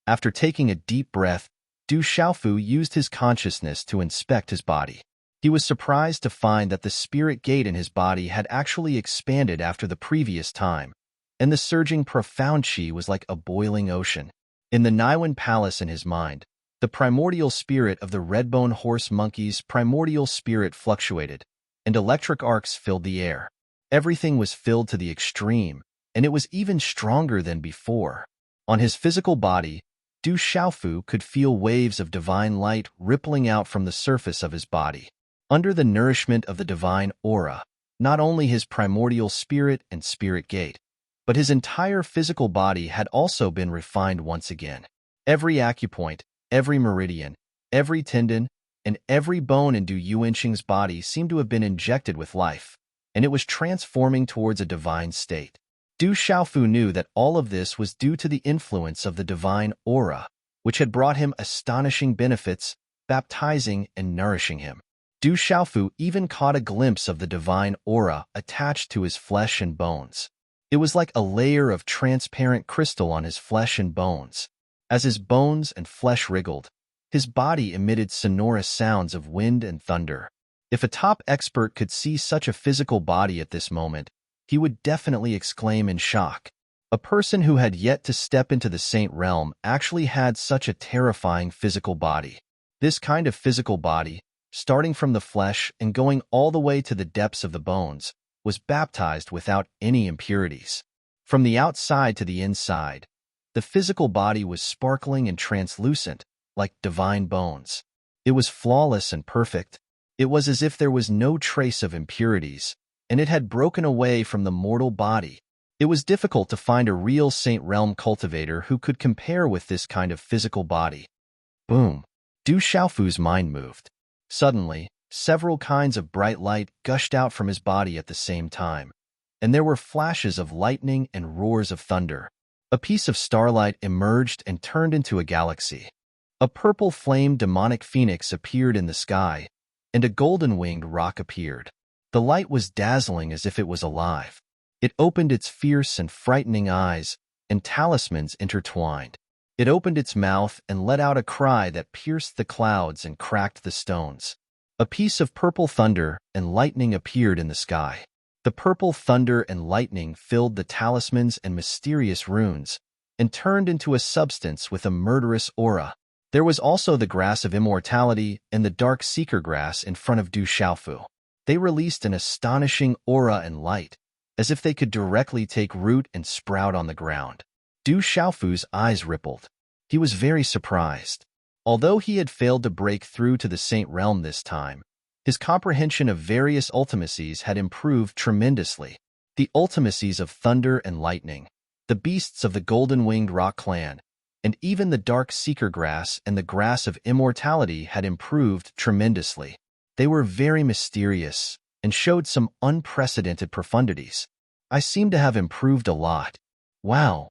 S1: After taking a deep breath, Du Xiaofu used his consciousness to inspect his body. He was surprised to find that the spirit gate in his body had actually expanded after the previous time, and the surging profound qi was like a boiling ocean. In the Niwen Palace in his mind, the primordial spirit of the red-bone horse monkey's primordial spirit fluctuated, and electric arcs filled the air. Everything was filled to the extreme, and it was even stronger than before. On his physical body, Du Xiaofu could feel waves of divine light rippling out from the surface of his body. Under the nourishment of the divine aura, not only his primordial spirit and spirit gate, but his entire physical body had also been refined once again. Every acupoint, every meridian, every tendon, and every bone in Du Yuanqing's body seemed to have been injected with life, and it was transforming towards a divine state. Du Xiaofu knew that all of this was due to the influence of the divine aura, which had brought him astonishing benefits, baptizing and nourishing him. Du Xiaofu even caught a glimpse of the divine aura attached to his flesh and bones. It was like a layer of transparent crystal on his flesh and bones. As his bones and flesh wriggled, his body emitted sonorous sounds of wind and thunder. If a top expert could see such a physical body at this moment, he would definitely exclaim in shock. A person who had yet to step into the saint realm actually had such a terrifying physical body. This kind of physical body, starting from the flesh and going all the way to the depths of the bones, was baptized without any impurities. From the outside to the inside, the physical body was sparkling and translucent, like divine bones. It was flawless and perfect. It was as if there was no trace of impurities, and it had broken away from the mortal body. It was difficult to find a real Saint Realm cultivator who could compare with this kind of physical body. Boom! Du Xiaofu's mind moved. Suddenly, several kinds of bright light gushed out from his body at the same time, and there were flashes of lightning and roars of thunder. A piece of starlight emerged and turned into a galaxy. A purple flame demonic phoenix appeared in the sky, and a golden-winged rock appeared. The light was dazzling as if it was alive. It opened its fierce and frightening eyes, and talismans intertwined. It opened its mouth and let out a cry that pierced the clouds and cracked the stones. A piece of purple thunder and lightning appeared in the sky. The purple thunder and lightning filled the talismans and mysterious runes, and turned into a substance with a murderous aura. There was also the grass of immortality and the dark seeker grass in front of Du Xiaofu. They released an astonishing aura and light, as if they could directly take root and sprout on the ground. Du Xiaofu's eyes rippled. He was very surprised. Although he had failed to break through to the Saint Realm this time, his comprehension of various ultimacies had improved tremendously. The ultimacies of thunder and lightning, the beasts of the golden-winged rock clan, and even the dark seeker grass and the grass of immortality had improved tremendously. They were very mysterious and showed some unprecedented profundities. I seem to have improved a lot. Wow,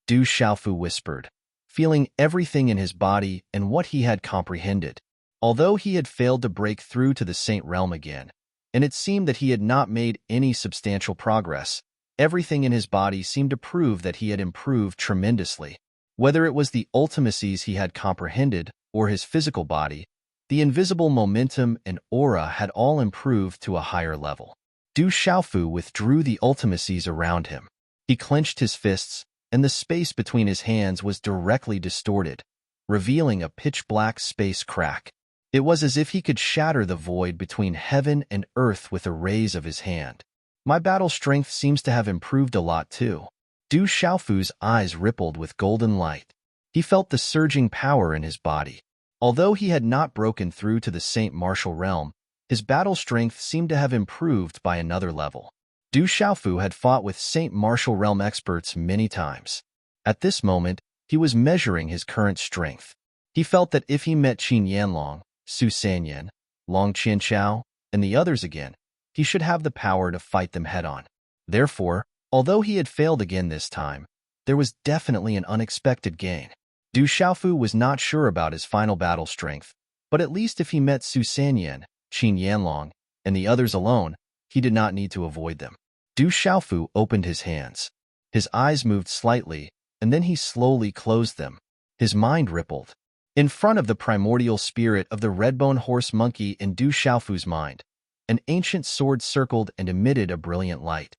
S1: Du Xiaofu whispered, feeling everything in his body and what he had comprehended. Although he had failed to break through to the Saint Realm again, and it seemed that he had not made any substantial progress, everything in his body seemed to prove that he had improved tremendously. Whether it was the ultimacies he had comprehended or his physical body, the invisible momentum and aura had all improved to a higher level. Du Xiaofu withdrew the ultimacies around him. He clenched his fists, and the space between his hands was directly distorted, revealing a pitch-black space crack. It was as if he could shatter the void between heaven and earth with a raise of his hand. My battle strength seems to have improved a lot too. Du Xiaofu's eyes rippled with golden light. He felt the surging power in his body. Although he had not broken through to the Saint Martial Realm, his battle strength seemed to have improved by another level. Du Xiaofu had fought with Saint Martial Realm experts many times. At this moment, he was measuring his current strength. He felt that if he met Qin Yanlong, Su Sanyan, Long Qianchao, and the others again, he should have the power to fight them head-on. Therefore, although he had failed again this time, there was definitely an unexpected gain. Du Xiaofu was not sure about his final battle strength, but at least if he met Su Sanyan, Qin Yanlong, and the others alone, he did not need to avoid them. Du Xiaofu opened his hands. His eyes moved slightly, and then he slowly closed them. His mind rippled. In front of the primordial spirit of the red-bone horse monkey in Du Xiaofu's mind, an ancient sword circled and emitted a brilliant light.